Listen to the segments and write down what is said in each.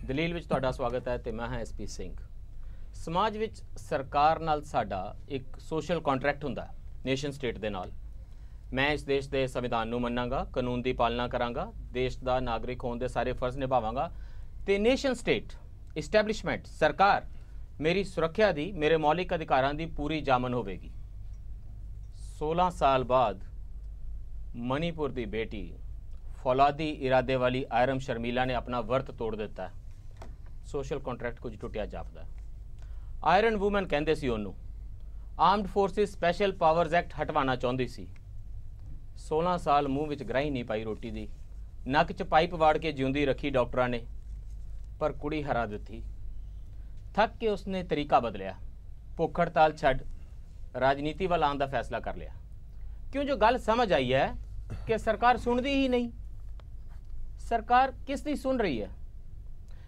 ਦਲੀਲ ਵਿੱਚ ਤੁਹਾਡਾ ਸਵਾਗਤ ਹੈ ਤੇ ਮੈਂ ਹਾਂ ਐਸਪੀ ਸਿੰਘ। ਸਮਾਜ ਵਿੱਚ ਸਰਕਾਰ ਨਾਲ ਸਾਡਾ ਇੱਕ ਸੋਸ਼ਲ ਕੰਟਰੈਕਟ ਹੁੰਦਾ ਹੈ ਨੇਸ਼ਨ ਸਟੇਟ ਦੇ ਨਾਲ। ਮੈਂ ਇਸ ਦੇਸ਼ ਦੇ ਸੰਵਿਧਾਨ ਨੂੰ ਮੰਨਾਂਗਾ, ਕਾਨੂੰਨ ਦੀ ਪਾਲਣਾ ਕਰਾਂਗਾ, ਦੇਸ਼ ਦਾ ਨਾਗਰਿਕ ਹੋਣ ਦੇ ਸਾਰੇ ਫਰਜ਼ ਨਿਭਾਵਾਂਗਾ ਤੇ ਨੇਸ਼ਨ ਸਟੇਟ ਇਸਟੈਬਲਿਸ਼ਮੈਂਟ ਸਰਕਾਰ ਮੇਰੀ ਸੁਰੱਖਿਆ ਦੀ, ਮੇਰੇ ਮੌਲਿਕ ਅਧਿਕਾਰਾਂ ਦੀ ਪੂਰੀ ਜਾਮਨ ਹੋਵੇਗੀ। 16 ਸਾਲ ਬਾਅਦ ਮਨੀਪੁਰ ਦੀ ਬੇਟੀ फौलादी इरादे वाली आयरम शर्मिला ने अपना वर्त तोड़ दिता है। सोशल कॉन्ट्रैक्ट कुछ टुटिया जापदा। आयरन वूमन कहते सी उन्होंने Armed Forces Special Powers Act हटवाना चाहती सी। 16 साल मूँह विच ग्राही नहीं पाई रोटी दी, नक च पाइप वाड़ के जिउंदी रखी डॉक्टरां ने, पर कुड़ी हरा दी। थक के उसने तरीका बदलिया, भुख हड़ताल छड्ड राजनीति वाल आउण दा फैसला कर लिया। क्यों जो गल समझ आई है कि सरकार सुनती ही नहीं। सरकार किस दी सुन रही है?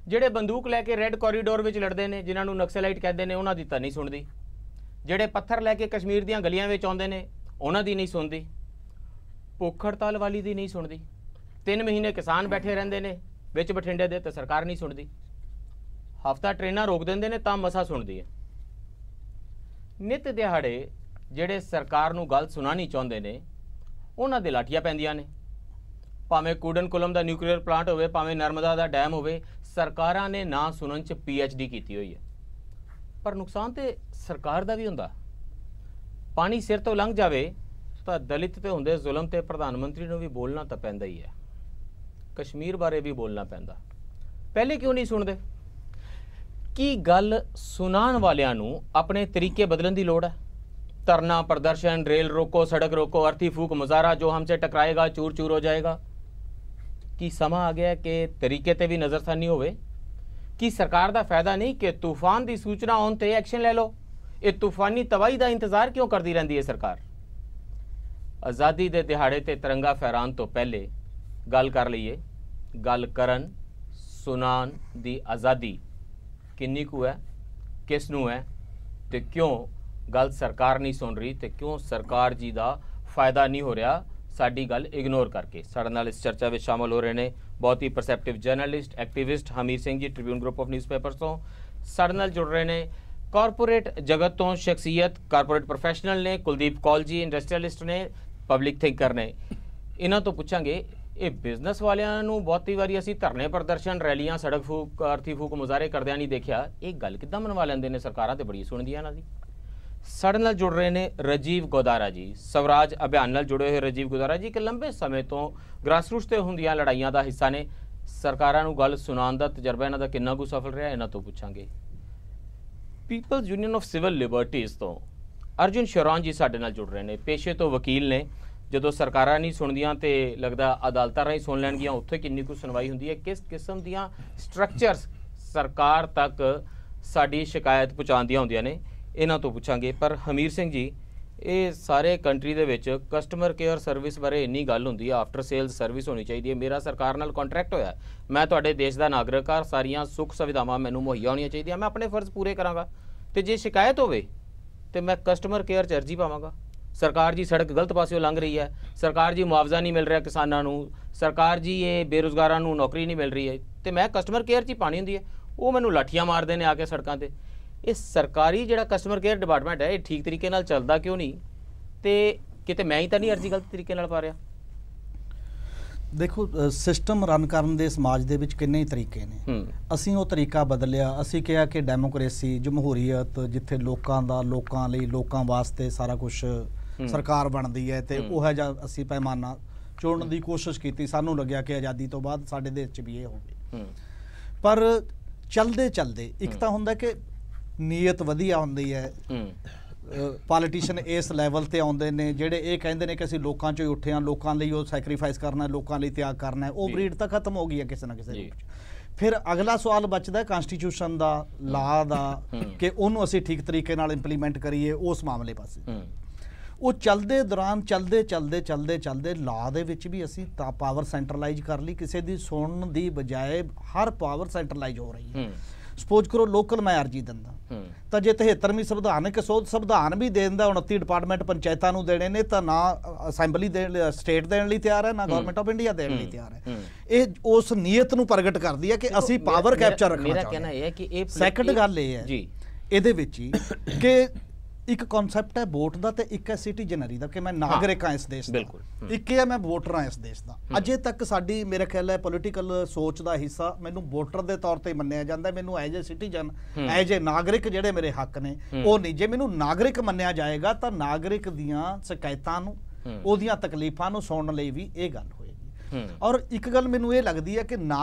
ਜਿਹੜੇ ਬੰਦੂਕ लैके रेड कॉरीडोर ਵਿੱਚ ਲੜਦੇ ਨੇ, ਜਿਨ੍ਹਾਂ ਨੂੰ ਨਕਸਲਾਈਟ ਕਹਿੰਦੇ ਨੇ, ਉਹਨਾਂ ਦੀ ਤਾਂ ਨਹੀਂ ਸੁਣਦੀ। ਜਿਹੜੇ ਪੱਥਰ ਲੈ ਕੇ ਕਸ਼ਮੀਰ ਦੀਆਂ ਗਲੀਆਂ ਵਿੱਚ ਆਉਂਦੇ ਨੇ, ਉਹਨਾਂ ਦੀ ਨਹੀਂ ਸੁਣਦੀ। ਭੁੱਖ ਹੜਤਾਲ ਵਾਲੀ ਦੀ ਨਹੀਂ ਸੁਣਦੀ। 3 ਮਹੀਨੇ ਕਿਸਾਨ ਬੈਠੇ ਰਹਿੰਦੇ ਨੇ ਵਿੱਚ ਬਠਿੰਡੇ ਦੇ ਤੇ ਸਰਕਾਰ ਨਹੀਂ ਸੁਣਦੀ। ਹਫਤਾ ਟ੍ਰੇਨਾਂ ਰੋਕ ਦਿੰਦੇ ਨੇ ਤਾਂ ਮਸਾ ਸੁਣਦੀ ਹੈ। ਨਿਤ ਦਿਹਾੜੇ ਜਿਹੜੇ ਸਰਕਾਰ ਨੂੰ ਗੱਲ ਸੁਣਾਣੀ ਚਾਹੁੰਦੇ ਨੇ, ਉਹਨਾਂ ਦੇ ਲਾਠੀਆਂ ਪੈਂਦੀਆਂ ਨੇ। ਭਾਵੇਂ ਕੂਡਨਕੁਲਮ ਦਾ ਨਿਊਕਲੀਅਰ ਪਲਾਂਟ ਹੋਵੇ, ਭਾਵੇਂ ਨਰਮਦਾ ਦਾ ਡੈਮ ਹੋਵੇ, ਸਰਕਾਰਾਂ ਨੇ ਨਾ ਸੁਣਨ 'ਚ PhD ਕੀਤੀ ਹੋਈ ਹੈ। ਪਰ ਨੁਕਸਾਨ ਤੇ ਸਰਕਾਰ ਦਾ ਵੀ ਹੁੰਦਾ। ਪਾਣੀ ਸਿਰ ਤੋਂ ਲੰਘ ਜਾਵੇ ਤਾਂ ਦਲਿਤ ਤੇ ਹੁੰਦੇ ਜ਼ੁਲਮ ਤੇ ਪ੍ਰਧਾਨ ਮੰਤਰੀ ਨੂੰ ਵੀ ਬੋਲਣਾ ਤਾਂ ਪੈਂਦਾ ਹੀ ਹੈ। ਕਸ਼ਮੀਰ ਬਾਰੇ ਵੀ ਬੋਲਣਾ ਪੈਂਦਾ। ਪਹਿਲੇ ਕਿਉਂ ਨਹੀਂ ਸੁਣਦੇ? ਕੀ ਗੱਲ ਸੁਣਾਉਣ ਵਾਲਿਆਂ ਨੂੰ ਆਪਣੇ ਤਰੀਕੇ ਬਦਲਣ ਦੀ ਲੋੜ ਹੈ? ਧਰਨਾ, प्रदर्शन, रेल रोको, सड़क रोको, अर्थी फूक मुजाहरा, जो हमसे टकराएगा चूर चूर हो जाएगा। की समा आ गया कि तरीके ते भी नज़रसानी होवे? की सरकार दा फायदा नहीं कि तूफान की सूचना आने ते एक्शन ले लो? ये तूफानी तबाही का इंतजार क्यों करती रहती है सरकार? आज़ादी दे दिहाड़े ते तिरंगा फहरान तो पहले गल कर लीए। गल करन सुनान दी आज़ादी किन्नी कु है, किस नू है ते क्यों गल सरकार नहीं सुन रही ते क्यों सरकार जी का फायदा नहीं हो रहा साडी गल इग्नोर करके। साडे नाल इस चर्चा में शामिल हो रहे हैं बहुत ही perceptive journalist activist Hamir Singh ji, Tribune group of newspapers तो। साडे नाल जुड़ रहे हैं कॉरपोरेट जगत तो शख्सियत, कॉरपोरेट प्रोफैशनल ने कुलदीप कौल जी, इंडस्ट्रीयलिस्ट ने, पब्लिक थिंकर ने। इन्हां तो पुछांगे ये बिजनेस वालियां नूं बहुती वारी असीं धरने, प्रदर्शन, रैलियां, सड़क फूक, अर्थी फूक मुजाहरे करदिआं नहीं देखिया। ये गल किद्दां मनवा लैंदे ने सरकारां ते बड़ी सुणदियां इन्हां दी। साडे नाल जुड़ रहे हैं राजीव गोदारा जी, स्वराज अभियान नाल जुड़े हुए राजीव गोदारा जी, कि लंबे समय तो ग्रासरूट्स ते हुंदियां लड़ाइयां दा हिस्सा ने। सरकारां नूं गल सुनाउण दा तजर्बा इन्हां दा किन्ना कुछ सफल रहा, इन्हां तो पुछांगे। People's Union of Civil Liberties तो अर्जुन शौरान जी साडे नाल जुड़ रहे हैं, पेशे तो वकील ने। ਜਦੋਂ ਸਰਕਾਰਾਂ ਨਹੀਂ ਸੁਣਦੀਆਂ ਤੇ ਲੱਗਦਾ ਅਦਾਲਤਾਂ ਰਾਹੀਂ ਸੁਣ ਲੈਣਗੀਆਂ, ਉੱਥੇ ਕਿੰਨੀ ਕੁ ਸੁਣਵਾਈ ਹੁੰਦੀ ਹੈ? ਕਿਸ ਕਿਸਮ ਦੀਆਂ ਸਟਰਕਚਰਸ ਸਰਕਾਰ ਤੱਕ ਸਾਡੀ ਸ਼ਿਕਾਇਤ ਪਹੁੰਚਾਉਂਦੀਆਂ ਹੁੰਦੀਆਂ ਨੇ, ਇਹਨਾਂ ਤੋਂ ਪੁੱਛਾਂਗੇ। ਪਰ ਹਮੀਰ ਸਿੰਘ ਜੀ, ਇਹ ਸਾਰੇ ਕੰਟਰੀ ਦੇ ਵਿੱਚ ਕਸਟਮਰ ਕੇਅਰ ਸਰਵਿਸ ਬਾਰੇ ਇੰਨੀ ਗੱਲ ਹੁੰਦੀ ਹੈ, ਆਫਟਰ ਸੇਲਸ ਸਰਵਿਸ ਹੋਣੀ ਚਾਹੀਦੀ ਹੈ। ਮੇਰਾ ਸਰਕਾਰ ਨਾਲ ਕੰਟਰੈਕਟ ਹੋਇਆ, ਮੈਂ ਤੁਹਾਡੇ ਦੇਸ਼ ਦਾ ਨਾਗਰਿਕ ਹਾਂ, ਸਾਰੀਆਂ ਸੁੱਖ ਸੁਵਿਧਾਵਾਂ ਮੈਨੂੰ ਮੁਹੱਈਆ ਹੋਣੀਆਂ ਚਾਹੀਦੀਆਂ, ਮੈਂ ਆਪਣੇ ਫਰਜ਼ ਪੂਰੇ ਕਰਾਂਗਾ। ਤੇ ਜੇ ਸ਼ਿਕਾਇਤ ਹੋਵੇ ਤੇ ਮੈਂ ਕਸਟਮਰ ਕੇਅਰ 'ਚ ਅਰਜੀ ਪਾਵਾਂਗਾ। सरकार जी सड़क गलत पासों लंघ रही है, सरकार जी मुआवजा नहीं मिल रहा किसानों नूं, सरकार जी ये बेरोज़गारां नूं नौकरी नहीं मिल रही है, तो मैं कस्टमर केयर 'च पानी हुंदी है, वो मैनूं लाठियां मारदे ने आके सड़कों ते। ये सरकारी जिहड़ा कस्टमर केयर डिपार्टमेंट है, ये ठीक तरीके नाल चलदा क्यों नहीं? तो किते मैं ही तो नहीं अर्जी गलत तरीके नाल पा रहा? देखो, सिस्टम रन करन दे समाज दे विच किन्ने तरीके ने। असीं वो तरीका बदलिया। असीं कहा कि डेमोक्रेसी, जमहूरीयत, जिथे लोकां दा, लोकां लई, लोकां वास्ते सारा कुछ सरकार बनती है, तो वह जिहा असीं पैमाना चुनने की कोशिश की। सानूं लग्या कि आज़ादी तो बाद साडे देश च भी ये होवे। पर चलदे चलदे एक तां हुंदा कि नीयत वधिया हुंदी है, पॉलिटिशियन इस लैवल ते आउंदे ने जिहड़े ये कहिंदे ने कि असीं लोकां चों ही उठे हां, लोकां लई ओह सैक्रीफाइस करना, लोकां लई त्याग करना है। वो ब्रीड तां खत्म हो गई है किसी ना किसी रूप च। फिर अगला सवाल बचदा कॉन्स्टिट्यूशन दा, ला दा, कि उहनूं असीं ठीक तरीके नाल इंप्लीमेंट करिए उस मामले पासे। वो चलते दौरान चलते ला दे विच भी असी पावर सेंट्रलाइज कर ली, किसी की सुनने की बजाय हर पावर सेंट्रलाइज हो रही है। ਸਪੋਜ਼ ਕਰੋ ਲੋਕਲ ਮੈਂ ਅਰਜੀ ਦਿੰਦਾ ਤਾਂ ਜੇ 73ਵੀਂ ਸੰਵਿਧਾਨਕ ਸੋਧ ਸੰਵਿਧਾਨ ਵੀ ਦੇ ਦਿੰਦਾ, 29 ਡਿਪਾਰਟਮੈਂਟ ਪੰਚਾਇਤਾਂ ਨੂੰ ਦੇਣੇ ਨੇ, ਤਾਂ ਨਾ ਅਸੈਂਬਲੀ ਦੇਣ ਸਟੇਟ ਦੇਣ ਲਈ ਤਿਆਰ ਹੈ, ਨਾ ਗਵਰਨਮੈਂਟ ਆਫ ਇੰਡੀਆ ਦੇਣ ਲਈ ਤਿਆਰ ਹੈ। ਇਹ ਉਸ ਨੀਅਤ ਨੂੰ ਪ੍ਰਗਟ ਕਰਦੀ ਹੈ ਕਿ ਅਸੀਂ ਪਾਵਰ ਕੈਪਚਰ ਰੱਖਣਾ ਚਾਹੁੰਦੇ ਹਾਂ। ਮੇਰਾ ਕਹਿਣਾ ਇਹ ਹੈ ਕਿ ਇਹ ਸੈਕੰਡ ਗੱਲ ਇਹ ਹੈ ਜੀ ਇਹਦੇ ਵਿੱਚ ਹੀ ਕਿ ਇੱਕ ਕਨਸੈਪਟ ਹੈ ਵੋਟ ਦਾ ਤੇ ਇੱਕ ਹੈ ਸਿਟੀਜ਼ਨਰੀ ਦਾ, ਕਿ ਮੈਂ ਨਾਗਰਿਕ ਹਾਂ ਇਸ ਦੇਸ਼ ਦਾ। ਬਿਲਕੁਲ। ਇੱਕ ਹੈ ਮੈਂ ਵੋਟਰ ਹਾਂ ਇਸ ਦੇਸ਼ ਦਾ। ਅਜੇ ਤੱਕ ਸਾਡੀ ਮੇਰਾ ਖਿਆਲ ਹੈ ਪੋਲੀਟੀਕਲ ਸੋਚ ਦਾ ਹਿੱਸਾ ਮੈਨੂੰ ਵੋਟਰ ਦੇ ਤੌਰ ਤੇ ਮੰਨਿਆ ਜਾਂਦਾ, ਮੈਨੂੰ as a citizen, as a ਨਾਗਰਿਕ ਜਿਹੜੇ ਮੇਰੇ ਹੱਕ ਨੇ ਉਹ ਨਹੀਂ। ਜੇ ਮੈਨੂੰ ਨਾਗਰਿਕ ਮੰਨਿਆ ਜਾਏਗਾ ਤਾਂ ਨਾਗਰਿਕ ਦੀਆਂ ਸ਼ਿਕਾਇਤਾਂ ਨੂੰ, ਉਹਦੀਆਂ ਤਕਲੀਫਾਂ ਨੂੰ ਸੁਣਨ ਲਈ ਵੀ ਇਹ ਗੱਲ ਹੋਏਗੀ। ਔਰ ਇੱਕ ਗੱਲ ਮੈਨੂੰ ਇਹ ਲੱਗਦੀ ਹੈ ਕਿ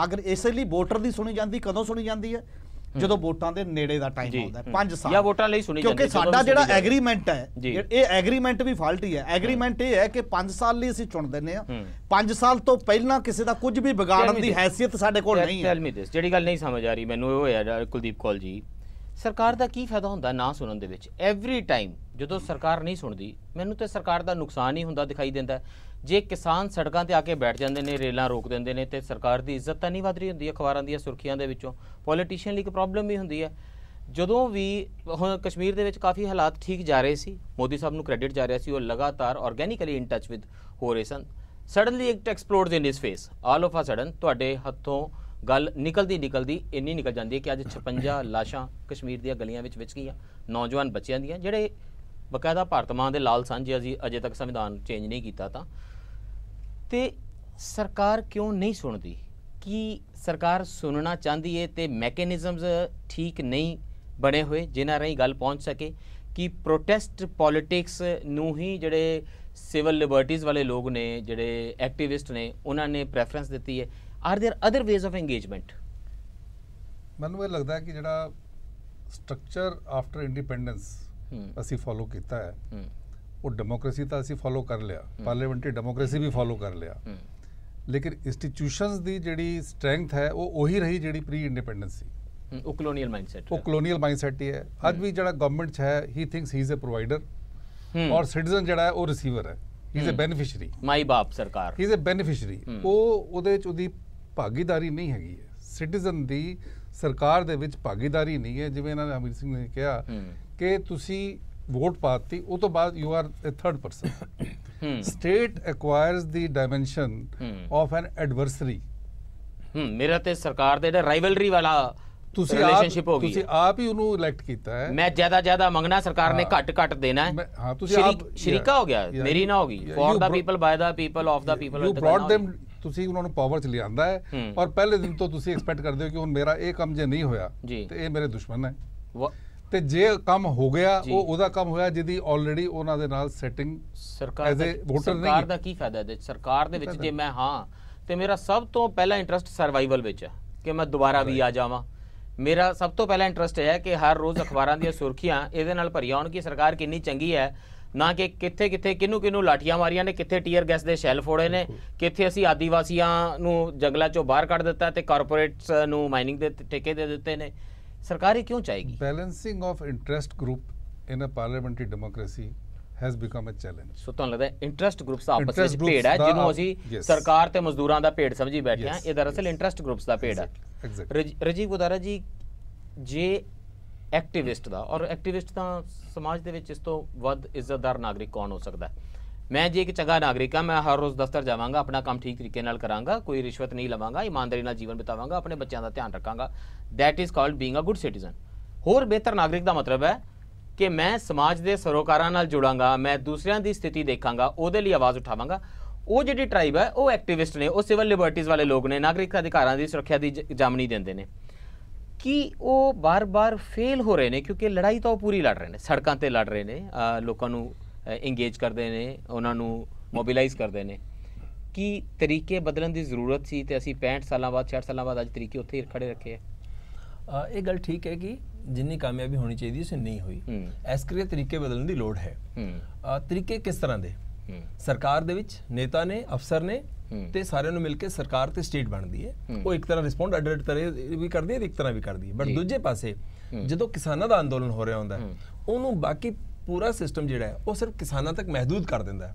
ਇਸੇ ਲਈ ਵੋਟਰ ਦੀ ਸੁਣੀ ਜਾਂਦੀ ਕਦੋਂ ਸੁਣੀ ਜਾਂਦੀ ਹੈ, ਜਦੋਂ ਵੋਟਾਂ ਦੇ ਨੇੜੇ ਦਾ ਟਾਈਮ ਆਉਂਦਾ ਹੈ, 5 ਸਾਲ ਜਾਂ ਵੋਟਾਂ ਲਈ ਸੁਣੀ ਜਾਂਦੀ, ਕਿਉਂਕਿ ਸਾਡਾ ਜਿਹੜਾ ਐਗਰੀਮੈਂਟ ਹੈ ਇਹ ਐਗਰੀਮੈਂਟ ਵੀ ਫਾਲਟੀ ਹੈ। ਐਗਰੀਮੈਂਟ ਇਹ ਹੈ ਕਿ 5 ਸਾਲ ਲਈ ਅਸੀਂ ਚੁਣ ਦਿੰਦੇ ਆ, 5 ਸਾਲ ਤੋਂ ਪਹਿਲਾਂ ਕਿਸੇ ਦਾ ਕੁਝ ਵੀ ਵਿਗਾੜਨ ਦੀ ਹੈਸੀਅਤ ਸਾਡੇ ਕੋਲ ਨਹੀਂ ਹੈ। ਜਿਹੜੀ ਗੱਲ ਨਹੀਂ ਸਮਝ ਆ ਰਹੀ ਮੈਨੂੰ ਉਹ ਹੋਇਆ ਕੁਲਦੀਪ ਕੌਲ ਜੀ, ਸਰਕਾਰ ਦਾ ਕੀ ਫਾਇਦਾ ਹੁੰਦਾ ਨਾ ਸੁਣਨ ਦੇ ਵਿੱਚ? ਐਵਰੀ ਟਾਈਮ ਜਦੋਂ ਸਰਕਾਰ ਨਹੀਂ ਸੁਣਦੀ ਮੈਨੂੰ ਤੇ ਸਰਕਾਰ ਦਾ ਨੁਕਸਾਨ ਹੀ ਹੁੰਦਾ ਦਿਖਾਈ ਦਿੰਦਾ। ਜੇ ਕਿਸਾਨ ਸੜਕਾਂ ਤੇ ਆ ਕੇ ਬੈਠ ਜਾਂਦੇ ਨੇ, ਰੇਲਾਂ ਰੋਕ ਦਿੰਦੇ ਨੇ, ਤੇ ਸਰਕਾਰ ਦੀ ਇੱਜ਼ਤ ਤਾਂ ਨਹੀਂ ਵਧ ਰਹੀ ਹੁੰਦੀ ਅਖਬਾਰਾਂ ਦੀਆਂ ਸੁਰਖੀਆਂ ਦੇ ਵਿੱਚੋਂ। ਪੋਲੀਟੀਸ਼ੀਅਨ ਲਈ ਇੱਕ ਪ੍ਰੋਬਲਮ ਵੀ ਹੁੰਦੀ ਹੈ। ਜਦੋਂ ਵੀ ਹੁਣ ਕਸ਼ਮੀਰ ਦੇ ਵਿੱਚ ਕਾਫੀ ਹਾਲਾਤ ਠੀਕ ਜਾ ਰਹੇ ਸੀ, ਮੋਦੀ ਸਾਹਿਬ ਨੂੰ ਕ੍ਰੈਡਿਟ ਜਾ ਰਿਹਾ ਸੀ, ਉਹ ਲਗਾਤਾਰ ਆਰਗੈਨਿਕਲੀ ਇਨ ਟੱਚ ਵਿਦ ਹੋ ਰਹੇ ਸਨ। Suddenly it explodes in his face, all of a sudden ਤੁਹਾਡੇ ਹੱਥੋਂ ਗੱਲ ਨਿਕਲਦੀ ਇੰਨੀ ਨਿਕਲ ਜਾਂਦੀ ਹੈ ਕਿ ਅੱਜ 56 ਲਾਸ਼ਾਂ ਕਸ਼ਮੀਰ ਦੀਆਂ ਗਲੀਆਂ ਵਿੱਚ ਵਿਚ ਗਈਆਂ, ਨੌਜਵਾਨ ਬੱਚਿਆਂ ਦੀਆਂ, ਜਿਹੜੇ ਬਕਾਇਦਾ ਭਾਰਤ ਮਾਂ ਦੇ ਲਾਲ ਸਨ। ਜੇ ਅਸੀਂ ਅਜੇ ਤੱਕ ਸੰਵਿਧਾਨ ਚੇਂਜ ਨਹੀਂ ਕੀਤਾ ਤਾਂ ਤੇ ਸਰਕਾਰ ਕਿਉਂ ਨਹੀਂ ਸੁਣਦੀ? ਕੀ ਸਰਕਾਰ ਸੁਣਨਾ ਚਾਹੁੰਦੀ ਹੈ ਤੇ ਮੈਕੈਨਿਜ਼ਮਸ ਠੀਕ ਨਹੀਂ ਬਣੇ ਹੋਏ ਜਿਨ੍ਹਾਂ ਰਾਹੀਂ ਗੱਲ ਪਹੁੰਚ ਸਕੇ? ਕਿ ਪ੍ਰੋਟੈਸਟ ਪੋਲਿਟਿਕਸ ਨੂੰ ਹੀ ਜਿਹੜੇ ਸਿਵਲ ਲਿਬਰਟੀਜ਼ ਵਾਲੇ ਲੋਕ ਨੇ, ਜਿਹੜੇ ਐਕਟਿਵਿਸਟ ਨੇ, ਉਹਨਾਂ ਨੇ ਪ੍ਰੈਫਰੈਂਸ ਦਿੱਤੀ ਹੈ? Are there other ways of engagement? ਮੈਨੂੰ ਇਹ ਲੱਗਦਾ ਕਿ ਜਿਹੜਾ ਸਟਰਕਚਰ ਆਫਟਰ ਇੰਡੀਪੈਂਡੈਂਸ ਅਸੀਂ ਫੋਲੋ ਕੀਤਾ ਹੈ, ਉਹ ਡੈਮੋਕ੍ਰੇਸੀ ਤਾਂ ਅਸੀਂ ਫੋਲੋ ਕਰ ਲਿਆ, ਪਾਰਲੀਮੈਂਟਰੀ ਡੈਮੋਕ੍ਰੇਸੀ ਵੀ ਫੋਲੋ ਕਰ ਲਿਆ, ਲੇਕਿਨ ਇੰਸਟੀਟਿਊਸ਼ਨਸ ਦੀ ਜਿਹੜੀ ਸਟਰੈਂਥ ਹੈ ਉਹ ਉਹੀ ਰਹੀ ਜਿਹੜੀ ਪ੍ਰੀ ਇੰਡੀਪੈਂਡੈਂਸ ਸੀ। ਉਹ ਕਲੋਨੀਅਲ ਮਾਈਂਡਸੈਟ, ਉਹ ਕਲੋਨੀਅਲ ਮਾਈਂਡਸੈਟ ਹੀ ਹੈ। ਅੱਜ ਵੀ ਜਿਹੜਾ ਗਵਰਨਮੈਂਟ 'ਚ ਹੈ, he thinks he is a provider, ਔਰ ਸਿਟੀਜ਼ਨ ਜਿਹੜਾ ਹੈ ਉਹ ਰਿਸੀਵਰ ਹੈ, ਹੀ ਇਜ਼ ਅ ਬੈਨੀਫਿਸ਼ਰੀ। ਮਾਈ ਬਾਪ ਸਰਕਾਰ, ਹੀ ਇਜ਼ ਅ ਬੈਨੀਫਿਸ਼ਰੀ। ਉਹਦੇ 'ਚ ਉਹਦੀ ਭਾਗੀਦਾਰੀ ਨਹੀਂ ਹੈਗੀ ਹੈ। ਸਿਟੀਜ਼ਨ ਦੀ ਸਰਕਾਰ ਦੇ ਵਿੱਚ ਭਾਗੀਦਾਰੀ ਨਹੀਂ ਹੈ। ਜਿਵੇਂ ਇਹਨਾਂ ਨੇ ਅਮਰੀਕ ਸਿੰਘ ਨੇ ਕਿਹਾ ਕਿ ਤੁਸੀਂ ਵੋਟ ਪਾਤੀ, ਉਹ ਤੋਂ ਬਾਅਦ you are a third person. State acquires the dimension of an adversary. ਮੇਰਾ ਤੇ ਸਰਕਾਰ ਦੇ ਰਾਈਵਲਰੀ ਵਾਲਾ ਤੁਸੀਂ ਆਪ ਹੀ ਉਹਨੂੰ ਇਲੈਕਟ ਕੀਤਾ ਹੈ। ਮੈਂ ਜ਼ਿਆਦਾ ਮੰਗਣਾ, ਸਰਕਾਰ ਨੇ ਘੱਟ ਦੇਣਾ ਹੈ। ਹਾਂ, ਤੁਸੀਂ ਆਪ ਸ਼ਰੀਕਾ ਹੋ ਗਿਆ, ਮੇਰੀ ਨਾ ਹੋਗੀ। For the people, ਬਾय the people, of the people. You brought them, ਤੁਸੀਂ ਉਹਨਾਂ ਨੂੰ ਪਾਵਰ 'ਚ ਲਿਆਂਦਾ ਹੈ, ਔਰ ਪਹਿਲੇ ਦਿਨ ਤੋਂ ਤੁਸੀਂ ਐਕਸਪੈਕਟ ਕਰਦੇ ਹੋ ਕਿ ਹੁਣ ਮੇਰਾ ਇਹ ਕੰਮ ਜੇ ਨਹੀਂ ਹੋਇਆ ਤੇ ਇਹ ਮੇਰੇ ਦੁਸ਼ਮਣ ਹੈ, ਤੇ ਜੇ ਕੰਮ ਹੋ ਗਿਆ ਉਹ ਉਹਦਾ ਕੰਮ ਹੋਇਆ ਜਿਹਦੀ ਆਲਰੇਡੀ ਉਹਨਾਂ ਦੇ ਨਾਲ ਸੈਟਿੰਗ। ਸਰਕਾਰ ਦਾ ਕੀ ਫਾਇਦਾ ਇਹਦੇ? ਸਰਕਾਰ ਦੇ ਵਿੱਚ ਜੇ ਮੈਂ ਹਾਂ ਤੇ ਮੇਰਾ ਸਭ ਤੋਂ ਪਹਿਲਾ ਇੰਟਰਸਟ ਸਰਵਾਈਵਲ ਵਿੱਚ ਹੈ ਕਿ ਮੈਂ ਦੁਬਾਰਾ ਵੀ ਆ ਜਾਵਾਂ। ਮੇਰਾ ਸਭ ਤੋਂ ਪਹਿਲਾ ਇੰਟਰਸਟ ਹੈ ਕਿ ਹਰ ਰੋਜ਼ ਅਖਬਾਰਾਂ ਦੀਆਂ ਸੁਰਖੀਆਂ ਇਹਦੇ ਨਾਲ ਭਰੀਆਂ ਹੋਣ ਕਿ ਸਰਕਾਰ ਕਿੰਨੀ ਚੰਗੀ ਹੈ, ਨਾ ਕਿ ਕਿੱਥੇ ਕਿਹਨੂੰ ਲਾਠੀਆਂ ਮਾਰੀਆਂ ਨੇ, ਕਿੱਥੇ ਟੀਅਰ ਗੈਸ ਦੇ ਸ਼ੈਲ ਫੋੜੇ ਨੇ, ਕਿੱਥੇ ਅਸੀਂ ਆਦੀਵਾਸੀਆਂ ਨੂੰ ਜੰਗਲਾਂ ਚੋਂ ਬਾਹਰ ਕੱਢ ਦਿੱਤਾ ਤੇ ਕਾਰਪੋਰੇਟਸ ਨੂੰ ਮਾਈਨਿੰਗ ਦੇ ਠੇਕੇ ਦੇ ਦਿੱਤੇ ਨੇ। ਸਰਕਾਰ ਇਹ ਕਿਉਂ ਚਾਹੇਗੀ? Balancing of interest group in a parliamentary democracy has become a challenge. So ਤੁਹਾਨੂੰ ਲੱਗਦਾ ਇੰਟਰਸਟ ਗਰੁੱਪਸ ਦਾ ਆਪਸ ਵਿੱਚ ਭੇੜ ਹੈ ਜਿਹਨੂੰ ਅਸੀਂ ਸਰਕਾਰ ਤੇ ਮਜ਼ਦੂਰਾਂ ਦਾ ਭੇੜ ਸਮਝੀ ਬੈਠੇ ਹਾਂ? ਇਹ ਦਰਅਸਲ ਇੰਟਰਸਟ ਗਰੁੱਪਸ ਦਾ ਭੇੜ ਹੈ। ਰਾਜੀਵ ਗੁਦਾਰਾ ਜੀ, ਜੇ ਐਕਟਿਵਿਸਟ ਦਾ, ਔਰ ਐਕਟਿਵਿਸਟ ਤਾਂ ਸਮਾਜ ਦੇ ਵਿੱਚ ਇਸ ਤੋਂ ਵੱਧ ਇੱਜ਼ਤਦਾਰ ਨਾਗਰਿਕ ਕੌਣ ਹੋ ਸਕਦਾ? ਮੈਂ ਜੇ ਇੱਕ ਚੰਗਾ ਨਾਗਰਿਕ ਹਾਂ, ਮੈਂ ਹਰ ਰੋਜ਼ ਦਫ਼ਤਰ ਜਾਵਾਂਗਾ, ਆਪਣਾ ਕੰਮ ਠੀਕ ਤਰੀਕੇ ਨਾਲ ਕਰਾਂਗਾ, ਕੋਈ ਰਿਸ਼ਵਤ ਨਹੀਂ ਲਵਾਂਗਾ, ਇਮਾਨਦਾਰੀ ਨਾਲ ਜੀਵਨ ਬਿਤਾਵਾਂਗਾ, ਆਪਣੇ ਬੱਚਿਆਂ ਦਾ ਧਿਆਨ ਰੱਖਾਂਗਾ। That is called being a good citizen. ਹੋਰ ਬਿਹਤਰ ਨਾਗਰਿਕ ਦਾ ਮਤਲਬ ਹੈ ਕਿ ਮੈਂ ਸਮਾਜ ਦੇ ਸਰੋਕਾਰਾਂ ਨਾਲ ਜੁੜਾਂਗਾ, ਮੈਂ ਦੂਸਰਿਆਂ ਦੀ ਸਥਿਤੀ ਦੇਖਾਂਗਾ, ਉਹਦੇ ਲਈ ਆਵਾਜ਼ ਉਠਾਵਾਂਗਾ। ਉਹ ਜਿਹੜੀ ਟਰਾਈਬ ਹੈ ਉਹ ਐਕਟਿਵਿਸਟ ਨੇ, ਉਹ ਸਿਵਲ ਲਿਬਰਟੀਜ਼ ਵਾਲੇ ਲੋਕ ਨੇ, ਨਾਗਰਿਕ ਅਧਿਕਾਰਾਂ ਦੀ ਸੁਰੱਖਿਆ ਦੀ ਜਾਮਨੀ ਦਿੰਦੇ ਨੇ। ਕਿ ਉਹ ਬਾਰ-ਬਾਰ ਫੇਲ ਹੋ ਰਹੇ ਨੇ ਕਿਉਂਕਿ ਲੜਾਈ ਤਾਂ ਉਹ ਪੂਰੀ ਲੜ ਰਹੇ ਨੇ, ਸੜਕਾਂ ਤੇ ਲੜ ਰਹੇ ਨੇ, ਲੋਕਾਂ ਨੂੰ ਇੰਗੇਜ ਕਰਦੇ ਨੇ, ਉਹਨਾਂ ਨੂੰ ਮੋਬਿਲਾਈਜ਼ ਕਰਦੇ ਨੇ। ਕੀ ਤਰੀਕੇ ਬਦਲਣ ਦੀ ਜ਼ਰੂਰਤ ਸੀ ਤੇ ਅਸੀਂ 65 ਸਾਲਾਂ ਬਾਅਦ 66 ਸਾਲਾਂ ਬਾਅਦ ਅੱਜ ਤਰੀਕੇ ਉੱਥੇ ਹੀ ਖੜੇ ਰੱਖੇ ਆ? ਇਹ ਗੱਲ ਠੀਕ ਹੈ ਕਿ ਜਿੰਨੀ ਕਾਮਯਾਬੀ ਹੋਣੀ ਚਾਹੀਦੀ ਸੀ ਨਹੀਂ ਹੋਈ, ਇਸ ਕਰਕੇ ਤਰੀਕੇ ਬਦਲਣ ਦੀ ਲੋੜ ਹੈ। ਤਰੀਕੇ ਕਿਸ ਤਰ੍ਹਾਂ ਦੇ? ਸਰਕਾਰ ਦੇ ਵਿੱਚ ਨੇਤਾ ਨੇ, ਅਫਸਰ ਨੇ, ਤੇ ਸਾਰਿਆਂ ਨੂੰ ਮਿਲ ਕੇ ਸਰਕਾਰ ਤੇ ਸਟੇਟ ਬਣਦੀ ਹੈ। ਉਹ ਇੱਕ ਤਰ੍ਹਾਂ ਰਿਸਪੌਂਡ ਅੱਡ ਤਰ੍ਹਾਂ ਵੀ ਕਰਦੀ ਹੈ, ਇੱਕ ਤਰ੍ਹਾਂ ਵੀ ਕਰਦੀ ਹੈ। ਬਟ ਦੂਜੇ ਪਾਸੇ ਜਦੋਂ ਕਿਸਾਨਾਂ ਦਾ ਅੰਦੋਲਨ ਹੋ ਰਿਹਾ ਹੁੰਦਾ ਉਹਨੂੰ ਬਾਕੀ ਪੂਰਾ ਸਿਸਟਮ ਜਿਹੜਾ ਹੈ ਉਹ ਸਿਰਫ ਕਿਸਾਨਾਂ ਤੱਕ ਮਹਿਦੂਦ ਕਰ ਦਿੰਦਾ ਹੈ।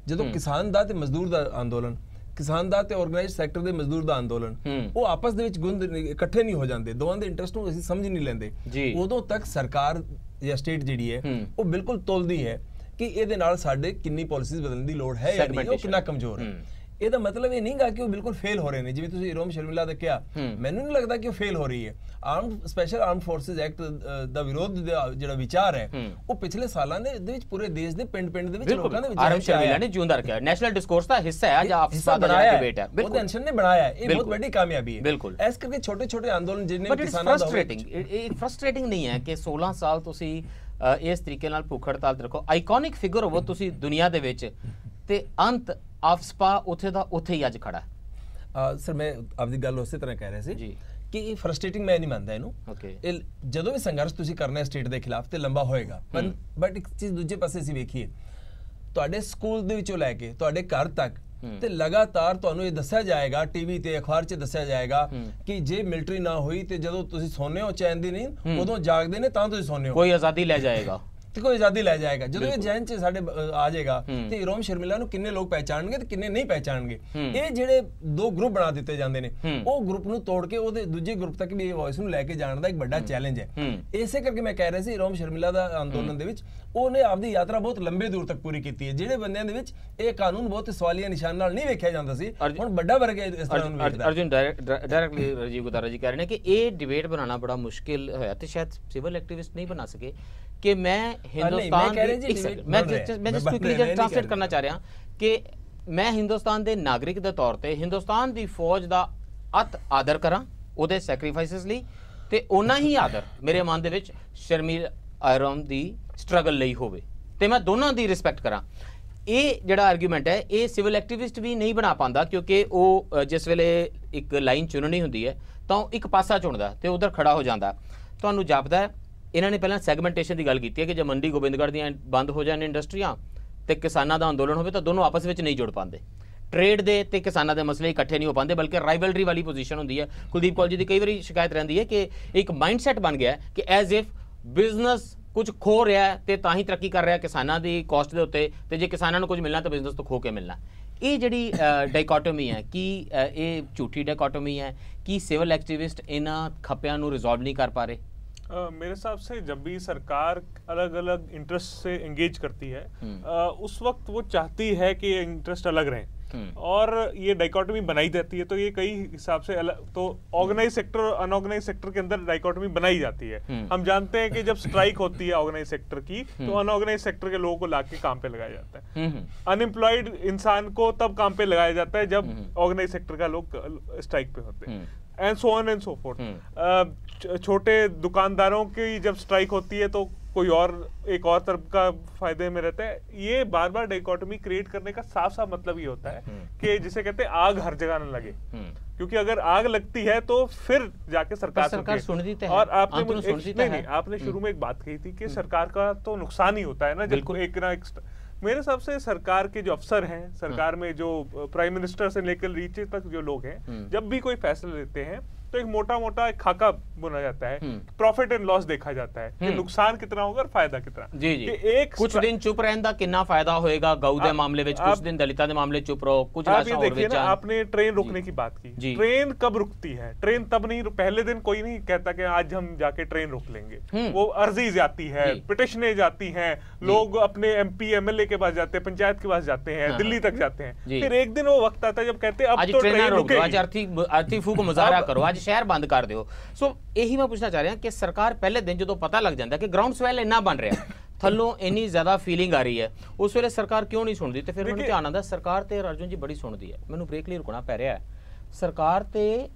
ਜਦੋਂ ਕਿਸਾਨ ਦਾ ਤੇ ਮਜ਼ਦੂਰ ਦਾ ਅੰਦੋਲਨ ਕਿਸਾਨ ਦਾ ਤੇ ਆਰਗੇਨਾਈਜ਼ਡ ਸੈਕਟਰ ਦੇ ਮਜ਼ਦੂਰ ਦਾ ਅੰਦੋਲਨ, ਉਹ ਆਪਸ ਦੇ ਵਿੱਚ ਗੁੰਦ ਇਕੱਠੇ ਨਹੀਂ ਹੋ ਜਾਂਦੇ, ਦੋਵਾਂ ਦੇ ਇੰਟਰਸਟ ਨੂੰ ਅਸੀਂ ਸਮਝ ਨਹੀਂ ਲੈਂਦੇ, ਉਦੋਂ ਤੱਕ ਸਰਕਾਰ ਜਾਂ ਸਟੇਟ ਜਿਹੜੀ ਹੈ ਉਹ ਬਿਲਕੁਲ ਤੋਲਦੀ ਹੈ ਕਿ ਇਹਦੇ ਨਾਲ ਸਾਡੇ ਕਿੰਨੀ ਪਾਲਿਸੀਜ਼ ਬਦਲਣ ਦੀ ਲੋੜ ਹੈ ਜਾਂ ਨਹੀਂ, ਉਹ ਕਿੰਨਾ ਕਮਜ਼ੋਰ ਹੈ। ਇਹਦਾ ਮਤਲਬ ਇਹ ਨਹੀਂਗਾ ਕਿ ਉਹ ਬਿਲਕੁਲ ਫੇਲ ਹੋ ਰਹੇ ਨੇ, ਜਿਵੇਂ ਤੁਸੀਂ ਰੋਮ ਸ਼ਰਮਿਲਾ ਦਾ ਕਿਹਾ, ਮੈਨੂੰ ਨਹੀਂ ਲੱਗਦਾ ਕਿ ਉਹ ਫੇਲ ਹੋ ਰਹੀ ਹੈ। ਸਪੈਸ਼ਲ ਆਰਮਡ ਫੋਰਸਿਸ ਐਕਟ ਦਾ ਵਿਰੋਧ ਜਿਹੜਾ ਵਿਚਾਰ ਹੈ ਉਹ ਪਿਛਲੇ ਸਾਲਾਂ ਦੇ ਵਿੱਚ ਪੂਰੇ ਦੇਸ਼ ਦੇ ਪਿੰਡ-ਪਿੰਡ ਦੇ ਵਿੱਚ ਲੋਕਾਂ ਦੇ ਵਿੱਚ ਆਰਮ ਸ਼ਰਮਿਲਾ ਨੇ ਜਿਉਂਦਾ ਰੱਖਿਆ, ਨੈਸ਼ਨਲ ਡਿਸਕੋਰਸ ਦਾ ਹਿੱਸਾ ਹੈ, ਜਾਂ ਹਿੱਸਾ ਬਣਾਇਆ ਡਿਬੇਟ ਹੈ, ਉਹ ਟੈਂਸ਼ਨ ਨੇ ਬਣਾਇਆ, ਇਹ ਬਹੁਤ ਵੱਡੀ ਕਾਮਯਾਬੀ ਹੈ। ਇਸ ਕਰਕੇ ਛੋਟੇ-ਛੋਟੇ ਅੰਦੋਲਨ ਜਿੰਨੇ ਕਿਸਾਨਾਂ ਦਾ ਇਹ ਫਰਸਟ੍ਰੇਟਿੰਗ ਨਹੀਂ ਹੈ ਕਿ 16 ਸਾਲ ਤੁਸੀਂ ਇਸ ਤਰੀਕੇ ਨਾਲ ਭੁੱਖ ਹੜਤਾਲ ਤੇ ਰੱਖੋ, ਆਈਕੋਨਿਕ ਫਿਗਰ ਹੋਵੋ ਤੁਸੀਂ ਦੁਨੀਆ ਦੇ ਵਿੱਚ, ਤੇ ਅੰਤ ਆਫਸਪਾ ਉੱਥੇ ਦਾ ਉੱਥੇ ਹੀ ਅੱਜ ਖੜਾ ਹੈ। ਸਰ ਮੈਂ ਆਪਦੀ ਗੱਲ ਉਸੇ ਤਰ੍ਹਾਂ ਕਹਿ ਰਿਹਾ ਸੀ ਜੀ ਕਿ ਇਹ ਫਰਸਟ੍ਰੇਟਿੰਗ ਮੈਂ ਨਹੀਂ ਮੰਨਦਾ ਇਹਨੂੰ। ਇਹ ਜਦੋਂ ਵੀ ਸੰਘਰਸ਼ ਤੁਸੀਂ ਕਰਨਾ ਸਟੇਟ ਦੇ ਖਿਲਾਫ ਤੇ ਲੰਬਾ ਹੋਏਗਾ, ਬਟ ਇੱਕ ਚੀਜ਼ ਦੂਜੇ ਪਾਸੇ ਅਸੀਂ ਵੇਖੀਏ, ਤੁਹਾਡੇ ਸਕੂਲ ਦੇ ਵਿੱਚੋਂ ਲੈ ਕੇ ਤੁਹਾਡੇ ਘਰ ਤੱਕ ਤੇ ਲਗਾਤਾਰ ਤੁਹਾਨੂੰ ਇਹ ਦੱਸਿਆ ਜਾਏਗਾ, ਟੀਵੀ ਤੇ ਅਖਬਾਰ 'ਚ ਦੱਸਿਆ ਜਾਏਗਾ ਕਿ ਜੇ ਮਿਲਟਰੀ ਨਾ ਹੋਈ ਤੇ ਜਦੋਂ ਤੁਸੀਂ ਸੌਂਦੇ ਹੋ ਚੈਨ ਦੀ ਨੀਂਦ, ਉਦੋਂ ਜਾਗਦੇ ਨੇ ਤਾਂ ਤੁਸੀਂ ਸੌਂਦੇ ਹੋ, ਕੋਈ ਆਜ਼ਾਦੀ ਲੈ ਜਾਏਗਾ ਤੇ ਕੋਈ ਆਜ਼ਾਦੀ ਲੈ ਜਾਏਗਾ। ਜਦੋਂ ਇਹ ਜੈਨ 'ਚ ਸਾਡੇ ਆ ਜਾਏਗਾ ਤੇ ਰੋਮ ਸ਼ਰਮਿਲਾ ਨੂੰ ਕਿੰਨੇ ਲੋਕ ਪਹਿਚਾਣਗੇ ਤੇ ਕਿੰਨੇ ਨਹੀਂ ਪਹਿਚਾਣਗੇ। ਇਹ ਜਿਹੜੇ ਦੋ ਗਰੁੱਪ ਬਣਾ ਦਿੱਤੇ ਜਾਂਦੇ ਨੇ, ਉਹ ਗਰੁੱਪ ਨੂੰ ਤੋੜ ਕੇ ਉਹਦੇ ਦੂਜੇ ਗਰੁੱਪ ਤੱਕ ਵੀ ਇਹ ਵੌਇਸ ਨੂੰ ਲੈ ਕੇ ਜਾਣ ਦਾ ਇੱਕ ਵੱਡਾ ਚੈਲੰਜ ਹੈ। ਇਸੇ ਕਰਕੇ ਮੈਂ ਕਹਿ ਰਿਹਾ ਸੀ ਰੋਮ ਸ਼ਰਮਿਲਾ ਦਾ ਅੰਦੋਲਨ ਦੇ ਵਿੱਚ ਉਹਨੇ ਆਪਦੀ ਯਾਤਰਾ ਬਹੁਤ ਲੰਬੇ ਦੂਰ ਤੱਕ ਪੂਰੀ ਕੀਤੀ ਹੈ। ਜਿਹੜੇ ਬੰਦਿਆਂ ਦੇ ਵਿੱਚ ਇਹ ਕਾਨੂੰਨ ਬਹੁਤ ਸਵਾਲੀਆ ਨਿਸ਼ਾਨ ਨਾਲ ਨਹੀਂ ਵੇਖਿਆ ਜਾਂਦਾ ਸੀ, ਹੁਣ ਵੱਡਾ ਵਰਗ ਇਸ ਤਰ੍ਹਾਂ ਨੂੰ ਵੇਖਦਾ। ਅਰਜੁਨ ਡਾਇਰੈਕਟਲੀ ਰਾਜੀਵ ਗੁਦਾਰਾ ਜੀ ਕਹਿ ਰਹੇ ਨੇ ਕਿ ਇਹ ਡਿਬੇਟ ਬਣਾਉਣਾ ਬੜਾ ਮੁਸ਼ਕਿਲ ਹੋਇਆ ਤੇ ਸ਼ਾਇਦ ਸਿਵਲ ਐਕਟਿਵਿਸਟ ਨਹੀਂ ਬਣਾ ਸਕੇ ਕਿ ਮੈਂ ਹਿੰਦੁਸਤਾਨ ਮੈਂ ਜਸਟ ਕੁਇਕਲੀ ਟ੍ਰਾਂਸਲੇਟ ਕਰਨਾ ਚਾਹ ਰਿਹਾ ਕਿ ਮੈਂ ਹਿੰਦੁਸਤਾਨ ਦੇ ਨਾਗਰਿਕ ਦੇ ਤੌਰ ਤੇ ਹਿੰਦੁਸਤਾਨ ਦੀ ਫੌਜ ਦਾ ਅਤ ਆਦਰ ਕਰਾਂ ਉਹਦੇ ਸੈਕਰੀਫਾਈਸਿਸ ਲਈ, ਤੇ ਓਨਾ ਹੀ ਆਦਰ ਮੇਰੇ ਮਨ ਦੇ ਵਿੱਚ ਸ਼ਰਮੀਲਾ ਆਇਰਮ ਦੀ ਸਟਰਗਲ ਲਈ ਹੋਵੇ, ਤੇ ਮੈਂ ਦੋਨਾਂ ਦੀ ਰਿਸਪੈਕਟ ਕਰਾਂ। ਇਹ ਜਿਹੜਾ ਆਰਗੂਮੈਂਟ ਹੈ ਇਹ ਸਿਵਲ ਐਕਟਿਵਿਸਟ ਵੀ ਨਹੀਂ ਬਣਾ ਪਾਉਂਦਾ, ਕਿਉਂਕਿ ਉਹ ਜਿਸ ਵੇਲੇ ਇੱਕ ਲਾਈਨ ਚੁਣਨੀ ਹੁੰਦੀ ਹੈ ਤਾਂ ਉਹ ਇੱਕ ਪਾਸਾ ਚੁਣਦਾ ਤੇ ਉਧਰ ਖੜਾ ਹੋ ਜਾਂਦਾ। ਤੁਹਾਨੂੰ ਜਾਪਦਾ ਇਹਨਾਂ ਨੇ ਪਹਿਲਾਂ ਸੈਗਮੈਂਟੇਸ਼ਨ ਦੀ ਗੱਲ ਕੀਤੀ ਹੈ ਕਿ ਜੇ ਮੰਡੀ ਗੋਬਿੰਦਗੜ੍ਹ ਦੀਆਂ ਬੰਦ ਹੋ ਜਾਣ ਇੰਡਸਟਰੀਆਂ ਤੇ ਕਿਸਾਨਾਂ ਦਾ ਅੰਦੋਲਨ ਹੋਵੇ ਤਾਂ ਦੋਨੋਂ ਆਪਸ ਵਿੱਚ ਨਹੀਂ ਜੁੜ ਪਾਉਂਦੇ, ਟ੍ਰੇਡ ਦੇ ਤੇ ਕਿਸਾਨਾਂ ਦੇ ਮਸਲੇ ਇਕੱਠੇ ਨਹੀਂ ਹੋ ਪਾਉਂਦੇ, ਬਲਕਿ ਰਾਈਵਲਰੀ ਵਾਲੀ ਪੋਜੀਸ਼ਨ ਹੁੰਦੀ ਹੈ। ਕੁਲਦੀਪ ਕੌਲ ਜੀ ਦੀ ਕਈ ਵਾਰੀ ਸ਼ਿਕਾਇਤ ਰਹਿੰਦੀ ਹੈ ਕਿ ਇੱਕ ਮਾਈਂਡਸੈਟ ਬਣ ਗਿਆ ਕਿ ਐਜ਼ ਇਫ ਬਿਜ਼ਨਸ ਕੁਝ ਖੋ ਰਿਹਾ ਹੈ ਤੇ ਤਾਂ ਹੀ ਤਰੱਕੀ ਕਰ ਰਿਹਾ ਕਿਸਾਨਾਂ ਦੀ ਕਾਸਟ ਦੇ ਉੱਤੇ, ਤੇ ਜੇ ਕਿਸਾਨਾਂ ਨੂੰ ਕੁਝ ਮਿਲਣਾ ਤਾਂ ਬਿਜ਼ਨਸ ਤੋਂ ਖੋ ਕੇ ਮਿਲਣਾ। ਇਹ ਜਿਹੜੀ ਡਾਇਕੋਟੋਮੀ ਹੈ, ਕੀ ਇਹ ਝੂਠੀ ਡਾਇਕੋਟੋਮੀ ਹੈ? ਕੀ ਸਿਵਲ ਐਕਟਿਵਿਸਟ ਇਹਨਾਂ ਖੱਪਿਆਂ ਨੂੰ रिजॉल्व नहीं कर पा रहे? मेरे हिसाब से जब भी सरकार अलग अलग इंटरेस्ट से एंगेज करती है उस वक्त वो चाहती है कि ये इंटरेस्ट अलग रहें और ये डाइकोटमी बनाई जाती है। तो ये कई हिसाब से अलग, तो ऑर्गेनाइज सेक्टर और अनऑर्गेनाइज सेक्टर के अंदर डाइकोटमी बनाई जाती है। हम जानते हैं कि जब स्ट्राइक होती है ऑर्गेनाइज सेक्टर की तो अनऑर्गेनाइज सेक्टर के लोगों को लाके काम पे लगाया जाता है। अनएम्प्लॉयड इंसान को तब काम पे लगाया जाता है जब ऑर्गेनाइज सेक्टर का लोग स्ट्राइक पे होते हैं, and so on and so fourth. छोटे दुकानदारों की जब स्ट्राइक होती है तो कोई और एक और तरफ का फायदे में रहता है। ये बार बार डाइकोटमी क्रिएट करने का साफ साफ मतलब ये होता है कि जिसे कहते हैं आग हर जगह न लगे, क्योंकि अगर आग लगती है तो फिर जाके सरकार सुन दी है। और आपने नहीं, आपने शुरू में एक बात कही थी कि सरकार का तो नुकसान ही होता है ना जब एक ना एक। मेरे हिसाब से सरकार के जो अफसर हैं, सरकार में जो प्राइम मिनिस्टर से लेकर नीचे तक जो लोग हैं, जब भी कोई फैसला लेते हैं तो एक मोटा मोटा एक खाका बुना जाता है, प्रॉफिट एंड लॉस देखा जाता है कि नुकसान कितना होगा और फायदा कितना। जी जी, एक कुछ दिन चुप रहने का कितना फायदा होएगा गऊ दे मामले में, कुछ दिन दलिता दे मामले चुप रहो, कुछ आप ये देखिए ना, आपने ट्रेन रोकने की बात की, ट्रेन कब रुकती है? ट्रेन तब नहीं, पहले दिन कोई नहीं कहता कि आज हम जाके ट्रेन रोक लेंगे। वो अर्जी जाती है, पिटिशनें जाती हैं, लोग अपने MP MLA के पास जाते हैं, पंचायत के पास जाते हैं, दिल्ली तक जाते हैं। फिर एक दिन वो वक्त आता है जब कहते हैं अब तो ट्रेन रुकेगी, आज अर्थी फूक मुजाहरा करो, आज शहर बंद कर दो। सो यही मैं पूछना चाह रहा कि सरकार पहले दिन जो पता लग जाता है कि ग्राउंड स्वेल इन्ना बन रहा है, थल्लों इन्नी ज्यादा फीलिंग आ रही है, उस वेले सरकार क्यों नहीं सुनती? तो फिर मैंने ध्यान आता सरकार ते अर्जुन जी बड़ी सुनती है, मैंने ब्रेक लिए रुकना पै रहा है। सरकार ते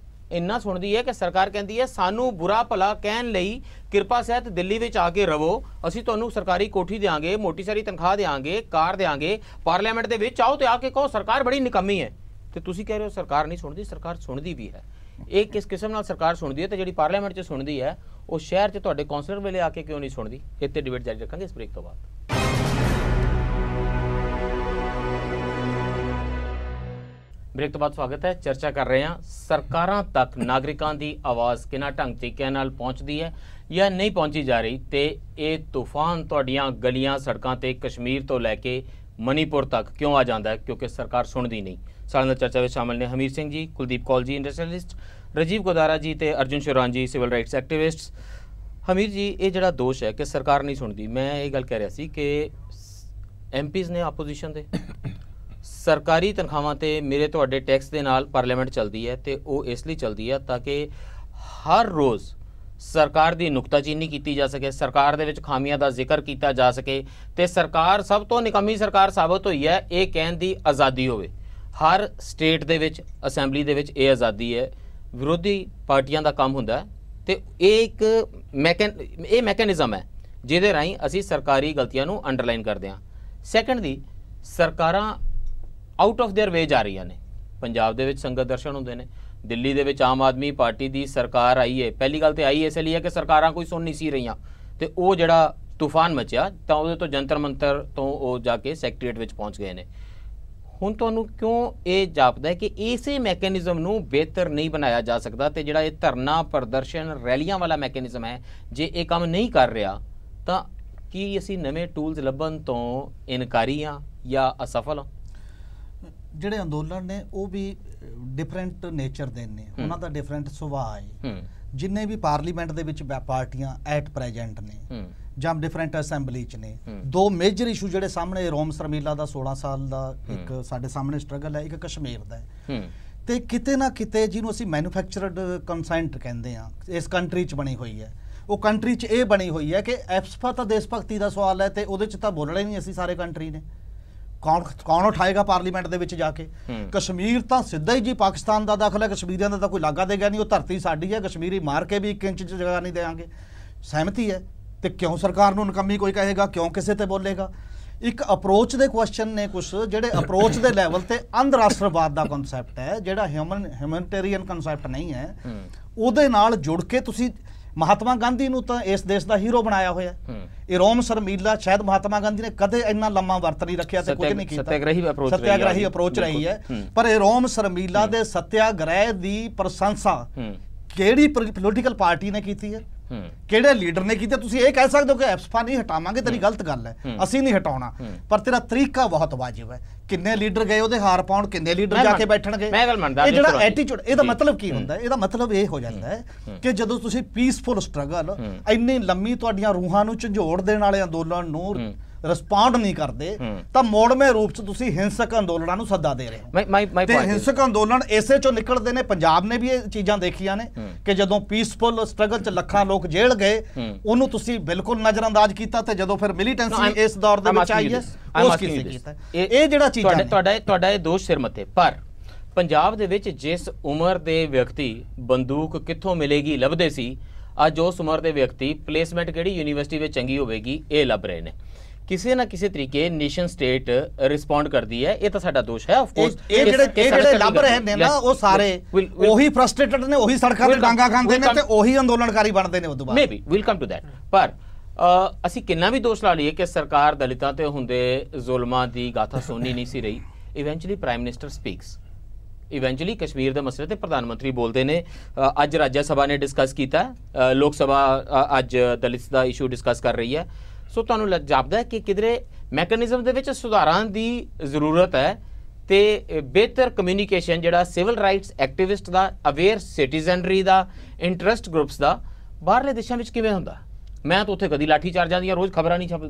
इन्ना सुनती है कि सरकार कहती है सानू बुरा भला कहन लई किरपा सहित दिल्ली विच आके रवो, असीं तुहानू सरकारी कोठी देंगे, मोटी सारी तनख्वाह देंगे, कार देंगे, पार्लियामेंट दे विच आओ ते आके कहो सरकार बड़ी निकम्मी है। तो तुसीं कह रहे हो सरकार नहीं सुनती, सरकार सुनती भी है। एक किस किस्म नाल सरकार सुनती है तो जिहड़ी पार्लियामेंट च सुनती है वो शहर च तुहाडे कौंसलर वेले आके क्यों नहीं सुनती? इत्ते डिबेट जारी रखांगे इस ब्रेक तो बाद। ब्रेक तो बाद स्वागत है। चर्चा कर रहे हैं सरकारां तक नागरिकां दी आवाज़ किना ढंग तरीके नाल पहुंचदी है या नहीं पहुंची जा रही, ते ये तूफान तुहाडीआं गलियां सड़कां ते कश्मीर तो लैके ਮਨੀਪੁਰ ਤੱਕ ਕਿਉਂ ਆ ਜਾਂਦਾ ਹੈ? ਕਿਉਂਕਿ ਸਰਕਾਰ ਸੁਣਦੀ ਨਹੀਂ। ਸਾਡੇ ਨਾਲ ਚਰਚਾ ਵਿੱਚ ਸ਼ਾਮਲ ਨੇ ਹਮੀਰ ਸਿੰਘ ਜੀ, ਕੁਲਦੀਪ ਕੌਲ ਜੀ ਇੰਡਸਟਰੀਅਲਿਸਟ, ਰਾਜੀਵ ਗੋਦਾਰਾ ਜੀ ਤੇ ਅਰਜੁਨ ਸ਼ੋਰਾਨ ਜੀ ਸਿਵਲ ਰਾਈਟਸ ਐਕਟਿਵਿਸਟਸ। ਹਮੀਰ ਜੀ, ਇਹ ਜਿਹੜਾ ਦੋਸ਼ ਹੈ ਕਿ ਸਰਕਾਰ ਨਹੀਂ ਸੁਣਦੀ, ਮੈਂ ਇਹ ਗੱਲ ਕਹਿ ਰਿਹਾ ਸੀ ਕਿ ਐਮਪੀਜ਼ ਨੇ ਆਪੋਜੀਸ਼ਨ ਦੇ ਸਰਕਾਰੀ ਤਨਖਾਹਾਂ ਤੇ ਮੇਰੇ ਤੁਹਾਡੇ ਟੈਕਸ ਦੇ ਨਾਲ ਪਾਰਲੀਮੈਂਟ ਚੱਲਦੀ ਹੈ ਤੇ ਉਹ ਇਸ ਲਈ ਚੱਲਦੀ ਹੈ ਤਾਂ ਕਿ ਹਰ ਰੋਜ਼ ਸਰਕਾਰ ਦੀ ਨੁਕਤਾਚੀਨੀ ਕੀਤੀ ਜਾ ਸਕੇ, ਸਰਕਾਰ ਦੇ ਵਿੱਚ ਖਾਮੀਆਂ ਦਾ ਜ਼ਿਕਰ ਕੀਤਾ ਜਾ ਸਕੇ ਤੇ ਸਰਕਾਰ ਸਭ ਤੋਂ ਨਿਕੰਮੀ ਸਰਕਾਰ ਸਾਬਤ ਹੋਈ ਹੈ ਇਹ ਕਹਿਣ ਦੀ ਆਜ਼ਾਦੀ ਹੋਵੇ। ਹਰ ਸਟੇਟ ਦੇ ਵਿੱਚ ਅਸੈਂਬਲੀ ਦੇ ਵਿੱਚ ਇਹ ਆਜ਼ਾਦੀ ਹੈ। ਵਿਰੋਧੀ ਪਾਰਟੀਆਂ ਦਾ ਕੰਮ ਹੁੰਦਾ ਤੇ ਇਹ ਇੱਕ ਮੈਕੈਨਿਜ਼ਮ ਹੈ ਜਿਹਦੇ ਰਾਹੀਂ ਅਸੀਂ ਸਰਕਾਰੀ ਗਲਤੀਆਂ ਨੂੰ ਅੰਡਰਲਾਈਨ ਕਰਦੇ ਹਾਂ। ਸੈਕੰਡਲੀ, ਸਰਕਾਰਾਂ ਆਊਟ ਆਫ ਦੇਅਰ ਵੇ ਜਾ ਰਹੀਆਂ ਨੇ। ਪੰਜਾਬ ਦੇ ਵਿੱਚ ਸੰਗਤ ਦਰਸ਼ਨ ਹੁੰਦੇ ਨੇ, ਦਿੱਲੀ ਦੇ ਵਿੱਚ ਆਮ ਆਦਮੀ ਪਾਰਟੀ ਦੀ ਸਰਕਾਰ ਆਈ ਹੈ। ਪਹਿਲੀ ਗੱਲ ਤੇ ਆਈ ਇਸ ਲਈ ਹੈ ਕਿ ਸਰਕਾਰਾਂ ਕੋਈ ਸੁਣ ਨਹੀਂ ਸੀ ਰਹੀਆਂ ਤੇ ਉਹ ਜਿਹੜਾ ਤੂਫਾਨ ਮਚਿਆ ਤਾਂ ਉਹਦੇ ਤੋਂ ਜੰਤਰ ਮੰਤਰ ਤੋਂ ਉਹ ਜਾ ਕੇ ਸੈਕਟਰੀਏਟ ਵਿੱਚ ਪਹੁੰਚ ਗਏ ਨੇ। ਹੁਣ ਤੁਹਾਨੂੰ ਕਿਉਂ ਇਹ ਜਾਪਦਾ ਹੈ ਕਿ ਇਸੇ ਮੈਕੈਨਿਜ਼ਮ ਨੂੰ ਬਿਹਤਰ ਨਹੀਂ ਬਣਾਇਆ ਜਾ ਸਕਦਾ ਤੇ ਜਿਹੜਾ ਇਹ ਧਰਨਾ ਪ੍ਰਦਰਸ਼ਨ ਰੈਲੀਆਂ ਵਾਲਾ ਮੈਕੈਨਿਜ਼ਮ ਹੈ, ਜੇ ਇਹ ਕੰਮ ਨਹੀਂ ਕਰ ਰਿਹਾ ਤਾਂ ਕੀ ਅਸੀਂ ਨਵੇਂ ਟੂਲਸ ਲੱਭਣ ਤੋਂ ਇਨਕਾਰੀ ਹਾਂ ਜਾਂ ਅਸਫਲ ਹਾਂ? ਜਿਹੜੇ ਅੰਦੋਲਨ ਨੇ ਉਹ ਵੀ ਡਿਫਰੈਂਟ ਨੇਚਰ ਦੇ ਨੇ, ਉਹਨਾਂ ਦਾ ਡਿਫਰੈਂਟ ਸੁਭਾਅ ਹੈ। ਜਿੰਨੇ ਵੀ ਪਾਰਲੀਮੈਂਟ ਦੇ ਵਿੱਚ ਪਾਰਟੀਆਂ ਐਟ ਪ੍ਰੈਜ਼ੈਂਟ ਨੇ ਜਾਂ ਡਿਫਰੈਂਟ ਅਸੈਂਬਲੀ ਚ ਨੇ, ਦੋ ਮੇਜਰ ਇਸ਼ੂ ਜਿਹੜੇ ਸਾਹਮਣੇ, ਰੋਮ ਸ਼ਰਮੀਲਾ ਦਾ 16 ਸਾਲ ਦਾ ਇੱਕ ਸਾਡੇ ਸਾਹਮਣੇ ਸਟਰਗਲ ਹੈ, ਇੱਕ ਕਸ਼ਮੀਰ ਦਾ ਹੈ ਤੇ ਕਿਤੇ ਨਾ ਕਿਤੇ ਜਿਹਨੂੰ ਅਸੀਂ ਮੈਨੂਫੈਕਚਰਡ ਕੰਸੈਂਟ ਕਹਿੰਦੇ ਆ ਇਸ ਕੰਟਰੀ ਚ ਬਣੀ ਹੋਈ ਹੈ। ਉਹ ਕੰਟਰੀ ਚ ਇਹ ਬਣੀ ਹੋਈ ਹੈ ਕਿ ਐਫਸਪਾ ਤਾਂ ਦੇਸ਼ ਭਗਤੀ ਦਾ ਸਵਾਲ ਹੈ ਤੇ ਉਹਦੇ ਚ ਤਾਂ ਬੋਲਣਾ ਹੀ ਨਹੀਂ ਅਸੀਂ ਸਾਰੇ ਕੰਟਰੀ ਨੇ। ਕੌਣ ਉਠਾਏਗਾ ਪਾਰਲੀਮੈਂਟ ਦੇ ਵਿੱਚ ਜਾ ਕੇ? ਕਸ਼ਮੀਰ ਤਾਂ ਸਿੱਧਾ ਹੀ ਜੀ ਪਾਕਿਸਤਾਨ ਦਾ ਦਾਖਲ ਹੈ, ਕਸ਼ਮੀਰੀਆਂ ਦਾ ਤਾਂ ਕੋਈ ਲਾਗਾ ਦੇਗਾ ਨਹੀਂ, ਉਹ ਧਰਤੀ ਸਾਡੀ ਹੈ, ਕਸ਼ਮੀਰੀ ਮਾਰ ਕੇ ਵੀ 1 ਇੰਚ ਜਗ੍ਹਾ ਨਹੀਂ ਦੇਵਾਂਗੇ। ਸਹਿਮਤੀ ਹੈ ਤੇ ਕਿਉਂ ਸਰਕਾਰ ਨੂੰ ਨਕੰਮੀ ਕੋਈ ਕਹੇਗਾ, ਕਿਉਂ ਕਿਸੇ ਤੇ ਬੋਲੇਗਾ? ਇੱਕ ਅਪਰੋਚ ਦੇ ਕੁਐਸਚਨ ਨੇ ਕੁਝ ਜਿਹੜੇ ਅਪਰੋਚ ਦੇ ਲੈਵਲ ਤੇ ਅੰਧ ਰਾਸ਼ਟਰਵਾਦ ਦਾ ਕਨਸੈਪਟ ਹੈ, ਜਿਹੜਾ ਹਿਊਮਨਿਟੇਰੀਅਨ ਕਨਸੈਪਟ ਨਹੀਂ ਹੈ, ਉਹਦੇ ਨਾਲ ਜੁੜ ਕੇ ਤੁਸੀਂ ਮਹਾਤਮਾ ਗਾਂਧੀ ਨੂੰ ਤਾਂ ਇਸ ਦੇਸ਼ ਦਾ ਹੀਰੋ ਬਣਾਇਆ ਹੋਇਆ। ਇਹ ਰੋਮ ਸ਼ਰਮੀਲਾ ਸ਼ਾਇਦ ਮਹਾਤਮਾ ਗਾਂਧੀ ਨੇ ਕਦੇ ਇੰਨਾ ਲੰਮਾ ਵਰਤ ਨਹੀਂ ਰੱਖਿਆ ਤੇ ਕੁਝ ਨਹੀਂ ਕੀਤਾ, ਸੱਤਿਆਗ੍ਰਹੀ ਅਪਰੋਚ ਰਹੀ ਹੈ। ਪਰ ਇਹ ਰੋਮ ਸ਼ਰਮੀਲਾ ਦੇ ਸੱਤਿਆਗ੍ਰਹਿ ਦੀ ਪ੍ਰਸ਼ੰਸਾ ਕਿਹੜੀ ਪੋਲੀਟੀਕਲ ਪਾਰਟੀ ਨੇ ਕੀਤੀ ਹੈ, ਕਿਹੜੇ ਲੀਡਰ ਨੇ ਕੀਤੀ? ਤੁਸੀਂ ਇਹ ਕਹਿ ਸਕਦੇ ਹੋ ਕਿ ਐਫਸਪਾ ਨਹੀਂ ਹਟਾਵਾਂਗੇ, ਤੇਰੀ ਗਲਤ ਗੱਲ ਹੈ, ਅਸੀਂ ਨਹੀਂ ਹਟਾਉਣਾ, ਪਰ ਤੇਰਾ ਤਰੀਕਾ ਬਹੁਤ ਵਾਜਿਬ ਹੈ। ਕਿੰਨੇ ਲੀਡਰ ਗਏ ਉਹਦੇ ਹਾਰ ਪਾਉਣ, ਕਿੰਨੇ ਲੀਡਰ ਜਾ ਕੇ ਬੈਠਣਗੇ? ਇਹ ਜਿਹੜਾ ਐਟੀਟਿਊਡ, ਇਹਦਾ ਮਤਲਬ ਕੀ ਹੁੰਦਾ? ਇਹਦਾ ਮਤਲਬ ਇਹ ਹੋ ਜਾਂਦਾ ਹੈ ਕਿ ਜਦੋਂ ਤੁਸੀਂ ਪੀਸਫੁਲ ਸਟਰਗਲ, ਇੰਨੀ ਲੰਮੀ ਤੁਹਾਡੀਆਂ ਰੂਹਾਂ ਨੂੰ ਝੰਜੋੜ ਦੇਣ ਵਾਲੇ ਅੰਦੋਲਨ ਨੂੰ ਰਿਸਪੌਂਡ ਨਹੀਂ ਕਰਦੇ ਤਾਂ ਮੋੜਵੇਂ ਰੂਪ ਚ ਤੁਸੀਂ ਹਿੰਸਕ ਅੰਦੋਲਨਾਂ ਨੂੰ ਸੱਦਾ ਦੇ ਰਹੇ ਹੋ। ਤੇ ਹਿੰਸਕ ਅੰਦੋਲਨ ਇਸੇ ਚੋਂ ਨਿਕਲਦੇ ਨੇ। ਪੰਜਾਬ ਨੇ ਵੀ ਇਹ ਚੀਜ਼ਾਂ ਦੇਖੀਆਂ ਨੇ ਕਿ ਜਦੋਂ ਪੀਸਫੁਲ ਸਟਰਗਲ ਚ ਲੱਖਾਂ ਲੋਕ ਜੇਲ੍ਹ ਗਏ, ਉਹਨੂੰ ਤੁਸੀਂ ਬਿਲਕੁਲ ਨਜ਼ਰਅੰਦਾਜ਼ ਕੀਤਾ ਤੇ ਜਦੋਂ ਫਿਰ ਮਿਲੀਟੈਂਸੀ ਇਸ ਦੌਰ ਦੇ ਵਿੱਚ ਆਈ ਹੈ ਉਸ ਕਿਸੇ ਕੀਤਾ। ਇਹ ਜਿਹੜਾ ਚੀਜ਼ਾਂ ਤੁਹਾਡਾ ਇਹ ਦੋਸ਼ ਸਿਰ ਮੱਥੇ। ਪਰ ਪੰਜਾਬ ਦੇ ਵਿੱਚ ਜਿਸ ਉਮਰ ਦੇ ਵਿਅਕਤੀ ਬੰਦੂਕ ਕਿੱਥੋਂ ਮਿਲੇਗੀ ਲੱਭਦੇ ਸੀ, ਅੱਜ ਉਸ ਉਮਰ ਦੇ ਵਿਅਕਤੀ ਪਲੇਸਮੈਂਟ ਕਿਹੜੀ ਯੂਨੀਵਰਸਿਟੀ ਵਿੱਚ ਚੰਗੀ ਹੋਵੇਗੀ ਇਹ ਲੱਭ ਰਹੇ ਨੇ। ਕਿਸੇ ਨਾ ਕਿਸੇ ਤਰੀਕੇ ਨੇਸ਼ਨ ਸਟੇਟ ਰਿਸਪੌਂਡ ਕਰਦੀ ਹੈ। ਇਹ ਤਾਂ ਸਾਡਾ ਦੋਸ਼ ਹੈ। ਆਫ ਕੋਰਸ ਇਹ ਜਿਹੜੇ ਲੱਭ ਰਹੇ ਨੇ ਨਾ ਉਹ ਸਾਰੇ ਉਹੀ ਫਰਸਟ੍ਰੇਟਡ ਨੇ, ਉਹੀ ਸੜਕਾਂ ਤੇ ਡਾਂਗਾ ਖਾਂਦੇ ਨੇ ਤੇ ਉਹੀ ਅੰਦੋਲਨਕਾਰੀ ਬਣਦੇ ਨੇ ਉਦੋਂ ਬਾਅਦ। Maybe will come to that. ਪਰ ਅਸੀਂ ਕਿੰਨਾ ਵੀ ਦੋਸ਼ ਲਾ ਲਈਏ ਕਿ ਸਰਕਾਰ ਦਲਿਤਾਂ ਤੇ ਹੁੰਦੇ ਜ਼ੁਲਮਾਂ ਦੀ ਗਾਥਾ ਸੁਣੀ ਨਹੀਂ ਸੀ ਰਹੀ, eventually prime minister speaks. Eventually Kashmir ਦੇ ਮਸਲੇ ਤੇ ਪ੍ਰਧਾਨ ਮੰਤਰੀ ਬੋਲਦੇ ਨੇ। ਅੱਜ ਰਾਜ ਸਭਾ ਨੇ ਡਿਸਕਸ ਕੀਤਾ, ਲੋਕ ਸਭਾ ਅੱਜ ਦਲਿਤ ਦਾ ਇਸ਼ੂ ਡਿਸਕਸ ਕਰ ਰਹੀ ਹੈ। ਸੋ ਤੁਹਾਨੂੰ ਜਾਪਦਾ ਹੈ ਕਿ ਕਿਧਰੇ ਮੈਕੈਨਿਜ਼ਮ ਦੇ ਵਿੱਚ ਸੁਧਾਰਾਂ ਦੀ ਜ਼ਰੂਰਤ ਹੈ ਤੇ ਬਿਹਤਰ ਕਮਿਊਨੀਕੇਸ਼ਨ ਜਿਹੜਾ ਸਿਵਲ ਰਾਈਟਸ ਐਕਟਿਵਿਸਟ ਦਾ, ਅਵੇਅਰ ਸਿਟੀਜ਼ਨਰੀ ਦਾ, ਇੰਟਰਸਟ ਗਰੁੱਪਸ ਦਾ ਬਾਹਰਲੇ ਦੇਸ਼ਾਂ ਵਿੱਚ ਕਿਵੇਂ ਹੁੰਦਾ? मैं तो उठे कभी लाठी चार्ज आती है, रोज खबर नहीं छप।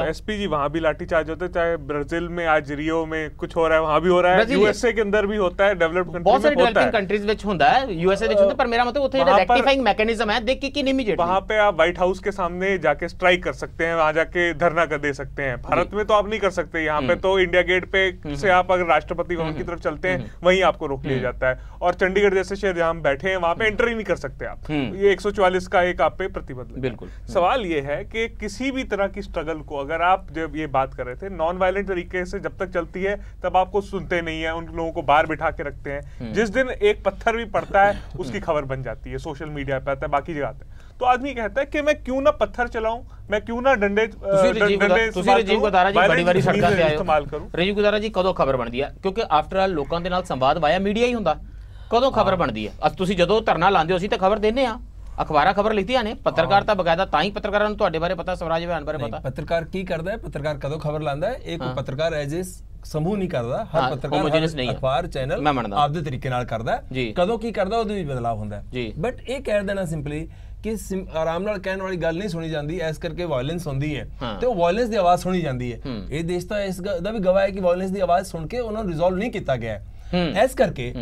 एसपी जी वहां भी लाठी चार्ज होते, चाहे ब्राजील में आज रियो में कुछ हो रहा है वहां भी हो रहा है, यूएसए के अंदर भी होता है, डेवलप्ड कंट्री बहुत सारे डेवलपिंग कंट्रीज में होता है, यूएसए में होता है, पर मेरा मतलब उठे रेक्टिफाइंग मैकेनिज्म है, देख के इमीडिएटली वहां पे आप व्हाइट हाउस के सामने जाके स्ट्राइक कर सकते हैं, वहां जाके धरना कर दे सकते हैं। भारत में तो आप नहीं कर सकते, यहाँ पे तो इंडिया गेट पे से आप अगर राष्ट्रपति भवन की तरफ चलते हैं वहीं आपको रोक लिया जाता है, और चंडीगढ़ जैसे शहर जहां हम बैठे हैं वहां पे एंटर ही नहीं कर सकते आप। ये 144 का एक आप पे प्रतिबंध। बिल्कुल। सवाल ये है कि किसी भी तरह की स्ट्रगल को, अगर आप जब ये बात कर रहे थे नॉन वायलेंट तरीके से जब तक चलती है तब आपको सुनते नहीं है, उन लोगों को बाहर बिठा के रखते हैं, जिस दिन एक पत्थर भी पड़ता है उसकी खबर बन जाती है, सोशल मीडिया पे आता है, बाकी जगह आता है, तो आदमी कहता है कि मैं क्यों ना पत्थर चलाऊं, मैं क्यों ना डंडे राजीव गुदारा जी बड़ी बारी सड़ਕਾਂ ਤੇ ਇਸਤੇਮਾਲ ਕरूं। ਰਾਜੀਵ ਗੁਦਾਰਾ ਜੀ ਕਦੋਂ ਖਬਰ ਬਣਦੀ ਹੈ, ਕਿਉਂਕਿ ਆਫਟਰ ਆਲ ਲੋਕਾਂ ਦੇ ਨਾਲ ਸੰਵਾਦ ਵਾਇਆ ਮੀਡੀਆ ਹੀ ਹੁੰਦਾ, ਕਦੋਂ ਖਬਰ ਬਣਦੀ ਹੈ? ਤੁਸੀਂ ਜਦੋਂ ਧਰਨਾ ਲਾਉਂਦੇ ਹੋ ਅਸੀਂ ਤਾਂ ਖਬਰ ਦਿੰਦੇ ਆ, ਅਖਬਾਰਾਂ ਖਬਰ ਲਿਖਦੀਆਂ ਨੇ, ਪੱਤਰਕਾਰ ਤਾਂ ਬਕਾਇਦਾ, ਤਾਂ ਹੀ ਪੱਤਰਕਾਰਾਂ ਨੂੰ ਤੁਹਾਡੇ ਬਾਰੇ ਪਤਾ, ਸਵਰਾਜ ਅਭਿਆਨ ਬਾਰੇ ਪਤਾ। ਪੱਤਰਕਾਰ ਕੀ ਕਰਦਾ ਹੈ, ਪੱਤਰਕਾਰ ਕਦੋਂ ਖਬਰ ਲਾਉਂਦਾ ਹੈ, ਇਹ ਕੋਈ ਪੱਤਰਕਾਰ ਐਜ ਸਮੂਹ ਨਹੀਂ ਕਰਦਾ। ਹਾਂ, ਹਰ ਪੱਤਰਕਾਰ homogeneous ਨਹੀਂ ਹੈ। ਅਖਬਾਰ ਚੈਨਲ ਮੈਂ ਮੰਨਦਾ। ਆਪਦੇ ਤਰੀਕੇ ਨਾਲ ਕਰਦਾ ਹੈ। ਕਦੋਂ ਕੀ ਕਰਦਾ ਉਹਦੇ ਵਿੱਚ ਬਦਲਾਅ ਹੁੰਦਾ ਹੈ। ਬਟ ਇਹ ਕਹਿ ਦੇਣਾ ਸਿੰਪਲੀ ਕਿ ਆਰਾਮ ਨਾਲ ਕਹਿਣ ਵਾਲੀ ਗੱਲ ਨਹੀਂ ਸੁਣੀ ਜਾਂਦੀ, ਇਸ ਕਰਕੇ ਵਾਇਲੈਂਸ ਹੁੰਦੀ ਹੈ ਤੇ ਉਹ ਵਾਇਲੈਂਸ ਦੀ ਆਵਾਜ਼ ਸੁਣੀ ਜਾਂਦੀ ਹੈ। ਇਹ ਦੇਸ਼ ਤਾਂ ਇਸ ਦਾ ਵੀ ਗਵਾਹ ਹੈ ਕਿ ਵਾਇਲੈਂਸ ਦੀ ਆਵਾਜ਼ ਸੁਣ ਕੇ ਉਹਨਾਂ ਨੂੰ ਰਿਜ਼ੋਲਵ ਨਹੀਂ ਕੀਤਾ ਗਿਆ ਹੈ। ਇਸ ਕਰਕੇ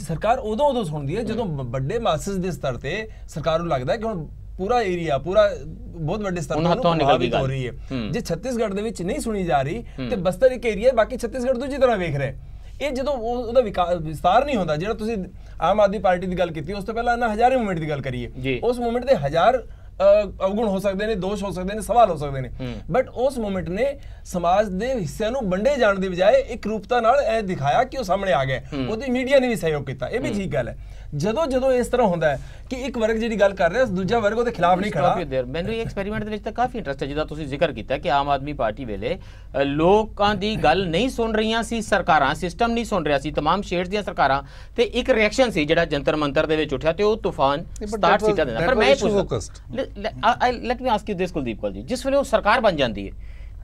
ਸਰਕਾਰ ਉਦੋਂ ਸੁਣਦੀ ਹੈ ਜਦੋਂ ਵੱਡੇ ਮਾਸਸ ਦੇ ਸਤਰ ਤੇ ਸਰਕਾਰ ਨੂੰ ਲੱਗਦਾ ਹੈ ਕਿ ਹੁਣ ਪੂਰਾ ਏਰੀਆ, ਪੂਰਾ ਬਹੁਤ ਵੱਡੇ ਸਤਰ ਤੇ ਪ੍ਰਭਾਵਿਤ ਹੋ ਰਹੀ ਹੈ। ਜੇ ਛੱਤੀਸਗੜ੍ਹ ਦੇ ਵਿੱਚ ਨਹੀਂ ਸੁਣੀ ਜਾ ਰਹੀ ਤੇ ਬਸਤਰ ਇੱਕ ਏਰੀਆ, ਬਾਕੀ ਛੱਤੀਸਗੜ੍ਹ ਦੂਜੀ ਤਰ੍ਹਾਂ ਵੇਖ ਰਿਹਾ। ਇਹ ਜਦੋਂ ਉਹਦਾ ਵਿਸਤਾਰ ਨਹੀਂ ਹੁੰਦਾ, ਜਿਹੜਾ ਤੁਸੀਂ ਆਮ ਆਦਮੀ ਪਾਰਟੀ ਦੀ ਗੱਲ ਕੀਤੀ, ਉਸ ਤੋਂ ਪਹਿਲਾਂ ਇਹਨਾਂ ਹਜ਼ਾਰੇ ਮੂਵਮੈਂਟ ਦੀ ਗੱਲ ਕਰੀਏ, ਉਸ ਮੂਵਮੈਂਟ ਦੇ ਹਜ਼ਾਰ ਅਵਗੁਣ ਹੋ ਸਕਦੇ ਨੇ, ਦੋਸ਼ ਹੋ ਸਕਦੇ ਨੇ, ਸਵਾਲ ਹੋ ਸਕਦੇ ਨੇ, ਬਟ ਉਸ ਮੂਵਮੈਂਟ ਨੇ ਸਮਾਜ ਦੇ ਹਿੱਸਿਆਂ ਨੂੰ ਵੰਡੇ ਜਾਣ ਦੀ ਬਜਾਏ ਇੱਕ ਰੂਪਤਾ ਨਾਲ ਇਹ ਦਿਖਾਇਆ ਕਿ ਉਹ ਸਾਹਮਣੇ ਆ ਗਿਆ। ਉਹਦੀ ਮੀਡੀਆ ਨੇ ਵੀ ਸਹਿਯੋਗ ਕੀਤਾ, ਇਹ ਵੀ ਠੀਕ ਗੱਲ ਹੈ। ਜਦੋਂ ਇਸ ਤਰ੍ਹਾਂ ਹੁੰਦਾ ਹੈ ਕਿ ਇੱਕ ਵਰਗ ਜਿਹੜੀ ਗੱਲ ਕਰ ਰਿਹਾ, ਦੂਜਾ ਵਰਗ ਉਹਦੇ ਖਿਲਾਫ ਨਹੀਂ ਖੜਾ। ਮੈਨੂੰ ਇਹ ਐਕਸਪੈਰੀਮੈਂਟ ਦੇ ਵਿੱਚ ਤਾਂ ਕਾਫੀ ਇੰਟਰਸਟ ਹੈ, ਜਿਹਦਾ ਤੁਸੀਂ ਜ਼ਿਕਰ ਕੀਤਾ ਕਿ ਆਮ ਆਦਮੀ ਪਾਰਟੀ ਵੇਲੇ ਲੋਕਾਂ ਦੀ ਗੱਲ ਨਹੀਂ ਸੁਣ ਰਹੀਆਂ ਸੀ ਸਰਕਾਰਾਂ, ਸਿਸਟਮ ਨਹੀਂ ਸੁਣ ਰਿਹਾ ਸੀ, तमाम ਸ਼ੇਡਸ ਦੀਆਂ ਸਰਕਾਰਾਂ, ਤੇ ਇੱਕ ਰਿਐਕਸ਼ਨ ਸੀ ਜਿਹੜਾ ਜੰਤਰ ਮੰਤਰ ਦੇ ਵਿੱਚ ਉੱਠਿਆ ਤੇ ਉਹ ਤੂਫਾਨ 67 ਸੀਟਾਂ ਦੇਣਾ। ਪਰ ਮੈਂ ਇਹ ਪੁੱਛਦਾ, ਲੈਟ ਮੀ ਆਸਕ ਯੂ ਦਿਸ ਕੁਲਦੀਪ ਕੌਰ ਜੀ, ਜਿਸ ਵੇਲੇ ਉਹ ਸਰਕਾਰ ਬਣ ਜਾਂਦੀ ਹੈ,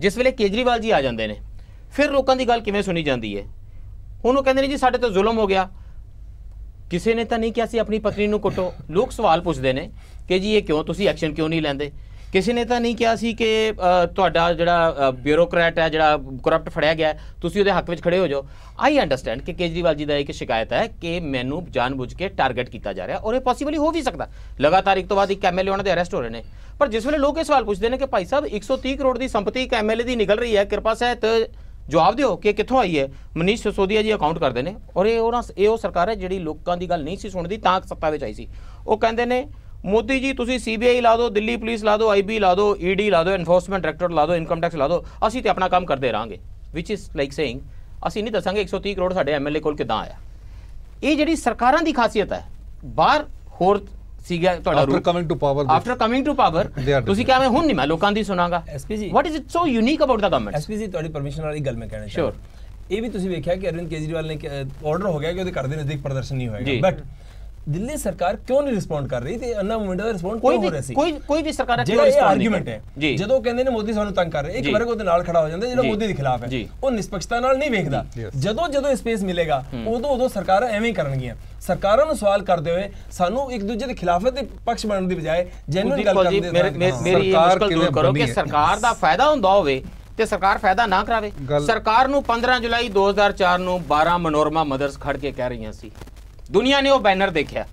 ਜਿਸ ਵੇਲੇ ਕੇਜਰੀਵਾਲ ਜੀ ਆ ਜਾਂਦੇ ਨੇ, ਫਿਰ ਲੋਕਾਂ ਦੀ ਗੱਲ ਕਿਵੇਂ ਸੁਣੀ ਜਾਂਦੀ ਹੈ? ਹੁਣ ਉਹ ਕਹਿੰਦੇ ਨੇ ਜੀ ਸਾਡੇ ਤੇ ਜ਼ੁਲਮ ਹੋ ਗਿਆ, ਕਿਸੇ ਨੇ ਤਾਂ ਨਹੀਂ ਕਿਹਾ ਸੀ ਆਪਣੀ ਪਤਨੀ ਨੂੰ ਕੁੱਟੋ। ਲੋਕ ਸਵਾਲ ਪੁੱਛਦੇ ਨੇ ਕਿ ਜੀ ਇਹ ਕਿਉਂ, ਤੁਸੀਂ ਐਕਸ਼ਨ ਕਿਉਂ ਨਹੀਂ ਲੈਂਦੇ? ਕਿਸੇ ਨੇ ਤਾਂ ਨਹੀਂ ਕਿਹਾ ਸੀ ਕਿ ਤੁਹਾਡਾ ਜਿਹੜਾ ਬਿਊਰੋਕਰੈਟ ਹੈ, ਜਿਹੜਾ ਕਰਪਟ ਫੜਿਆ ਗਿਆ, ਤੁਸੀਂ ਉਹਦੇ ਹੱਕ ਵਿੱਚ ਖੜੇ ਹੋ ਜਾਓ। ਆਈ ਅੰਡਰਸਟੈਂਡ ਕਿ ਕੇਜਰੀਵਾਲ ਜੀ ਦਾ ਇੱਕ ਸ਼ਿਕਾਇਤ ਹੈ ਕਿ ਮੈਨੂੰ ਜਾਣਬੁੱਝ ਕੇ ਟਾਰਗੇਟ ਕੀਤਾ ਜਾ ਰਿਹਾ, ਔਰ ਇਹ ਪੋਸੀਬਲੀ ਹੋ ਵੀ ਸਕਦਾ। ਲਗਾਤਾਰ ਇੱਕ ਤੋਂ ਬਾਅਦ ਇੱਕ ਐਮਐਲਏ ਉਹਨਾਂ ਦੇ ਅਰੈਸਟ ਹੋ ਰਹੇ ਨੇ। ਪਰ ਜਿਸ ਵੇਲੇ ਲੋਕ ਇਹ ਸਵਾਲ ਪੁੱਛਦੇ ਨੇ ਕਿ ਭਾਈ ਸਾਹਿਬ 130 ਕਰੋੜ ਦੀ ਸੰਪਤੀ ਇੱਕ ਐਮਐਲਏ ਦੀ ਨਿਕਲ ਰਹੀ ਹੈ, ਕਿਰਪਾ ਸਹਿਤ ਜਵਾਬ ਦਿਓ ਕਿ ਕਿੱਥੋਂ ਆਈ ਹੈ। ਮਨੀਸ਼ ਸਿਸੋਦੀਆ ਜੀ ਅਕਾਊਂਟ ਕਰਦੇ ਨੇ, ਔਰ ਇਹ ਉਹ ਸਰਕਾਰ ਹੈ ਜਿਹੜੀ ਲੋਕਾਂ ਦੀ ਗੱਲ ਨਹੀਂ ਸੀ ਸੁਣਦੀ, ਤਾਂ ਸੱਤਾ ਵਿੱਚ ਆਈ ਸੀ। ਉਹ ਕਹਿੰਦੇ ਨੇ ਮੋਦੀ ਜੀ ਤੁਸੀਂ ਸੀਬੀਆਈ ਲਾ ਦਿਓ, ਦਿੱਲੀ ਪੁਲਿਸ ਲਾ ਦਿਓ, ਆਈਬੀ ਲਾ ਦਿਓ, ਈਡੀ ਲਾ ਦਿਓ, ਐਨਫੋਰਸਮੈਂਟ ਡਾਇਰੈਕਟੋਰੇਟ ਲਾ ਦਿਓ, ਇਨਕਮ ਟੈਕਸ ਲਾ ਦਿਓ, ਅਸੀਂ ਤੇ ਆਪਣਾ ਕੰਮ ਕਰਦੇ ਰਹਾਂਗੇ। ਵਿਚ ਇਜ਼ ਲਾਈਕ ਸੇਇੰਗ ਅਸੀਂ ਨਹੀਂ ਦੱਸਾਂਗੇ 130 ਕਰੋੜ ਸਾਡੇ ਐਮਐਲਏ ਕੋਲ ਕਿੱਦਾਂ ਆਇਆ। ਇਹ ਜਿਹੜੀ ਸਰਕਾਰਾਂ ਦੀ ਖਾਸੀਅਤ ਹੈ। ਬਾਹਰ ਹੋਰ ਸੀਗਾ ਤੁਹਾਡਾ ਆਫਟਰ ਕਮਿੰਗ ਟੂ ਪਾਵਰ ਤੁਸੀਂ ਕਿਹਾ ਮੈਂ ਹੁਣ ਨਹੀਂ ਮੈਂ ਲੋਕਾਂ ਦੀ ਸੁਣਾਗਾ। SPG what is it so unique about the government? SPG ਤੁਹਾਡੀ ਪਰਮਿਸ਼ਨ ਨਾਲ ਇੱਕ ਗੱਲ ਮੈਂ ਕਹਿਣਾ ਚਾਹੁੰਦਾ। ਇਹ ਵੀ ਤੁਸੀਂ ਵੇਖਿਆ ਕਿ ਅਰਵਿੰਦ ਕੇਜਰੀਵਾਲ ਨੇ ਆਰਡਰ ਹੋ ਗਿਆ ਕਿ ਉਹਦੇ ਘਰ ਦੇ ਨਜ਼ਦੀਕ ਪ੍ਰਦਰਸ਼ਨ ਨਹੀਂ ਹੋਏਗਾ, ਬਟ ਦਿੱਲੀ ਸਰਕਾਰ ਕਿਉਂ ਨਹੀਂ ਰਿਸਪੌਂਡ ਕਰ ਰਹੀ ਤੇ ਅੰਨਾ ਮੂਵਮੈਂਟ ਦਾ ਰਿਸਪੌਂਡ ਕਿਉਂ ਹੋ ਰਿਹਾ ਸੀ? ਕੋਈ ਵੀ ਸਰਕਾਰ ਜਿਹੜਾ ਇਹ ਆਰਗੂਮੈਂਟ ਹੈ, ਜਦੋਂ ਕਹਿੰਦੇ ਨੇ ਮੋਦੀ ਸਾਨੂੰ ਤੰਗ ਕਰ ਰਿਹਾ, ਇੱਕ ਵਰਗ ਉਹਦੇ ਨਾਲ ਖੜਾ ਹੋ ਜਾਂਦਾ ਜਿਹੜਾ ਮੋਦੀ ਦੇ ਖਿਲਾਫ ਹੈ, ਉਹ ਨਿਸ਼ਪਕਸ਼ਤਾ ਨਾਲ ਨਹੀਂ ਵੇਖਦਾ। ਜਦੋਂ ਸਪੇਸ ਮਿਲੇਗਾ ਉਦੋਂ ਸਰਕਾਰਾਂ ਐਵੇਂ ਹੀ ਕਰਨਗੀਆਂ। ਸਰਕਾਰਾਂ ਨੂੰ ਸਵਾਲ ਕਰਦੇ ਹੋਏ ਸਾਨੂੰ ਇੱਕ ਦੂਜੇ ਦੇ ਖਿਲਾਫਤ ਦੇ ਪੱਖ ਬਣਨ ਦੀ ਬਜਾਏ ਜੈਨੂਇਨ ਗੱਲ ਕਰਨ ਦੇ ਮੇਰੀ ਇਹ ਮੁਸ਼ਕਲ ਦੂਰ ਕਰੋ ਕਿ ਸਰਕਾਰ ਦਾ ਫਾਇਦਾ ਹੁੰਦਾ ਹੋਵੇ ਤੇ ਸਰਕਾਰ ਫਾਇਦਾ ਨਾ ਕਰਾਵੇ। ਸਰਕਾਰ ਨੂੰ 15 ਜੁਲਾਈ 2004 ਨੂੰ 12 ਮਨੋਰਮਾ ਮਦਰਸ ਖੜ ਕੇ ਕਹਿ ਰਹੀਆਂ ਸੀ। ਦੁਨੀਆ ਨੇ ਉਹ ਬੈਨਰ ਦੇਖਿਆ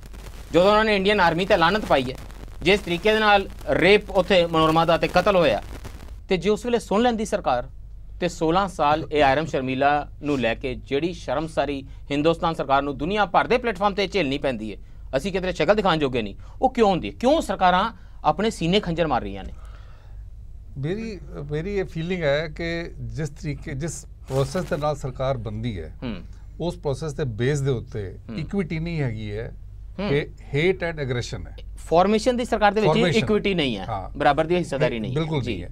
ਜਦੋਂ ਉਹਨਾਂ ਨੇ ਇੰਡੀਅਨ ਆਰਮੀ ਤੇ ਲਾਨਤ ਪਾਈ ਹੈ, ਜਿਸ ਤਰੀਕੇ ਦੇ ਨਾਲ ਰੇਪ ਉੱਥੇ ਮਨੋਰਮਾ ਦਾ ਤੇ ਕਤਲ ਹੋਇਆ, ਤੇ ਜੇ ਉਸ ਵੇਲੇ ਸੁਣ ਲੈਂਦੀ ਸਰਕਾਰ ਤੇ 16 ਸਾਲ ਇਹ ਆਇਰਮ ਸ਼ਰਮੀਲਾ ਨੂੰ ਲੈ ਕੇ ਜਿਹੜੀ ਸ਼ਰਮਸਾਰੀ ਹਿੰਦੁਸਤਾਨ ਸਰਕਾਰ ਨੂੰ ਦੁਨੀਆ ਭਰ ਦੇ ਪਲੇਟਫਾਰਮ ਤੇ ਝੇਲਣੀ ਪੈਂਦੀ ਹੈ, ਅਸੀਂ ਕਿਤੇ ਸ਼ਕਲ ਦਿਖਾਉਣ ਜੋਗੇ ਨਹੀਂ, ਉਹ ਕਿਉਂ ਹੁੰਦੀ ਹੈ? ਕਿਉਂ ਸਰਕਾਰਾਂ ਆਪਣੇ ਸੀਨੇ ਖੰਜਰ ਮਾਰ ਰਹੀਆਂ ਨੇ? ਮੇਰੀ ਇਹ ਫੀਲਿੰਗ ਹੈ ਕਿ ਜਿਸ ਪ੍ਰੋਸੈਸ ਦੇ ਨਾਲ ਸਰਕਾਰ ਬਣਦੀ ਹੈ, ਉਸ ਪ੍ਰੋਸੈਸ ਦੇ ਬੇਸ ਦੇ ਉੱਤੇ ਇਕੁਇਟੀ ਨਹੀਂ ਹੈਗੀ ਹੈ ਕਿ ਹੇਟ ਐਂਡ ਐਗਰੈਸ਼ਨ ਹੈ। ਫਾਰਮੇਸ਼ਨ ਦੀ ਸਰਕਾਰ ਦੇ ਵਿੱਚ ਇਕੁਇਟੀ ਨਹੀਂ ਹੈ, ਬਰਾਬਰ ਦੀ ਹਿੱਸੇਦਾਰੀ ਨਹੀਂ ਹੈ, ਬਿਲਕੁਲ ਨਹੀਂ ਹੈ।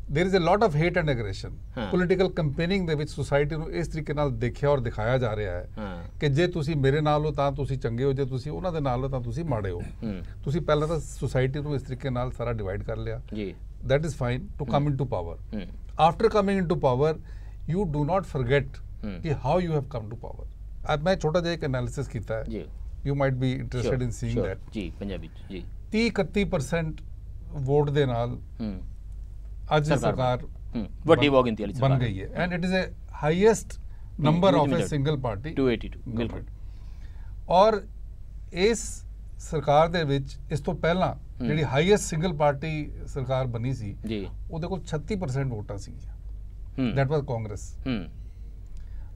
There is a lot of hate and aggression. Political campaigning ਦੇ ਵਿੱਚ ਸੋਸਾਇਟੀ ਨੂੰ ਇਸ ਤਰੀਕੇ ਨਾਲ ਦੇਖਿਆ ਔਰ ਦਿਖਾਇਆ ਜਾ ਰਿਹਾ ਹੈ ਕਿ ਜੇ ਤੁਸੀਂ ਮੇਰੇ ਨਾਲ ਹੋ ਤਾਂ ਤੁਸੀਂ ਚੰਗੇ ਹੋ, ਜੇ ਤੁਸੀਂ ਉਹਨਾਂ ਦੇ ਨਾਲ ਹੋ ਤਾਂ ਤੁਸੀਂ ਮਾੜੇ ਹੋ। ਤੁਸੀਂ ਪਹਿਲਾਂ ਤਾਂ ਸੋਸਾਇਟੀ ਨੂੰ ਇਸ ਤਰੀਕੇ ਨਾਲ ਸਾਰਾ ਡਿਵਾਈਡ ਕਰ ਲਿਆ ਜੀ। that is fine to come into power. After coming into power, you do not forget कि how you have come to power. अब मैं छोटा जिहा एक एनालिसिस कीता है, you might be interested in seeing that. जी पंजाबी जी 30-31% वोट दे नाल ਅੱਜ ਸਰਕਾਰ ਵੱਡੀ ਵੋਗਿੰਤੀ ਵਾਲੀ ਬਣ ਗਈ ਹੈ and it is a highest number of a single party 282 ਬਿਲਕੁਲ। ਔਰ ਇਸ ਸਰਕਾਰ ਦੇ ਵਿੱਚ ਇਸ ਤੋਂ ਪਹਿਲਾਂ ਜਿਹੜੀ ਹਾਈਐਸਟ ਸਿੰਗਲ ਪਾਰਟੀ ਸਰਕਾਰ ਬਣੀ ਸੀ ਜੀ, ਉਹਦੇ ਕੋਲ 36% ਵੋਟਾਂ ਸੀ। That was Congress.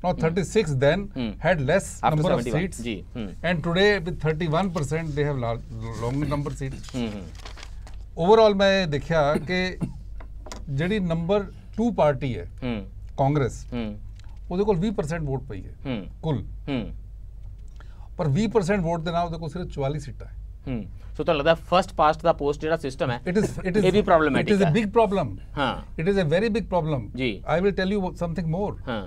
Now 36 then had less number of seats and today with 31% they have long number seats. Overall मैं देखा कि ਜਿਹੜੀ ਨੰਬਰ 2 ਪਾਰਟੀ ਹੈ ਕਾਂਗਰਸ, ਉਹਦੇ ਕੋਲ 20% ਵੋਟ ਪਈ ਹੈ ਕੁੱਲ, ਪਰ 20% ਵੋਟ ਦੇ ਨਾਲ ਉਹਦੇ ਕੋਲ ਸਿਰਫ 44 ਸੀਟਾਂ ਹੈ। ਸੋ ਤੁਹਾਨੂੰ ਲੱਗਦਾ ਫਰਸਟ ਪਾਸਟ ਦਾ ਪੋਸਟ ਜਿਹੜਾ ਸਿਸਟਮ ਹੈ ਇਹ ਵੀ ਪ੍ਰੋਬਲਮੈਟਿਕ ਹੈ। It is a big problem. ਹਾਂ, it is a very big problem ਜੀ। I will tell you something more. ਹਾਂ,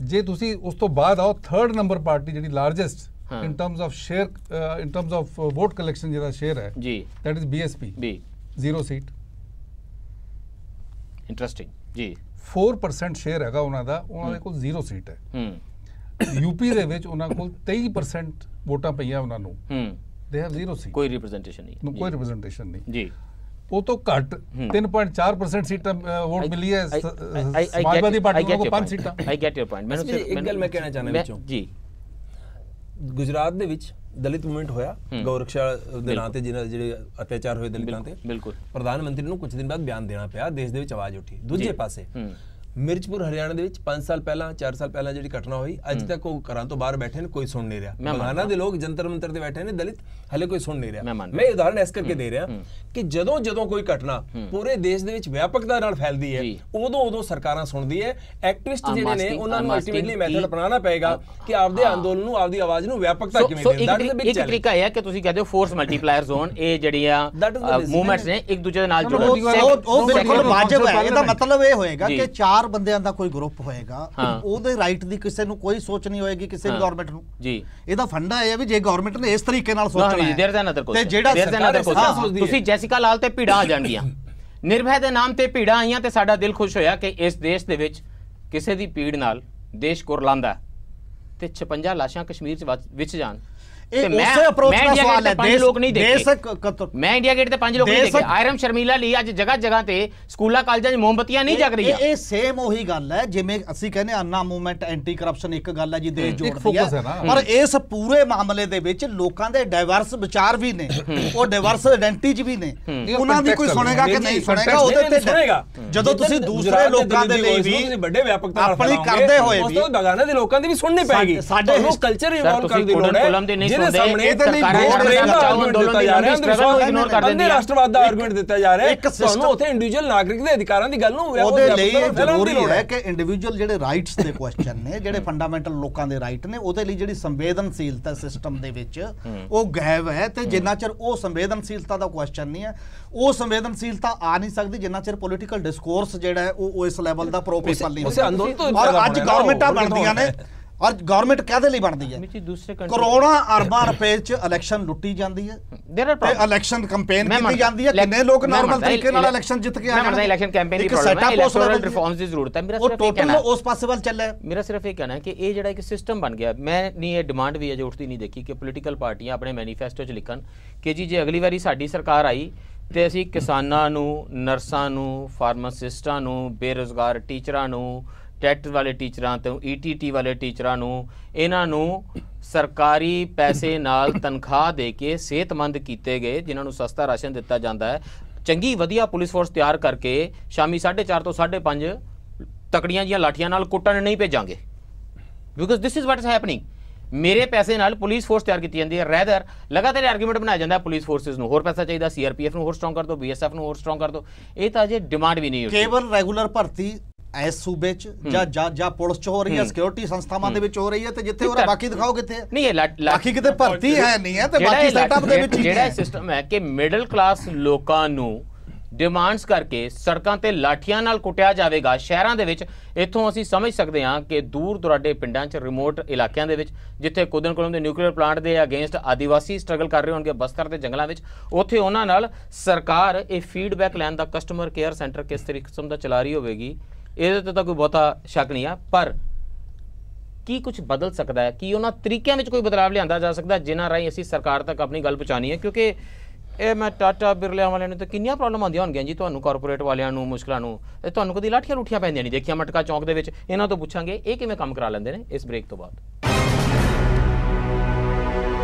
ਜੇ ਤੁਸੀਂ ਉਸ ਤੋਂ ਬਾਅਦ ਆਓ 3rd ਨੰਬਰ ਪਾਰਟੀ ਜਿਹੜੀ largest in terms of share, in terms of vote collection ਜਿਹੜਾ share ਹੈ ਜੀ, that is BSP, ਵੀ 0 seat, ਇੰਟਰਸਟਿੰਗ ਜੀ, 4% ਸ਼ੇਅਰ ਹੈਗਾ ਉਹਨਾਂ ਦਾ, ਉਹਨਾਂ ਦੇ ਕੋਲ 0 ਸੀਟ ਹੈ। ਯੂਪੀ ਦੇ ਵਿੱਚ ਉਹਨਾਂ ਕੋਲ 23% ਵੋਟਾਂ ਪਈਆਂ ਉਹਨਾਂ ਨੂੰ, ਦੇ ਹੈਵ 0 ਸੀਟ, ਕੋਈ ਰਿਪਰੈਜ਼ੈਂਟੇਸ਼ਨ ਨਹੀਂ, ਕੋਈ ਰਿਪਰੈਜ਼ੈਂਟੇਸ਼ਨ ਨਹੀਂ ਜੀ। ਉਹ ਤੋਂ ਘੱਟ 3.4% ਸੀਟਾਂ ਵੋਟ ਮਿਲੀ ਹੈ ਸਮਾਜਵਾਦੀ ਪਾਰਟੀ ਨੂੰ, 5 ਸੀਟਾਂ। I get your point. ਮੈਨੂੰ ਇੱਕ ਗੱਲ ਮੈਂ ਕਹਿਣਾ ਚਾਹੁੰਦਾ ਵਿੱਚੋਂ ਜੀ, ਗੁਜਰਾਤ ਦੇ ਵਿੱਚ ਦਲਿਤ ਮੂਵਮੈਂਟ ਹੋਇਆ ਗੌਰਕਸ਼ਾ ਦੇ ਨਾਂ ਤੇ ਜਿਹੜੇ ਅਤਿਆਚਾਰ ਹੋਏ ਦਲਿਤਾਂ ਤੇ, ਬਿਲਕੁਲ ਪ੍ਰਧਾਨ ਮੰਤਰੀ ਨੂੰ ਕੁਝ ਦਿਨ ਬਾਅਦ ਬਿਆਨ ਦੇਣਾ ਪਿਆ, ਦੇਸ਼ ਦੇ ਵਿੱਚ ਆਵਾਜ਼ ਉੱਠੀ। ਦੂਜੇ ਪਾਸੇ ਮਿਰਚਪੁਰ ਹਰਿਆਣਾ ਦੇ ਵਿੱਚ 5 ਸਾਲ ਪਹਿਲਾਂ 4 ਸਾਲ ਪਹਿਲਾਂ ਜਿਹੜੀ ਘਟਨਾ ਹੋਈ, ਅੱਜ ਤੱਕ ਉਹ ਘਰਾਂ ਤੋਂ ਬਾਹਰ ਬੈਠੇ ਨੇ, ਕੋਈ ਸੁਣ ਨਹੀਂ ਰਿਹਾ। ਬਗਾਨਾ ਦੇ ਲੋਕ ਜੰਤਰ ਮੰਤਰ ਤੇ ਬੈਠੇ ਨੇ, ਦਲਿਤ ਹਲੇ ਕੋਈ ਸੁਣ ਨਹੀਂ ਰਿਹਾ। ਮੈਂ ਉਦਾਹਰਨ ਇਸ ਕਰਕੇ ਦੇ ਰਿਹਾ ਕਿ ਜਦੋਂ ਜਦੋਂ ਕੋਈ ਘਟਨਾ ਪੂਰੇ ਦੇਸ਼ ਦੇ ਵਿੱਚ ਵਿਆਪਕਤਾ ਨਾਲ ਫੈਲਦੀ ਹੈ, ਉਦੋਂ ਸਰਕਾਰਾਂ ਸੁਣਦੀ ਹੈ। ਐਕਟਿਵਿਸਟ ਜਿਹੜੇ ਨੇ ਉਹਨਾਂ ਨੂੰ ਅਲਟੀਮੇਟਲੀ ਮੈਥਡ ਅਪਣਾਉਣਾ ਪਏਗਾ ਕਿ ਆਪਦੇ ਅੰਦੋਲਨ ਨੂੰ, ਆਪਦੀ ਆਵਾਜ਼ ਨੂੰ ਵਿਆਪਕਤਾ ਕਿਵੇਂ ਦੇਣ। That is a big challenge. ਇੱਕ ਤਰੀਕਾ ਇਹ ਹੈ ਕਿ ਤੁਸੀਂ ਕਹਦੇ ਹੋ ਫੋਰਸ ਮਲਟੀਪਲਾਇਰ ਜ਼ੋਨ, ਇਹ ਜਿਹੜੀਆਂ ਮੂਵਮੈਂਟਸ ਨੇ ਇੱਕ ਦੂਜੇ ਦੇ ਨਾਲ ਜੁੜਨ। ਉਹ ਬਿਲਕੁਲ ਵਾਜਬ ਹੈ। ਇਹਦਾ ਮਤਲਬ ਇਹ ਹੋਏਗਾ ਕਿ 4 ਬੰਦਿਆਂ ਦਾ ਕੋਈ ਗਰੁੱਪ ਹੋਏਗਾ, ਉਹਦੇ ਰਾਈਟ ਦੀ ਕਿਸੇ ਨੂੰ ਕੋਈ ਸੋਚ ਨਹੀਂ ਹੋਏਗੀ, ਕਿਸੇ ਵੀ ਗਵਰਨਮੈਂਟ ਨੂੰ ਜੀ। ਇਹਦਾ ਫੰਡਾ ਇਹ ਹੈ ਵੀ ਜੇ ਗਵਰਨਮੈਂਟ ਨੇ ਇਸ ਤਰੀਕੇ ਨਾਲ ਸੋਚਣਾ ਹੈ ਤੇ ਜਿਹੜਾ ਤੁਸੀਂ ਜੈਸਿਕਾ ਲਾਲ ਤੇ ਭੀੜਾਂ ਆ ਜਾਣਗੀਆਂ, ਨਿਰਭੈ ਦੇ ਨਾਮ ਤੇ ਭੀੜਾਂ ਆਈਆਂ, ਤੇ ਸਾਡਾ ਦਿਲ ਖੁਸ਼ ਹੋਇਆ ਕਿ ਇਸ ਦੇਸ਼ ਦੇ ਵਿੱਚ ਕਿਸੇ ਦੀ ਭੀੜ ਨਾਲ ਦੇਸ਼ ਕੁਰਲਾਂਦਾ ਤੇ 56 ਲਾਸ਼ਾਂ ਕਸ਼ਮੀਰ ਚ ਵਿਚ ਜਾਣ। ਉਸੇ ਅਪਰੋਚ ਦਾ ਸਵਾਲ ਹੈ। ਲੋਕ ਨਹੀਂ ਦੇਖੇ, ਮੈਂ ਇੰਡੀਆ ਗੇਟ ਤੇ 5 ਲੋਕ ਨਹੀਂ ਦੇਖੇ। ਆਇਰਮ ਸ਼ਰਮੀਲਾ ਲਈ ਅੱਜ ਜਗ੍ਹਾ ਜਗ੍ਹਾ ਤੇ ਸਕੂਲਾਂ ਕਾਲਜਾਂ 'ਚ ਮੋਮਬੱਤੀਆਂ ਨਹੀਂ ਜਗ ਰਹੀਆਂ। ਇਹ ਸੇਮ ਉਹੀ ਗੱਲ ਹੈ ਜਿਵੇਂ ਅਸੀਂ ਕਹਿੰਦੇ ਅੰਨਾ ਮੂਵਮੈਂਟ ਐਂਟੀ ਕਰਪਸ਼ਨ ਇੱਕ ਗੱਲ ਹੈ ਜੀ, ਦੇਸ਼ ਜੋੜਦੀ ਹੈ, ਪਰ ਇਸ ਪੂਰੇ ਮਾਮਲੇ ਦੇ ਵਿੱਚ ਲੋਕਾਂ ਦੇ ਡਾਈਵਰਸ ਵਿਚਾਰ ਵੀ ਨੇ, ਉਹ ਡਾਈਵਰਸ ਆਇਡੈਂਟੀ 'ਚ ਵੀ ਨੇ। ਉਹਨਾਂ ਦੀ ਕੋਈ ਸੁਣੇਗਾ ਕਿ ਨਹੀਂ ਸੁਣੇਗਾ, ਉਹਦੇ ਤੇ ਸੁਣੇਗਾ। ਜਦੋਂ ਤੁਸੀਂ ਦੂਸਰੇ ਲੋਕਾਂ ਦੇ ਲਈ ਵੀ ਵੱਡੇ ਵਿਆਪਕਤਾ ਨਾਲ ਆਪਣੀ ਕਰਦੇ ਹੋਏ ਵੀ ਉਸ ਤੋਂ ਬਗਾਨਾ ਦੇ ਲੋਕਾਂ ਦੀ ਵੀ ਸੁਣਨੀ ਪੈਗੀ। ਸਾਡੇ ਕਲਚਰ ਇਵੋਲਵ ਕਰਨ ਦੀ ਲੋੜ ਹੈ। ਜਿਹਦੇ ਸਾਹਮਣੇ ਰਾਸ਼ਟਰਵਾਦ ਦਾ ਆਰਗੂਮੈਂਟ ਦਿੱਤਾ ਜਾ ਰਿਹਾ ਹੈ, ਤੁਹਾਨੂੰ ਉੱਥੇ ਇੰਡੀਵਿਜੂਅਲ ਨਾਗਰਿਕ ਦੇ ਅਧਿਕਾਰਾਂ ਦੀ ਗੱਲ ਨੂੰ ਉਹਦੇ ਲਈ ਜ਼ਰੂਰੀ ਹੈ ਕਿ ਇੰਡੀਵਿਜੂਅਲ ਜਿਹੜੇ ਰਾਈਟਸ ਦੇ ਕੁਐਸਚਨ ਨੇ, ਜਿਹੜੇ ਫੰਡਾਮੈਂਟਲ ਲੋਕਾਂ ਦੇ ਰਾਈਟ ਨੇ, ਉਹਦੇ ਲਈ ਜਿਹੜੀ ਸੰਵੇਦਨਸ਼ੀਲਤਾ ਸਿਸਟਮ ਦੇ ਵਿੱਚ ਉਹ ਗਾਇਬ ਹੈ। ਤੇ ਜਿੰਨਾ ਚਿਰ ਉਹ ਸੰਵੇਦਨਸ਼ੀਲਤਾ ਦਾ ਕੁਐਸਚਨ ਨਹੀਂ ਹੈ, ਉਹ ਸੰਵੇਦਨਸ਼ੀਲਤਾ ਆ ਨਹੀਂ ਸਕਦੀ ਜਿੰਨਾ ਚਿਰ ਪੋਲੀਟੀਕਲ ਡਿਸਕੋਰਸ ਜਿਹੜਾ ਹੈ ਉਹ ਇਸ ਲੈਵਲ ਦਾ ਪ੍ਰੋਪੋਜ਼ਲ ਨਹੀਂ ਹੁੰਦਾ। ਔਰ ਅੱਜ ਗਵਰਨਮੈਂਟਾਂ ਬਣਦੀਆਂ ਨੇ, ਔਰ ਗਵਰਨਮੈਂਟ ਕਾਹਦੇ ਲਈ ਬਣਦੀ ਹੈ? ਕਰੋੜਾਂ ਅਰਬਾਂ ਰੁਪਏ ਚ ਇਲੈਕਸ਼ਨ ਲੁੱਟੀ ਜਾਂਦੀ ਹੈ ਤੇ ਇਲੈਕਸ਼ਨ ਕੈਂਪੇਨ ਕੀਤੀ ਜਾਂਦੀ ਹੈ। ਕਿੰਨੇ ਲੋਕ ਨਾਰਮਲ ਤਰੀਕੇ ਨਾਲ ਇਲੈਕਸ਼ਨ ਜਿੱਤ ਕੇ ਆ ਜਾਂਦੇ ਨੇ। ਇਲੈਕਸ਼ਨ ਕੈਂਪੇਨ ਦੀ ਪ੍ਰੋਬਲਮ ਹੈ, ਇਲੈਕਟੋਰਲ ਰਿਫਾਰਮਸ ਦੀ ਜ਼ਰੂਰਤ ਹੈ। ਮੇਰਾ ਸਿਰਫ ਇਹ ਕਹਿਣਾ ਉਸ ਪਾਸੇ ਵੱਲ ਚੱਲਿਆ। ਮੇਰਾ ਸਿਰਫ ਇਹ ਕਹਿਣਾ ਹੈ ਕਿ ਇਹ ਜਿਹੜਾ ਇੱਕ ਸਿਸਟਮ ਬਣ ਗਿਆ, ਮੈਂ ਨਹੀਂ ਇਹ ਡਿਮਾਂਡ ਵੀ ਅਜੇ ਉੱਠਦੀ ਨਹੀਂ ਦੇਖੀ ਕਿ ਪੋਲੀਟੀਕਲ ਪਾਰਟੀਆਂ ਆਪਣੇ ਮੈਨੀਫੈਸਟੋ 'ਚ ਲਿਖਣ ਕਿ ਜੀ ਜੇ ਅਗਲੀ ਵਾਰੀ ਸਾਡੀ ਸਰਕਾਰ ਆਈ ਤੇ ਅਸੀਂ ਕਿਸਾਨਾਂ ਨੂੰ, ਨਰਸਾਂ ਨੂੰ, ਫਾਰਮਾਸਿਸਟਾਂ ਨੂੰ, ਬੇਰੁਜ਼ਗਾਰ ਟੀਚਰਾਂ ਨੂੰ, ਟੈਟ ਵਾਲੇ ਟੀਚਰਾਂ ਤੋਂ ETT ਵਾਲੇ ਟੀਚਰਾਂ ਨੂੰ, ਇਹਨਾਂ ਨੂੰ ਸਰਕਾਰੀ ਪੈਸੇ ਨਾਲ ਤਨਖਾਹ ਦੇ ਕੇ ਸਿਹਤਮੰਦ ਕੀਤੇ ਗਏ, ਜਿਨ੍ਹਾਂ ਨੂੰ ਸਸਤਾ ਰਾਸ਼ਨ ਦਿੱਤਾ ਜਾਂਦਾ ਹੈ, ਚੰਗੀ ਵਧੀਆ ਪੁਲਿਸ ਫੋਰਸ ਤਿਆਰ ਕਰਕੇ ਸ਼ਾਮੀ 4:30 ਤੋਂ 5:30 ਤਕੜੀਆਂ ਜੀਆਂ ਲਾਠੀਆਂ ਨਾਲ ਕੁੱਟਣ ਨਹੀਂ ਭੇਜਾਂਗੇ। Because this is what is happening. ਮੇਰੇ ਪੈਸੇ ਨਾਲ ਪੁਲਿਸ ਫੋਰਸ ਤਿਆਰ ਕੀਤੀ ਜਾਂਦੀ ਹੈ। ਰੈਦਰ ਲਗਾਤਾਰ ਆਰਗੂਮੈਂਟ ਬਣਾਇਆ ਜਾਂਦਾ ਪੁਲਿਸ ਫੋਰਸਿਸ ਨੂੰ ਹੋਰ ਪੈਸਾ ਚਾਹੀਦਾ, CRPF ਨੂੰ ਹੋਰ ਸਟਰੋਂਗ ਕਰ ਦਿਓ, BSF ਨੂੰ ਹੋਰ ਸਟਰੋਂਗ ਕਰ ਦਿਓ। ਇਹ ਤਾਂ ਅਜੇ ਡਿਮਾਂਡ ਵੀ ਨਹੀਂ ਹੋਈ। ਕੇਵਲ ਰੈਗੂਲਰ ਭਰਤੀ ਇਸ ਸੂਬੇ ਚ ਜਾਂ ਪੁਲਿਸ ਚ ਹੋ ਰਹੀ ਹੈ, ਸਿਕਿਉਰਿਟੀ ਸੰਸਥਾਵਾਂ ਦੇ ਵਿੱਚ ਹੋ ਰਹੀ ਹੈ, ਤੇ ਜਿੱਥੇ ਹੋ ਰਿਹਾ ਬਾਕੀ ਦਿਖਾਓ ਕਿੱਥੇ ਹੈ? ਨਹੀਂ, ਬਾਕੀ ਕਿਤੇ ਭਰਤੀ ਹੈ ਨਹੀਂ ਹੈ, ਤੇ ਬਾਕੀ ਸੈਟਅਪ ਦੇ ਵਿੱਚ ਜਿਹੜਾ ਸਿਸਟਮ ਹੈ ਕਿ ਮਿਡਲ ਕਲਾਸ ਲੋਕਾਂ ਨੂੰ ਡਿਮਾਂਡਸ ਕਰਕੇ ਸੜਕਾਂ ਤੇ ਲਾਠੀਆਂ ਨਾਲ ਕੁੱਟਿਆ ਜਾਵੇਗਾ ਸ਼ਹਿਰਾਂ ਦੇ ਵਿੱਚ। ਇੱਥੋਂ ਅਸੀਂ ਸਮਝ ਸਕਦੇ ਹਾਂ ਕਿ ਦੂਰ ਦੁਰਾਡੇ ਪਿੰਡਾਂ 'ਚ, ਰਿਮੋਟ ਇਲਾਕਿਆਂ ਦੇ ਵਿੱਚ, ਜਿੱਥੇ ਕੁਦਨ ਕੋਲੋਂ ਦੇ ਨਿਊਕਲੀਅਰ ਪਲਾਂਟ ਦੇ ਅਗੇਂਸਟ ਆਦੀਵਾਸੀ ਸਟਰਗਲ ਕਰ ਰਹੇ ਹੋਣਗੇ ਬਸਤਰ ਦੇ ਜੰਗਲਾਂ ਵਿੱਚ, ਉੱਥੇ ਉਹਨਾਂ ਨਾਲ ਸਰਕਾਰ ਇਹ ਫੀਡਬੈਕ ਲੈਣ ਦਾ ਕਸਟਮਰ ਕੇਅਰ ਸੈਂਟਰ ਕਿਸ ਤਰੀਕੇ ਦਾ ਚਲਾ ਰਹੀ ਹੋਵੇਗੀ, ਇਹਦੇ ਤਾਂ ਕੋਈ ਬਹੁਤਾ ਸ਼ੱਕ ਨਹੀਂ ਆ। ਪਰ ਕੀ ਕੁਝ ਬਦਲ ਸਕਦਾ ਹੈ? ਕੀ ਉਹਨਾਂ ਤਰੀਕਿਆਂ ਵਿੱਚ ਕੋਈ ਬਦਲਾਵ ਲਿਆਂਦਾ ਜਾ ਸਕਦਾ ਜਿਨ੍ਹਾਂ ਰਾਹੀਂ ਅਸੀਂ ਸਰਕਾਰ ਤੱਕ ਆਪਣੀ ਗੱਲ ਪਹੁੰਚਾਉਣੀ ਹੈ? ਕਿਉਂਕਿ ਇਹ ਮੈਂ ਟਾਟਾ ਬਿਰਲਾ ਵਾਲਿਆਂ ਨੂੰ ਤਾਂ ਕਿੰਨੀਆਂ ਪ੍ਰੋਬਲਮ ਆਉਂਦੀਆਂ ਹੋਣਗੀਆਂ ਜੀ, ਤੁਹਾਨੂੰ ਕਾਰਪੋਰੇਟ ਵਾਲਿਆਂ ਨੂੰ, ਮੁਸ਼ਕਲਾਂ ਨੂੰ, ਇਹ ਤੁਹਾਨੂੰ ਕਦੀ ਲਾਠੀਆਂ ਲੁੱਠੀਆਂ ਪੈਂਦੀਆਂ ਨਹੀਂ ਦੇਖੀਆਂ ਮਟਕਾ ਚੌਂਕ ਦੇ ਵਿੱਚ। ਇਹਨਾਂ ਤੋਂ ਪੁੱਛਾਂਗੇ ਇਹ ਕਿਵੇਂ ਕੰਮ ਕਰਾ ਲੈਂਦੇ ਨੇ ਇਸ ਬ੍ਰੇਕ ਤੋਂ ਬਾਅਦ।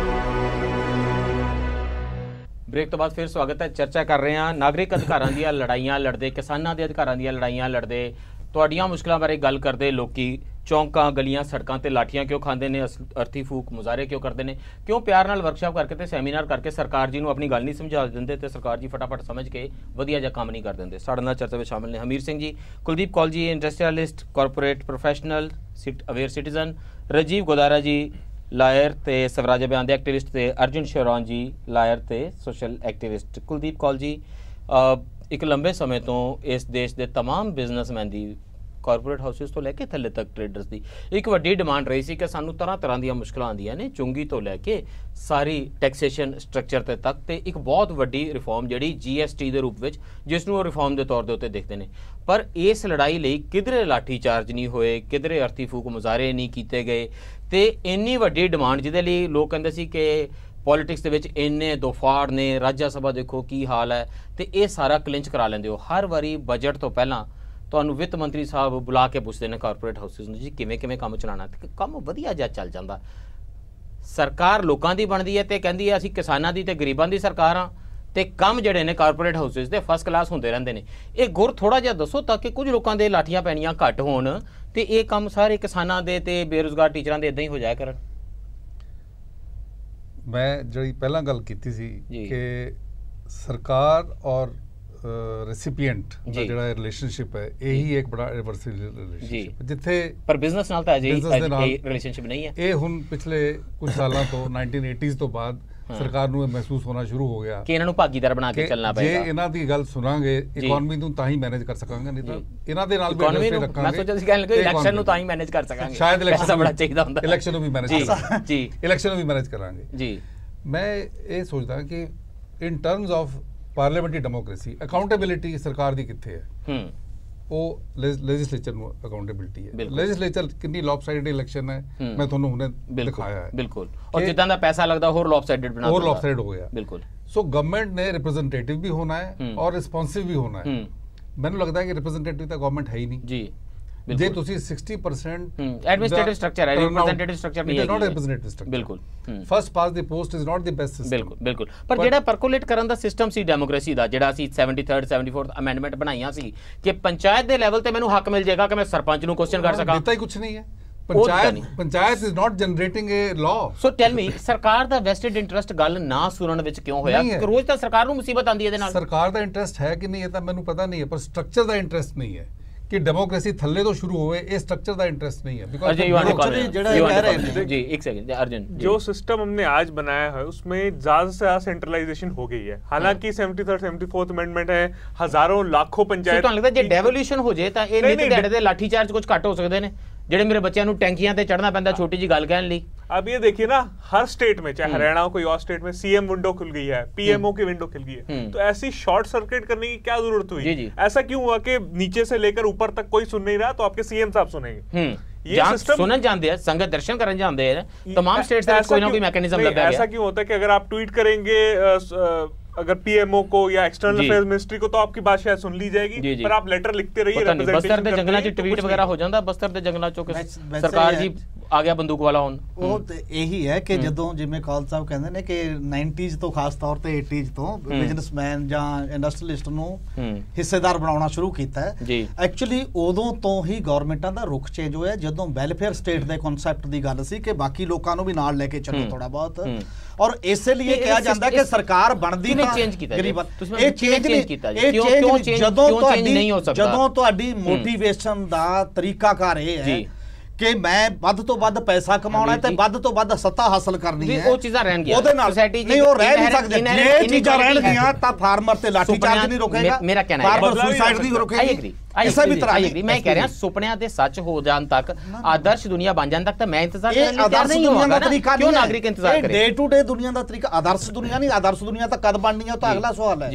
ਬ੍ਰੇਕ ਤੋਂ ਬਾਅਦ ਫਿਰ ਸਵਾਗਤ ਹੈ। ਚਰਚਾ ਕਰ ਰਹੇ ਹਾਂ ਨਾਗਰਿਕ ਅਧਿਕਾਰਾਂ ਦੀਆਂ ਲੜਾਈਆਂ ਲੜਦੇ, ਕਿਸਾਨਾਂ ਦੇ ਅਧਿਕਾਰਾਂ ਦੀਆਂ ਲੜਾਈਆਂ ਲੜਦੇ, ਤੁਹਾਡੀਆਂ ਮੁਸ਼ਕਲਾਂ ਬਾਰੇ ਗੱਲ ਕਰਦੇ ਲੋਕੀ ਚੌਂਕਾਂ, ਗਲੀਆਂ, ਸੜਕਾਂ ਤੇ ਲਾਠੀਆਂ ਕਿਉਂ ਖਾਂਦੇ ਨੇ, ਅਰਥੀ ਫੂਕ ਮੁਜ਼ਾਹਰੇ ਕਿਉਂ ਕਰਦੇ ਨੇ, ਕਿਉਂ ਪਿਆਰ ਨਾਲ ਵਰਕਸ਼ਾਪ ਕਰਕੇ ਤੇ ਸੈਮੀਨਾਰ ਕਰਕੇ ਸਰਕਾਰ ਜੀ ਨੂੰ ਆਪਣੀ ਗੱਲ ਨਹੀਂ ਸਮਝਾ ਦਿੰਦੇ ਤੇ ਸਰਕਾਰ ਜੀ ਫਟਾਫਟ ਸਮਝ ਕੇ ਵਧੀਆ ਜਿਹਾ ਕੰਮ ਨਹੀਂ ਕਰ ਦਿੰਦੇ। ਸਾਡੇ ਨਾਲ ਚਰਚਾ ਵਿੱਚ ਸ਼ਾਮਿਲ ਨੇ Hamir Singh ji, Kuldeep Kaul ji industrialist, corporate professional, aware citizen, Rajiv Godara ji lawyer ਤੇ ਸਵਰਾਜ ਅਭਿਆਨ ਦੇ ਐਕਟਿਵਿਸਟ, ਤੇ ਅਰਜੁਨ ਸ਼ੌਰਾਨ ਜੀ ਲਾਇਰ ਤੇ ਸੋਸ਼ਲ ਐਕਟਿਵਿਸਟ। ਕੁਲਦੀਪ ਕੌਲ ਜੀ, ਇੱਕ ਲੰਬੇ ਸਮੇਂ ਤੋਂ ਇਸ ਦੇਸ਼ ਦੇ तमाम ਬਿਜ਼ਨਸਮੈਨ ਦੀ ਕਾਰਪੋਰੇਟ ਹਾਊਸਿਸ ਤੋਂ ਲੈ ਕੇ ਥੱਲੇ ਤੱਕ ਟ੍ਰੇਡਰਸ ਦੀ ਇੱਕ ਵੱਡੀ ਡਿਮਾਂਡ ਰਹੀ ਸੀ ਕਿ ਸਾਨੂੰ ਤਰ੍ਹਾਂ ਦੀਆਂ ਮੁਸ਼ਕਲਾਂ ਆਉਂਦੀਆਂ ਨੇ ਚੁੰਗੀ ਤੋਂ ਲੈ ਕੇ ਸਾਰੀ ਟੈਕਸੇਸ਼ਨ ਸਟਰਕਚਰ ਤੇ ਤੱਕ, ਤੇ ਇੱਕ ਬਹੁਤ ਵੱਡੀ ਰਿਫਾਰਮ ਜਿਹੜੀ GST ਦੇ ਰੂਪ ਵਿੱਚ ਜਿਸ ਨੂੰ ਉਹ ਰਿਫਾਰਮ ਦੇ ਤੌਰ ਦੇ ਉੱਤੇ ਦੇਖਦੇ ਨੇ। ਪਰ ਇਸ ਲੜਾਈ ਲਈ ਕਿਧਰੇ ਲਾਠੀ ਚਾਰਜ ਨਹੀਂ ਹੋਏ, ਕਿਧਰੇ ਅਰਥੀ ਫੂਕ ਮੁਜ਼ਾਹਰੇ ਨਹੀਂ ਕੀਤੇ ਗਏ, ਤੇ ਇੰਨੀ ਵੱਡੀ ਡਿਮਾਂਡ ਜਿਹਦੇ ਲਈ ਲੋਕ ਕਹਿੰਦੇ ਸੀ ਕਿ ਪੋਲਿਟਿਕਸ ਦੇ ਵਿੱਚ ਇੰਨੇ ਦੋਫਾੜ ਨੇ, ਰਾਜ ਸਭਾ ਦੇਖੋ ਕੀ ਹਾਲ ਹੈ, ਤੇ ਇਹ ਸਾਰਾ ਕਲਿੰਚ ਕਰਾ ਲੈਂਦੇ ਹੋ। ਹਰ ਵਾਰੀ ਬਜਟ ਤੋਂ ਪਹਿਲਾਂ ਤੁਹਾਨੂੰ ਵਿੱਤ ਮੰਤਰੀ ਸਾਹਿਬ ਬੁਲਾ ਕੇ ਪੁੱਛਦੇ ਨੇ ਕਾਰਪੋਰੇਟ ਹਾਊਸਿਸ ਨੂੰ ਜੀ ਕਿਵੇਂ ਕੰਮ ਚਲਾਉਣਾ, ਤੇ ਕੰਮ ਵਧੀਆ ਜਿਹਾ ਚੱਲ ਜਾਂਦਾ। ਸਰਕਾਰ ਲੋਕਾਂ ਦੀ ਬਣਦੀ ਹੈ ਤੇ ਕਹਿੰਦੀ ਹੈ ਅਸੀਂ ਕਿਸਾਨਾਂ ਦੀ ਤੇ ਗਰੀਬਾਂ ਦੀ ਸਰਕਾਰ ਹਾਂ, ਤੇ ਕੰਮ ਜਿਹੜੇ ਨੇ ਕਾਰਪੋਰੇਟ ਹਾਊਸਿਸ ਦੇ ਫਸਟ ਕਲਾਸ ਹੁੰਦੇ ਰਹਿੰਦੇ ਨੇ। ਇਹ ਗੁਰ ਥੋੜਾ ਜਿਹਾ ਦੱਸੋ ਤਾਂ ਕਿ ਕੁਝ ਲੋਕਾਂ ਦੇ ਲਾਠੀਆਂ ਪੈਣੀਆਂ ਘੱਟ ਹੋਣ ਤੇ ਇਹ ਕੰਮ ਸਾਰੇ ਕਿਸਾਨਾਂ ਦੇ ਤੇ ਬੇਰੁਜ਼ਗਾਰ ਟੀਚਰਾਂ ਦੇ ਇਦਾਂ ਹੀ ਹੋ ਜਾਇਆ ਕਰਨ। ਮੈਂ ਜਿਹੜੀ ਪਹਿਲਾਂ ਗੱਲ ਕੀਤੀ ਸੀ ਕਿ ਸਰਕਾਰ ਔਰ ਰੈਸਿਪੀਐਂਟ ਦਾ ਜਿਹੜਾ ਰਿਲੇਸ਼ਨਸ਼ਿਪ ਹੈ ਇਹੀ ਇੱਕ ਬੜਾ ਰਿਵਰਸਲ ਰਿਲੇਸ਼ਨਸ਼ਿਪ ਜਿੱਥੇ ਪਰ ਬਿਜ਼ਨਸ ਨਾਲ ਤਾਂ ਅਜੇ ਰਿਲੇਸ਼ਨਸ਼ਿਪ ਨਹੀਂ ਹੈ। ਇਹ ਹੁਣ ਪਿਛਲੇ ਕੁਝ ਸਾਲਾਂ ਤੋਂ 1980s ਤੋਂ ਬਾਅਦ ਸਰਕਾਰ ਨੂੰ ਇਹ ਮਹਿਸੂਸ ਹੋਣਾ ਸ਼ੁਰੂ ਹੋ ਗਿਆ ਕਿ ਇਹਨਾਂ ਨੂੰ ਭਾਗੀਦਾਰ ਬਣਾ ਕੇ ਚੱਲਣਾ ਪਏਗਾ। ਜੇ ਇਹਨਾਂ ਦੀ ਗੱਲ ਸੁਣਾਂਗੇ ਇਕਨੋਮੀ ਨੂੰ ਤਾਂ ਹੀ ਮੈਨੇਜ ਕਰ ਸਕਾਂਗੇ, ਨਹੀਂ ਤਾਂ ਇਹਨਾਂ ਦੇ ਨਾਲ ਇਕਨੋਮੀ ਨੂੰ ਮੈਂ ਸੋਚਿਆ ਸੀ ਕਹਿਣ ਲੱਗੇ ਇਲੈਕਸ਼ਨ ਨੂੰ ਤਾਂ ਹੀ ਮੈਨੇਜ ਕਰ ਸਕਾਂਗੇ, ਸ਼ਾਇਦ ਇਲੈਕਸ਼ਨ ਬੜਾ ਚਾਹੀਦਾ ਹੁੰਦਾ, ਇਲੈਕਸ਼ਨ ਨੂੰ ਵੀ ਮੈਨੇਜ ਕਰਾਂਗੇ ਜੀ, ਇਲੈਕਸ਼ਨ ਨੂੰ ਵੀ ਮੈਨੇਜ ਕਰਾਂਗੇ ਜੀ। ਮੈਂ ਇਹ ਸੋਚਦਾ ਕਿ ਇਨ terms of parliamentary democracy accountability ਸਰਕਾਰ ਦੀ ਕਿੱਥੇ ਹੈ? ਉਹ ਲੈਜਿਸਲੇਚਰ ਨੂੰ ਅਕਾਊਂਟੇਬਿਲਿਟੀ ਹੈ। ਲੈਜਿਸਲੇਚਰ ਕਿੰਨੀ ਲੌਪਸਾਈਡਡ ਇਲੈਕਸ਼ਨ ਹੈ ਮੈਂ ਤੁਹਾਨੂੰ ਹੁਣੇ ਦਿਖਾਇਆ ਹੈ। ਬਿਲਕੁਲ, ਔਰ ਜਿੱਦਾਂ ਦਾ ਪੈਸਾ ਲੱਗਦਾ ਹੋਰ ਲੌਪਸਾਈਡਡ ਬਣਾ ਦਿੰਦਾ, ਹੋਰ ਲੌਪਸਾਈਡ ਹੋ ਗਿਆ। ਬਿਲਕੁਲ। ਸੋ ਗਵਰਨਮੈਂਟ ਨੇ ਰਿਪਰੈਜ਼ੈਂਟੇਟਿਵ ਵੀ ਹੋਣਾ ਹੈ ਔਰ ਰਿਸਪੌਂਸਿਵ ਵੀ ਹੋਣਾ ਹੈ। ਮੈਨੂੰ ਲੱਗਦਾ ਹੈ ਕਿ ਰਿਪਰੈਜ਼ੈਂਟੇਟਿਵ ਤਾਂ ਗਵਰਨਮੈਂਟ ਹੈ ਹੀ ਨਹੀਂ ਜੀ। ਜੇ ਤੁਸੀਂ 60% ਐਡਮਿਨਿਸਟ੍ਰੇਟਿਵ ਸਟਰਕਚਰ ਹੈ, ਰਿਪਰੈਜ਼ੈਂਟੇਟਿਵ ਸਟਰਕਚਰ ਨਹੀਂ ਹੈ, ਨਾਟ ਰਿਪਰੈਜ਼ੈਂਟੇਟਿਵ ਸਟਰਕਚਰ। ਬਿਲਕੁਲ, first pass the post is not the best system. ਬਿਲਕੁਲ। ਪਰ ਜਿਹੜਾ ਪਰਕੋਲੇਟ ਕਰਨ ਦਾ ਸਿਸਟਮ ਸੀ ਡੈਮੋਕ੍ਰੇਸੀ ਦਾ, ਜਿਹੜਾ ਅਸੀਂ 73rd 74th ਅਮੈਂਡਮੈਂਟ ਬਣਾਈਆਂ ਸੀ ਕਿ ਪੰਚਾਇਤ ਦੇ ਲੈਵਲ ਤੇ ਮੈਨੂੰ ਹੱਕ ਮਿਲ ਜਾਏਗਾ ਕਿ ਮੈਂ ਸਰਪੰਚ ਨੂੰ ਕੁਐਸਚਨ ਕਰ ਸਕਾਂ, ਦਿੱਤਾ ਹੀ ਕੁਝ ਨਹੀਂ ਹੈ। Panchayat is not generating a law. So tell me ਸਰਕਾਰ ਦਾ ਵੈਸਟਡ ਇੰਟਰਸਟ ਗੱਲ ਨਾ ਸੁਣਨ ਵਿੱਚ ਕਿਉਂ ਹੋਇਆ? ਕਿ ਰੋਜ਼ ਤਾਂ ਸਰਕਾਰ ਨੂੰ ਮੁਸੀਬਤ ਆਉਂਦੀ ਹੈ ਇਹਦੇ ਨਾਲ। ਸਰਕਾਰ ਦਾ ਇੰਟਰਸਟ ਹੈ ਕਿ ਨਹੀਂ ਇਹ ਤਾਂ ਮੈਨੂੰ ਪਤਾ ਨਹੀਂ ਹੈ, ਪਰ ਸਟਰਕਚਰ ਦਾ ਇੰਟਰਸਟ ਨਹੀਂ ਹੈ ਕਿ ਡੈਮੋਕ੍ਰੇਸੀ ਥੱਲੇ ਤੋਂ शुरू ਹੋਵੇ। ਇਹ स्ट्रक्चर ਦਾ इंटरेस्ट नहीं है। बिकॉज़ ਜਿਹੜਾ कह रहे हैं जी एक सेकंड अर्जुन, जो सिस्टम हमने आज बनाया है उसमें ज्यादा से ज्यादा सेंट्रलाइजेशन हो गई है। हालांकि 73rd 74th अमेंडमेंट है, हजारों लाखों पंचायत। ਤੁਹਾਨੂੰ ਲੱਗਦਾ ਜੇ ਡੈਵੋਲੂਸ਼ਨ ਹੋ ਜੇ ਤਾਂ ਇਹ ਨਿਤ ਦਿਹਾੜੇ ਦੇ ਲਾਠੀ ਚਾਰਜ ਕੁਝ ਘੱਟ ਹੋ ਸਕਦੇ ਨੇ? ਜਿਹੜੇ ਮੇਰੇ ਬੱਚਿਆਂ ਨੂੰ ਟੈਂਕੀਆਂ ਤੇ ਚੜਨਾ ਪੈਂਦਾ ਛੋਟੀ ਜੀ ਗੱਲ ਕਹਿਣ ਲਈ। अब ये देखिए ना, हर स्टेट में, चाहे हरियाणा हो कोई और स्टेट में, सीएम विंडो खुल गई है, पीएमओ की विंडो खुल गई है, तो ऐसी शॉर्ट सर्किट करने की क्या जरूरत हुई? ऐसा क्यों हुआ कि नीचे से लेकर ऊपर तक कोई सुन नहीं रहा तो आपके सीएम साहब सुनेंगे? ये सिस्टम सुनन जानते हैं, संगत दर्शन करने जानते हैं, तमाम स्टेट्स में कोई ना कोई मैकेनिज्म लगा है। ऐसा क्यों होता है कि अगर आप ट्वीट करेंगे अगर पीएमओ को या एक्सटर्नल अफेयर्स मिनिस्ट्री को तो आपकी बात शायद सुन ली जाएगी, पर आप लेटर लिखते रहिए। बस्तर ਦੇ ਜੰਗਲਾਂ 'ਚ ਟਵੀਟ ਵਗੈਰਾ ਹੋ ਜਾਂਦਾ, ਬਸतर ਦੇ ਜੰਗਲਾਂ 'ਚੋਂ ਸਰਕਾਰ ਜੀ ਆ ਗਿਆ ਬੰਦੂਕ ਵਾਲਾ ਹੁਣ। ਉਹ ਤੇ ਇਹੀ ਹੈ ਕਿ ਜਦੋਂ ਜਿਵੇਂ ਕਾਲ ਸਾਹਿਬ ਕਹਿੰਦੇ ਨੇ ਕਿ 90s ਤੋਂ ਖਾਸ ਤੌਰ ਤੇ 80s ਤੋਂ ਬਿਜ਼ਨਸਮੈਨ ਜਾਂ ਇੰਡਸਟਰੀਅਲਿਸਟ ਨੂੰ ਹਿੱਸੇਦਾਰ ਬਣਾਉਣਾ ਸ਼ੁਰੂ ਕੀਤਾ ਹੈ। ਐਕਚੁਅਲੀ ਉਦੋਂ ਤੋਂ ਹੀ ਗਵਰਨਮੈਂਟਾਂ ਦਾ ਰੁਖ ਚੇਂਜ ਹੋਇਆ ਜਦੋਂ ਵੈਲਫੇਅਰ ਸਟੇਟ ਦੇ ਕਨਸੈਪਟ ਦੀ ਗੱਲ ਸੀ ਕਿ ਬਾਕੀ ਲੋਕਾਂ ਨੂੰ ਵੀ ਨਾਲ ਲੈ ਕੇ ਚੱਲੋ ਥੋੜਾ ਬਹੁਤ। ਔਰ ਇਸੇ ਲਈ ਕਿਹਾ ਜਾਂਦਾ ਕਿ ਸਰਕਾਰ ਬਣਦੀ ਤਾਂ ਗਰੀਬਾਂ ਇਹ ਚੇਂਜ ਨਹੀਂ ਕੀਤਾ ਜੀ। ਕਿਉਂ ਜਦੋਂ ਤੁਹਾਡੀ ਮੋਟੀਵੇਸ਼ਨ ਦਾ ਤਰੀਕਾਕਾਰ ਇਹ ਹੈ ਕਿ ਮੈਂ ਵੱਧ ਤੋਂ ਵੱਧ ਪੈਸਾ ਕਮਾਉਣਾ ਤੇ ਵੱਧ ਤੋਂ ਵੱਧ ਸੱਤਾ ਹਾਸਲ ਕਰਨੀ ਹੈ, ਉਹ ਚੀਜ਼ਾਂ ਰਹਿਣਗੀਆਂ ਉਹਦੇ ਨਾਲ ਨਹੀਂ ਉਹ ਰਹਿ ਨਹੀਂ ਸਕਦੇ। ਜੇ ਚੀਜ਼ਾਂ ਰਹਿਣਗੀਆਂ ਤਾਂ ਫਾਰਮਰ ਤੇ ਲਾਠੀ ਚਾਰਜ ਨਹੀਂ ਰੁਕੇਗਾ, ਮੇਰਾ ਕਹਿਣਾ ਹੈ ਫਾਰਮਰ ਸੁਸਾਈਡ ਨਹੀਂ ਰੁਕੇਗੀ। ਕਿਸੇ ਵੀ ਤਰ੍ਹਾਂ ਮੈਂ ਕਹਿ ਰਿਹਾ ਸੁਪਨਿਆਂ ਦੇ ਸੱਚ ਹੋ ਜਾਣ ਤੱਕ, ਆਦਰਸ਼ ਦੁਨੀਆ ਬਣ ਜਾਣ ਤੱਕ ਤਾਂ ਮੈਂ ਇੰਤਜ਼ਾਰ ਕਰਨ ਲਈ ਤਿਆਰ ਨਹੀਂ ਹੋਵਾਂਗਾ ਨਾ। ਕਿਉਂ ਨਾਗਰਿਕ ਇੰਤਜ਼ਾਰ ਕਰੇ? ਡੇ ਟੂ ਡੇ ਦੁਨੀਆ ਦਾ ਤਰੀਕਾ ਆਦਰਸ਼ ਦੁਨੀਆ ਨਹੀਂ। ਆਦਰਸ਼ ਦੁਨੀਆ ਤਾਂ ਕਦ ਬਣਨੀ ਹੈ ਉਹ ਤਾਂ ਅਗਲਾ ਸਵਾਲ ਹੈ।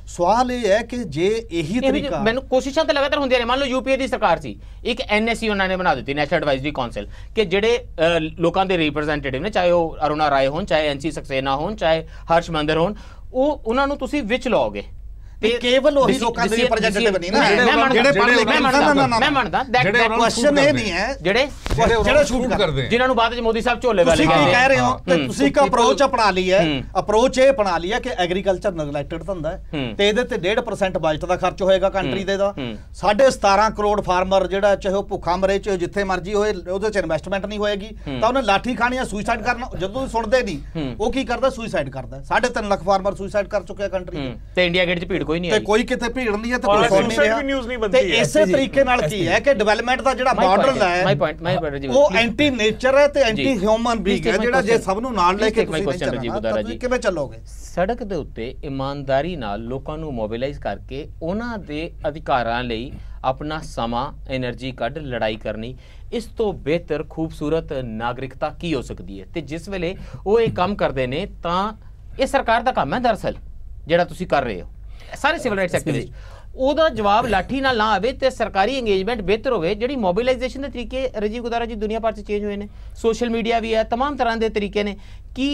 ਸਵਾਲ ਇਹ ਹੈ ਕਿ ਜੇ ਇਹੀ ਤਰੀਕਾ ਮੈਨੂੰ ਕੋਸ਼ਿਸ਼ਾਂ ਤਾਂ ਲਗਾਤਾਰ ਹੁੰਦੀਆਂ ਨੇ। ਮੰਨ ਲਓ ਯੂਪੀਏ ਦੀ ਸਰਕਾਰ ਸੀ, ਇੱਕ ਐਨਐਸਸੀ ਉਹਨਾਂ ਨੇ ਬਣਾ ਦਿੱਤੀ, ਨੈਸ਼ਨਲ ਐਡਵਾਈਜ਼ਰੀ ਕਾਉਂਸਲ, ਕਿ ਜਿਹੜੇ ਲੋਕਾਂ ਦੇ ਰਿਪਰੈਜ਼ੈਂਟੇਟਿਵ ਨੇ, ਚਾਹੇ ਉਹ ਅਰੁਣਾ ਰਾਏ ਹੋਣ, ਚਾਹੇ ਐਨਸੀ ਸਕਸੇਨਾ ਹੋਣ, ਚਾਹੇ ਹਰਸ਼ ਮੰਦਰ ਹੋਣ, ਉਹਨਾਂ ਨੂੰ ਤੁਸੀਂ ਵਿੱਚ ਲਾਓਗੇ ਤੇ ਕੇਵਲ ਉਹੀ ਲੋਕਾਂ ਦੇ ਰਿਪਰੈਜ਼ੈਂਟੇਟਿਵ ਨਹੀਂ ਨਾ। ਮੈਂ ਮੰਨਦਾ ਦੈਟ ਕੁਐਸਚਨ ਇਹ ਨਹੀਂ ਹੈ ਜਿਹੜੇ ਸ਼ੂਟ ਕਰਦੇ ਆ, ਜਿਨ੍ਹਾਂ ਨੂੰ ਬਾਅਦ ਵਿੱਚ ਮੋਦੀ ਸਾਹਿਬ ਝੋਲੇ ਵਾਲੇ ਕਹਿੰਦੇ। ਤੁਸੀਂ ਕੀ ਕਹਿ ਰਹੇ ਹੋ ਕਿ ਤੁਸੀਂ ਇੱਕ ਅਪਰੋਚ ਅਪਣਾ ਲਈ ਹੈ, ਅਪਰੋਚ ਇਹ ਅਪਣਾ ਲਈ ਹੈ ਕਿ ਐਗਰੀਕਲਚਰ ਨੈਗਲੈਕਟਡ ਧੰਦਾ ਹੈ ਤੇ ਇਹਦੇ ਤੇ 1.5% ਬਜਟ ਦਾ ਖਰਚ ਹੋਏਗਾ ਕੰਟਰੀ ਦੇ ਦਾ। 17.5 ਕਰੋੜ ਫਾਰਮਰ ਜਿਹੜਾ ਚਾਹੇ ਉਹ ਭੁੱਖਾ ਮਰੇ, ਚਾਹੇ ਜਿੱਥੇ ਮਰਜੀ ਹੋਏ, ਉਹਦੇ ਚ ਇਨਵੈਸਟਮੈਂਟ ਨਹੀਂ ਹੋਏਗੀ ਤਾਂ ਉਹਨੇ ਲਾਠੀ ਖਾਣੀ ਆ, ਸੁਸਾਈਡ ਕਰਨਾ। ਜਦੋਂ ਸੁਣਦੇ ਨਹੀਂ ਉਹ ਕੀ ਕਰਦਾ? ਸੁਸਾਈਡ ਕਰਦਾ। 3.5 ਲੱਖ ਫਾਰਮਰ ਸੁਸਾਈਡ ਕਰ ਚੁੱਕਿਆ ਕੰਟਰੀ ਤੇ ਇੰਡੀਆ ਗੇਟ 'ਚ ਭੀੜ ਕੋਈ ਨਹੀਂ ਹੈ, ਕੋਈ ਕਿਤੇ ਭੀੜ ਨਹੀਂ ਹੈ ਤੇ ਕੋਈ ਸੁਣ ਨਹੀਂ ਰਿਹਾ। ਤੇ ਇਸੇ ਤਰੀਕੇ ਨਾਲ ਕੀ ਹੈ ਕਿ ਡਿਵੈਲਪਮੈਂਟ ਦਾ ਜਿਹੜਾ ਮਾਡਲ ਹੈ ਉਹ ਐਂਟੀ ਨੇਚਰ ਹੈ ਤੇ ਐਂਟੀ ਹਿਊਮਨ ਬੀਇੰਗ ਹੈ, ਜਿਹੜਾ ਜੇ ਸਭ ਨੂੰ ਨਾਲ ਲੈ ਕੇ ਤੁਸੀਂ ਕਿਵੇਂ ਚੱਲੋਗੇ? ਸੜਕ ਦੇ ਉੱਤੇ ਇਮਾਨਦਾਰੀ ਨਾਲ ਲੋਕਾਂ ਨੂੰ ਮੋਬਿਲਾਈਜ਼ ਕਰਕੇ ਉਹਨਾਂ ਦੇ ਅਧਿਕਾਰਾਂ ਲਈ ਆਪਣਾ ਸਮਾਂ એનર્ਜੀ ਕੱਢ ਲੜਾਈ ਕਰਨੀ, ਇਸ ਤੋਂ ਬਿਹਤਰ ਖੂਬਸੂਰਤ ਨਾਗਰਿਕਤਾ ਕੀ ਹੋ ਸਕਦੀ ਹੈ। ਤੇ ਜਿਸ ਵੇਲੇ ਉਹ ਇਹ ਕੰਮ ਕਰਦੇ ਨੇ ਤਾਂ ਇਹ ਸਰਕਾਰ ਦਾ ਕੰਮ ਹੈ ਦਰਅਸਲ ਜਿਹੜਾ ਤੁਸੀਂ ਕਰ ਰਹੇ ਹੋ ਸਾਰੇ ਸਿਵਲ ਰਾਈਟਸ ਐਕਟਿਵਿਸਟ, ਉਹਦਾ ਜਵਾਬ ਲਾਠੀ ਨਾਲ ਨਾ ਆਵੇ ਤੇ ਸਰਕਾਰੀ ਇੰਗੇਜਮੈਂਟ ਬਿਹਤਰ ਹੋਵੇ। ਜਿਹੜੀ ਮੋਬਿਲਾਈਜੇਸ਼ਨ ਦੇ ਤਰੀਕੇ ਰਾਜੀਵ ਗੁਦਾਰਾ ਜੀ ਦੁਨੀਆ ਭਰ 'ਚ ਚੇਂਜ ਹੋਏ ਨੇ, ਸੋਸ਼ਲ ਮੀਡੀਆ ਵੀ ਹੈ, ਤਮਾਮ ਤਰ੍ਹਾਂ ਦੇ ਤਰੀਕੇ ਨੇ ਕਿ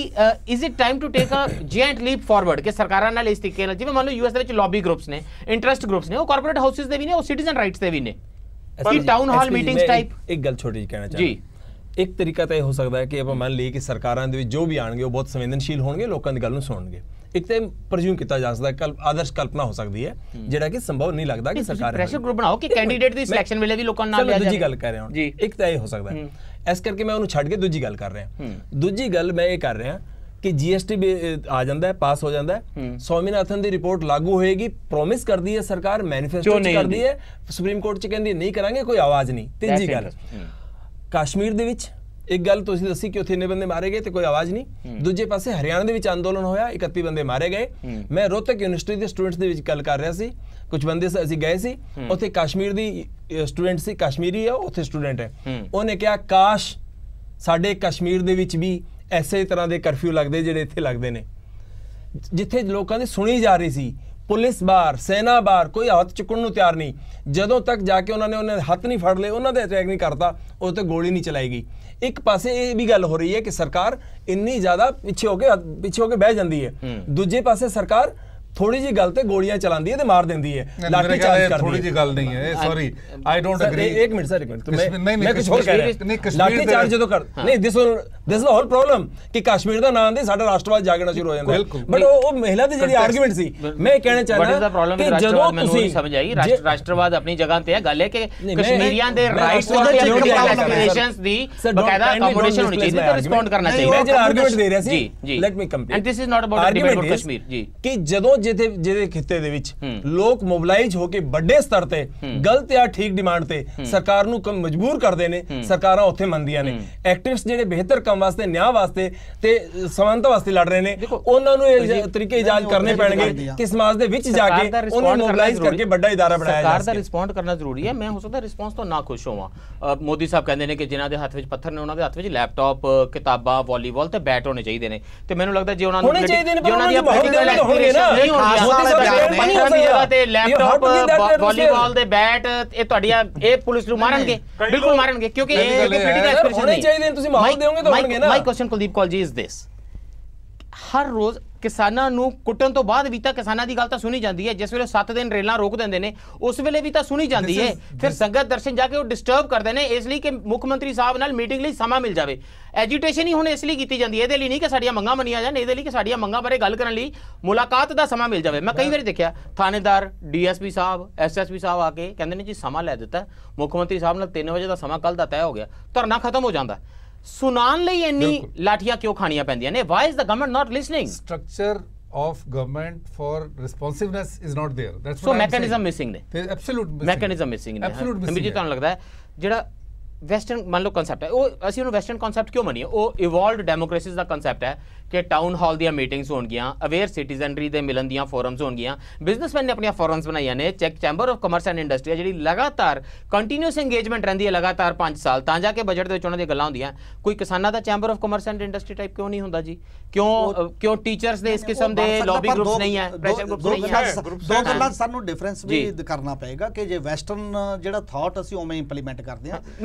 is it time to take a giant leap forward ਕਿ ਸਰਕਾਰਾਂ ਨਾਲ ਇਸ ਤਰੀਕੇ ਨਾਲ, ਜਿਵੇਂ ਮੰਨ ਲਓ ਯੂਐਸ ਦੇ ਵਿੱਚ ਲੌਬੀ ਗਰੁੱਪਸ ਨੇ, ਇੰਟਰਸਟ ਗਰੁੱਪਸ ਨੇ, ਉਹ ਕਾਰਪੋਰੇਟ ਹਾਊਸਿਸ ਦੇ ਵੀ ਨੇ, ਉਹ ਸਿਟੀਜ਼ਨ ਰਾਈਟਸ ਦੇ ਵੀ ਨੇ, ਕਿ ਟਾਊਨ ਹਾਲ ਮੀਟਿੰਗਸ ਟਾਈਪ। ਇੱਕ ਗੱਲ ਛੋਟੀ ਜਿਹੀ ਕਹਿਣਾ ਚਾਹੁੰਦਾ ਜੀ, ਇੱਕ ਤਰੀਕਾ ਤਾਂ ਇਹ ਹੋ ਸਕਦਾ ਹੈ ਕਿ ਆਪਾਂ ਮੰਨ ਲਈਏ ਕਿ ਸਰਕਾਰਾਂ ਦੇ ਵਿੱਚ ਜੋ ਵੀ ਆਣਗੇ ਉਹ ਬਹੁਤ ਸੰਵੇਦਨਸ਼ੀਲ ਹੋਣਗੇ, ਲੋਕਾਂ ਦੀ ਗੱਲ ਨੂੰ ਸੁਣਨਗੇ। ਇੱਕ ਤਾਂ ਪ੍ਰਜ਼ਿਊਮ ਕੀਤਾ ਜਾ ਸਕਦਾ ਹੈ, ਆਦਰਸ਼ ਕਲਪਨਾ ਹੋ ਸਕਦੀ ਹੈ, ਜਿਹੜਾ ਕਿ ਸੰਭਵ ਨਹੀਂ ਲੱਗਦਾ ਕਿ ਸਰਕਾਰ ਪ੍ਰੈਸ਼ਰ ਗਰੁੱਪ ਬਣਾਓ ਕਿ ਕੈਂਡੀਡੇਟ ਦੀ ਸਿਲੈਕਸ਼ਨ ਵੇਲੇ ਵੀ ਲੋਕਾਂ ਨਾਲ ਲਿਆ ਜਾਵੇ। ਦੂਜੀ ਗੱਲ ਕਰ ਰਿਹਾ ਹਾਂ ਜੀ, ਇੱਕ ਤਾਂ ਇਹ ਹੋ ਸਕਦਾ ਹੈ, ਇਸ ਕਰਕੇ ਮੈਂ ਉਹਨੂੰ ਛੱਡ ਕੇ ਦੂਜੀ ਗੱਲ ਕਰ ਰਿਹਾ। ਦੂਜੀ ਗੱਲ ਮੈਂ ਇਹ ਕਰ ਰਿਹਾ ਕਿ GST ਆ ਜਾਂਦਾ ਹੈ, ਪਾਸ ਹੋ ਜਾਂਦਾ ਹੈ, ਸਵਾਮੀਨਾਥਨ ਦੀ ਰਿਪੋਰਟ ਲਾਗੂ ਹੋਏਗੀ, ਪ੍ਰੋਮਿਸ ਕਰਦੀ ਹੈ ਸਰਕਾਰ, ਮੈਨੀਫੈਸਟੋ ਚ ਕਰਦੀ ਹੈ, ਸੁਪਰੀਮ ਕੋਰਟ ਚ ਕਹਿੰਦੀ ਨਹੀਂ ਕਰਾਂਗੇ, ਕੋਈ ਆਵਾਜ਼ ਨਹੀਂ। ਤੀਜੀ ਗੱਲ, ਕਸ਼ਮੀਰ ਦੇ ਵਿੱਚ ਇੱਕ ਗੱਲ ਤੁਸੀਂ ਦੱਸੀ ਕਿ ਉੱਥੇ ਇੰਨੇ ਬੰਦੇ ਮਾਰੇ ਗਏ ਤੇ ਕੋਈ ਆਵਾਜ਼ ਨਹੀਂ। ਦੂਜੇ ਪਾਸੇ ਹਰਿਆਣਾ ਦੇ ਵਿੱਚ ਅੰਦੋਲਨ ਹੋਇਆ, 31 ਬੰਦੇ ਮਾਰੇ ਗਏ। ਮੈਂ ਰੋਹਤਕ ਯੂਨੀਵਰਸਿਟੀ ਦੇ ਸਟੂਡੈਂਟਸ ਦੇ ਵਿੱਚ ਗੱਲ ਕਰ ਰਿਹਾ ਸੀ, ਕੁਝ ਬੰਦੇ ਅਸੀਂ ਗਏ ਸੀ ਉੱਥੇ, ਕਸ਼ਮੀਰ ਦੀ ਸਟੂਡੈਂਟ ਸੀ, ਕਸ਼ਮੀਰੀ ਹੈ, ਉੱਥੇ ਸਟੂਡੈਂਟ ਹੈ, ਉਹਨੇ ਕਿਹਾ ਕਾਸ਼ ਸਾਡੇ ਕਸ਼ਮੀਰ ਦੇ ਵਿੱਚ ਵੀ ਐਸੇ ਤਰ੍ਹਾਂ ਦੇ ਕਰਫਿਊ ਲੱਗਦੇ ਜਿਹੜੇ ਇੱਥੇ ਲੱਗਦੇ ਨੇ, ਜਿੱਥੇ ਲੋਕਾਂ ਦੀ ਸੁਣੀ ਜਾ ਰਹੀ ਸੀ, ਪੁਲਿਸ ਬਾਹਰ, ਸੈਨਾ ਬਾਹਰ, ਕੋਈ ਹੱਥ ਚੁੱਕਣ ਨੂੰ ਤਿਆਰ ਨਹੀਂ, ਜਦੋਂ ਤੱਕ ਜਾ ਕੇ ਉਹਨਾਂ ਨੇ ਹੱਥ ਨਹੀਂ ਫੜ ਲਏ, ਉਹਨਾਂ ਦੇ ਅਟੈਕ ਨਹੀਂ ਕਰਤਾ, ਉਹ ਤੇ ਗੋਲੀ ਨਹੀਂ ਚਲਾਈ ਗਈ। ਇੱਕ ਪਾਸੇ ਇਹ ਵੀ ਗੱਲ ਹੋ ਰਹੀ ਹੈ ਕਿ ਸਰਕਾਰ ਇੰਨੀ ਜ਼ਿਆਦਾ ਪਿੱਛੇ ਹੋ ਕੇ ਬਹਿ ਜਾਂਦੀ ਹੈ, ਦੂਜੇ ਪਾਸੇ ਸਰਕਾਰ ਥੋੜੀ ਜੀ ਗੱਲ ਤੇ ਗੋਲੀਆਂ ਚਲਾਉਂਦੀ ਹੈ ਤੇ ਮਾਰ ਦਿੰਦੀ ਹੈ, ਲਾਠੀ ਚਾਰਜ ਕਰਦੀ ਹੈ। ਥੋੜੀ ਜੀ ਗੱਲ ਨਹੀਂ ਹੈ, ਸੌਰੀ ਆਈ ਡੋਂਟ ਐਗਰੀ। ਇੱਕ ਮਿੰਟ ਸਰ, ਇੱਕ ਮਿੰਟ, ਮੈਂ ਕੁਝ ਹੋਰ ਕਹਿ ਰਿਹਾ। ਲਾਠੀ ਚਾਰਜ ਜਦੋਂ ਕਰ ਨਹੀਂ, this is the whole problem ਕਿ ਕਸ਼ਮੀਰ ਦਾ ਨਾਮ ਦੇ ਸਾਡਾ ਰਾਸ਼ਟਰਵਾਦ ਜਾਗਣਾ ਸ਼ੁਰੂ ਹੋ ਜਾਂਦਾ ਹੈ। ਬਟ ਉਹ ਮਹਿਲਾ ਦੀ ਜਿਹੜੀ ਆਰਗੂਮੈਂਟ ਸੀ, ਮੈਂ ਇਹ ਕਹਿਣਾ ਚਾਹੁੰਦਾ ਕਿ ਜਦੋਂ ਤੁਸੀਂ ਸਮਝ ਆਈ ਰਾਸ਼ਟਰਵਾਦ ਆਪਣੀ ਜਗ੍ਹਾ ਤੇ ਹੈ, ਗੱਲ ਹੈ ਕਿ ਕਸ਼ਮੀਰੀਆਂ ਦੇ ਰਾਈਟਸ ਔਰ ਐਸਪੀਰੇਸ਼ਨਸ ਦੀ ਬਕਾਇਦਾ ਅਕੋਮੋਡੇਸ਼ਨ ਹੋਣੀ ਚਾਹੀਦੀ ਤੇ ਰਿਸਪੌਂਡ ਕਰਨਾ ਚਾਹੀਦਾ। ਮੈਂ ਜਿਹੜਾ ਆਰਗੂਮੈਂਟ ਦੇ ਰਿਹਾ ਸੀ, let me complete, and this is not about debate about Kashmir ji, ਕਿ ਜਦੋਂ ਜਿਹਦੇ ਖਿੱਤੇ ਦੇ ਵਿੱਚ ਲੋਕ ਮੋਬਿਲਾਈਜ਼ ਹੋ ਕੇ ਵੱਡੇ ਸਤਰ ਤੇ ਗਲਤ ਜਾਂ ਠੀਕ ਡਿਮਾਂਡ ਤੇ ਸਰਕਾਰ ਨੂੰ ਮਜਬੂਰ ਕਰਦੇ ਨੇ, ਸਰਕਾਰਾਂ ਉੱਥੇ ਮੰਨਦੀਆਂ ਨੇ। ਐਕਟਿਵਿਸਟ ਜਿਹੜੇ ਬਿਹਤਰ ਕੰਮ ਵਾਸਤੇ, ਨਿਆਂ ਵਾਸਤੇ ਤੇ ਸਮਾਨਤਾ ਵਾਸਤੇ ਲੜ ਰਹੇ ਨੇ, ਉਹਨਾਂ ਨੂੰ ਇਹ ਤਰੀਕੇ ਇਜਾਦ ਕਰਨੇ ਪੈਣਗੇ ਕਿ ਸਮਾਜ ਦੇ ਵਿੱਚ ਜਾ ਕੇ ਉਹਨਾਂ ਨੂੰ ਮੋਬਿਲਾਈਜ਼ ਕਰਕੇ ਵੱਡਾ ਇਦਾਰਾ ਬਣਾਇਆ ਜਾ ਸਕੇ। ਸਰਕਾਰ ਦਾ ਰਿਸਪੌਂਡ ਕਰਨਾ ਜ਼ਰੂਰੀ ਹੈ। ਮੈਂ ਹੋ ਸਕਦਾ ਰਿਸਪੌਂਸ ਤੋਂ ਨਾ ਖੁਸ਼ ਹੋਵਾਂ। ਮੋਦੀ ਸਾਹਿਬ ਕਹਿੰਦੇ ਨੇ ਕਿ ਜਿਨ੍ਹਾਂ ਦੇ ਹੱਥ ਵਿੱਚ ਪੱਥਰ ਨੇ ਉਹਨਾਂ ਦੇ ਹੱਥ ਵਿੱਚ ਲੈਪਟਾਪ, ਕਿਤਾਬਾਂ, ਵਾਲੀਬਾਲ ਤੇ ਬੈਟ ਹੋਣੇ ਚਾਹੀਦੇ ਨੇ, ਤੇ ਮੈਨੂੰ ਲੱਗਦਾ ਜੇ ਉਹਨਾਂ ਨੂੰ ਹੋਣੇ ਚਾਹੀਦੇ ਨੇ, ਪਰ ਉਹਨਾਂ ਦੀ ਪੋਲੀਟੀਕਲ ਐਸਪੀਰੇਸ਼ਨ ਨਹੀਂ ਹੋਣਗੀਆਂ ਤੇ ਲੈਪਟਾਪ, ਵਾਲੀਬਾਲ ਦੇ ਬੈਟ, ਇਹ ਤੁਹਾਡੀਆਂ ਇਹ ਪੁਲਿਸ ਨੂੰ ਮਾਰਨਗੇ, ਬਿਲਕੁਲ ਮਾਰਨਗੇ, ਕਿਉਂਕਿ ਇਹ ਪੋਲੀਟੀਕਲ ਐਸਪੀਰੇਸ਼ਨ ਹੋਣੇ ਚਾਹੀਦੇ ਨੇ। ਤੁਸੀਂ ਮਾਹੌਲ ਦੇਵੋਗੇ ਤਾਂ ਹੋਣਗੇ ਨਾ। ਮਾਈ ਕੁਐਸਚਨ ਕੁਲਦੀਪ ਕੌਲ ਜੀ ਇਜ਼ ਦਿਸ, ਹਰ ਰੋਜ਼ ਕਿਸਾਨਾਂ ਨੂੰ ਕੁੱਟਣ ਤੋਂ ਬਾਅਦ ਵੀ ਤਾਂ ਕਿਸਾਨਾਂ ਦੀ ਗੱਲ ਤਾਂ ਸੁਣੀ ਜਾਂਦੀ ਹੈ। ਜਿਸ ਵੇਲੇ 7 ਦਿਨ ਰੇਲਾਂ ਰੋਕ ਦਿੰਦੇ ਨੇ ਉਸ ਵੇਲੇ ਵੀ ਤਾਂ ਸੁਣੀ ਜਾਂਦੀ ਹੈ। ਫਿਰ ਸੰਗਤ ਦਰਸ਼ਨ ਜਾ ਕੇ ਉਹ ਡਿਸਟਰਬ ਕਰਦੇ ਨੇ ਇਸ ਲਈ ਕਿ ਮੁੱਖ ਮੰਤਰੀ ਸਾਹਿਬ ਨਾਲ ਮੀਟਿੰਗ ਲਈ ਸਮਾਂ ਮਿਲ ਜਾਵੇ। ਐਜੀਟੇਸ਼ਨ ਹੀ ਹੁਣ ਇਸ ਲਈ ਕੀਤੀ ਜਾਂਦੀ ਹੈ, ਇਹਦੇ ਲਈ ਨਹੀਂ ਕਿ ਸਾਡੀਆਂ ਮੰਗਾਂ ਮੰਨੀਆਂ ਜਾਣ, ਇਹਦੇ ਲਈ ਕਿ ਸਾਡੀਆਂ ਮੰਗਾਂ ਬਾਰੇ ਗੱਲ ਕਰਨ ਲਈ ਮੁਲਾਕਾਤ ਦਾ ਸਮਾਂ ਮਿਲ ਜਾਵੇ। ਮੈਂ ਕਈ ਵਾਰੀ ਦੇਖਿਆ ਥਾਣੇਦਾਰ, DSP ਸਾਹਿਬ, SSP ਸਾਹਿਬ ਆ ਕੇ ਕਹਿੰਦੇ ਨੇ ਜੀ ਸਮਾਂ ਲੈ ਦਿੱਤਾ, ਮੁੱਖ ਮੰਤਰੀ ਸਾਹਿਬ ਨਾਲ 3 ਵਜੇ ਦਾ ਸਮਾਂ ਕੱਲ ਦਾ ਤੈਅ ਹੋ ਗਿਆ, ਧਰਨਾ ਖਤਮ ਹੋ ਜਾਂਦਾ। ਸੁਣਾਉਣ ਲਈ ਇੰਨੀ ਲਾਠੀਆਂ ਕਿਉਂ ਖਾਣੀਆਂ ਪੈਂਦੀਆਂ ਨੇ? Y is the government not listening? Structure of government for responsiveness is not there. That's so mechanism missing ne. There is absolute missing. Mechanism missing ne. Absolute missing. ਮੈਨੂੰ ਤੁਹਾਨੂੰ ਲੱਗਦਾ ਹੈ ਜਿਹੜਾ ਵੈਸਟਰਨ ਮੰਨ ਲਓ ਕਨਸੈਪਟ ਹੈ, ਉਹ ਅਸੀਂ ਉਹਨੂੰ ਵੈਸਟਰਨ ਕਨਸੈਪਟ ਕਿਉਂ ਮੰਨੀਏ? ਉਹ ਇਵੋਲਵਡ ਡੈਮੋਕ੍ਰੇਸੀਜ਼ ਦਾ ਕਨਸੈਪਟ ਹੈ ਕਿ ਟਾਊਨ ਹਾਲ ਦੀਆਂ ਮੀਟਿੰਗਸ ਹੋਣਗੀਆਂ, ਅਵੇਅਰ ਸਿਟੀਜ਼ਨਰੀ ਦੇ ਮਿਲਣ ਦੀਆਂ ਫੋਰਮਸ ਹੋਣਗੀਆਂ, ਬਿਜ਼ਨਸਮੈਨ ਨੇ ਆਪਣੀਆਂ ਫੋਰਮਸ ਬਣਾਈਆਂ ਨੇ, chamber of commerce and industry ਜਿਹੜੀ ਲਗਾਤਾਰ ਕੰਟੀਨਿਊਸ ਇੰਗੇਜਮੈਂਟ ਰਹਿੰਦੀ ਹੈ ਲਗਾਤਾਰ 5 ਸਾਲ, ਤਾਂ ਜਾ ਕੇ ਬਜਟ ਦੇ ਵਿੱਚ ਉਹਨਾਂ ਦੀਆਂ ਗੱਲਾਂ ਹੁੰਦੀਆਂ। ਕੋਈ ਕਿਸਾਨਾਂ ਦਾ chamber of commerce and industry type ਕਿਉਂ ਨਹੀਂ ਹੁੰਦਾ ਜੀ? ਕਿਉਂ ਟੀਚਰਸ ਦੇ ਇਸ ਕਿਸਮ ਦੇ ਲੌਬੀ ਗਰੁੱਪਸ ਨਹੀਂ ਹੈ, ਪ੍ਰੈਸ਼ਰ ਗਰੁੱਪਸ ਨਹੀਂ ਹੈ? ਦੋ ਗੱਲਾਂ ਸਾਨੂੰ ਡਿਫਰੈਂਸ ਵੀ ਕਰਨਾ ਪਏਗਾ ਕਿ ਜੇ ਵੈਸਟਰਨ ਜਿਹੜਾ ਥਾਟ ਅਸੀਂ ਉਵੇਂ ਇੰਪਲੀਮੈਂਟ ਕਰਦੇ ਹਾਂ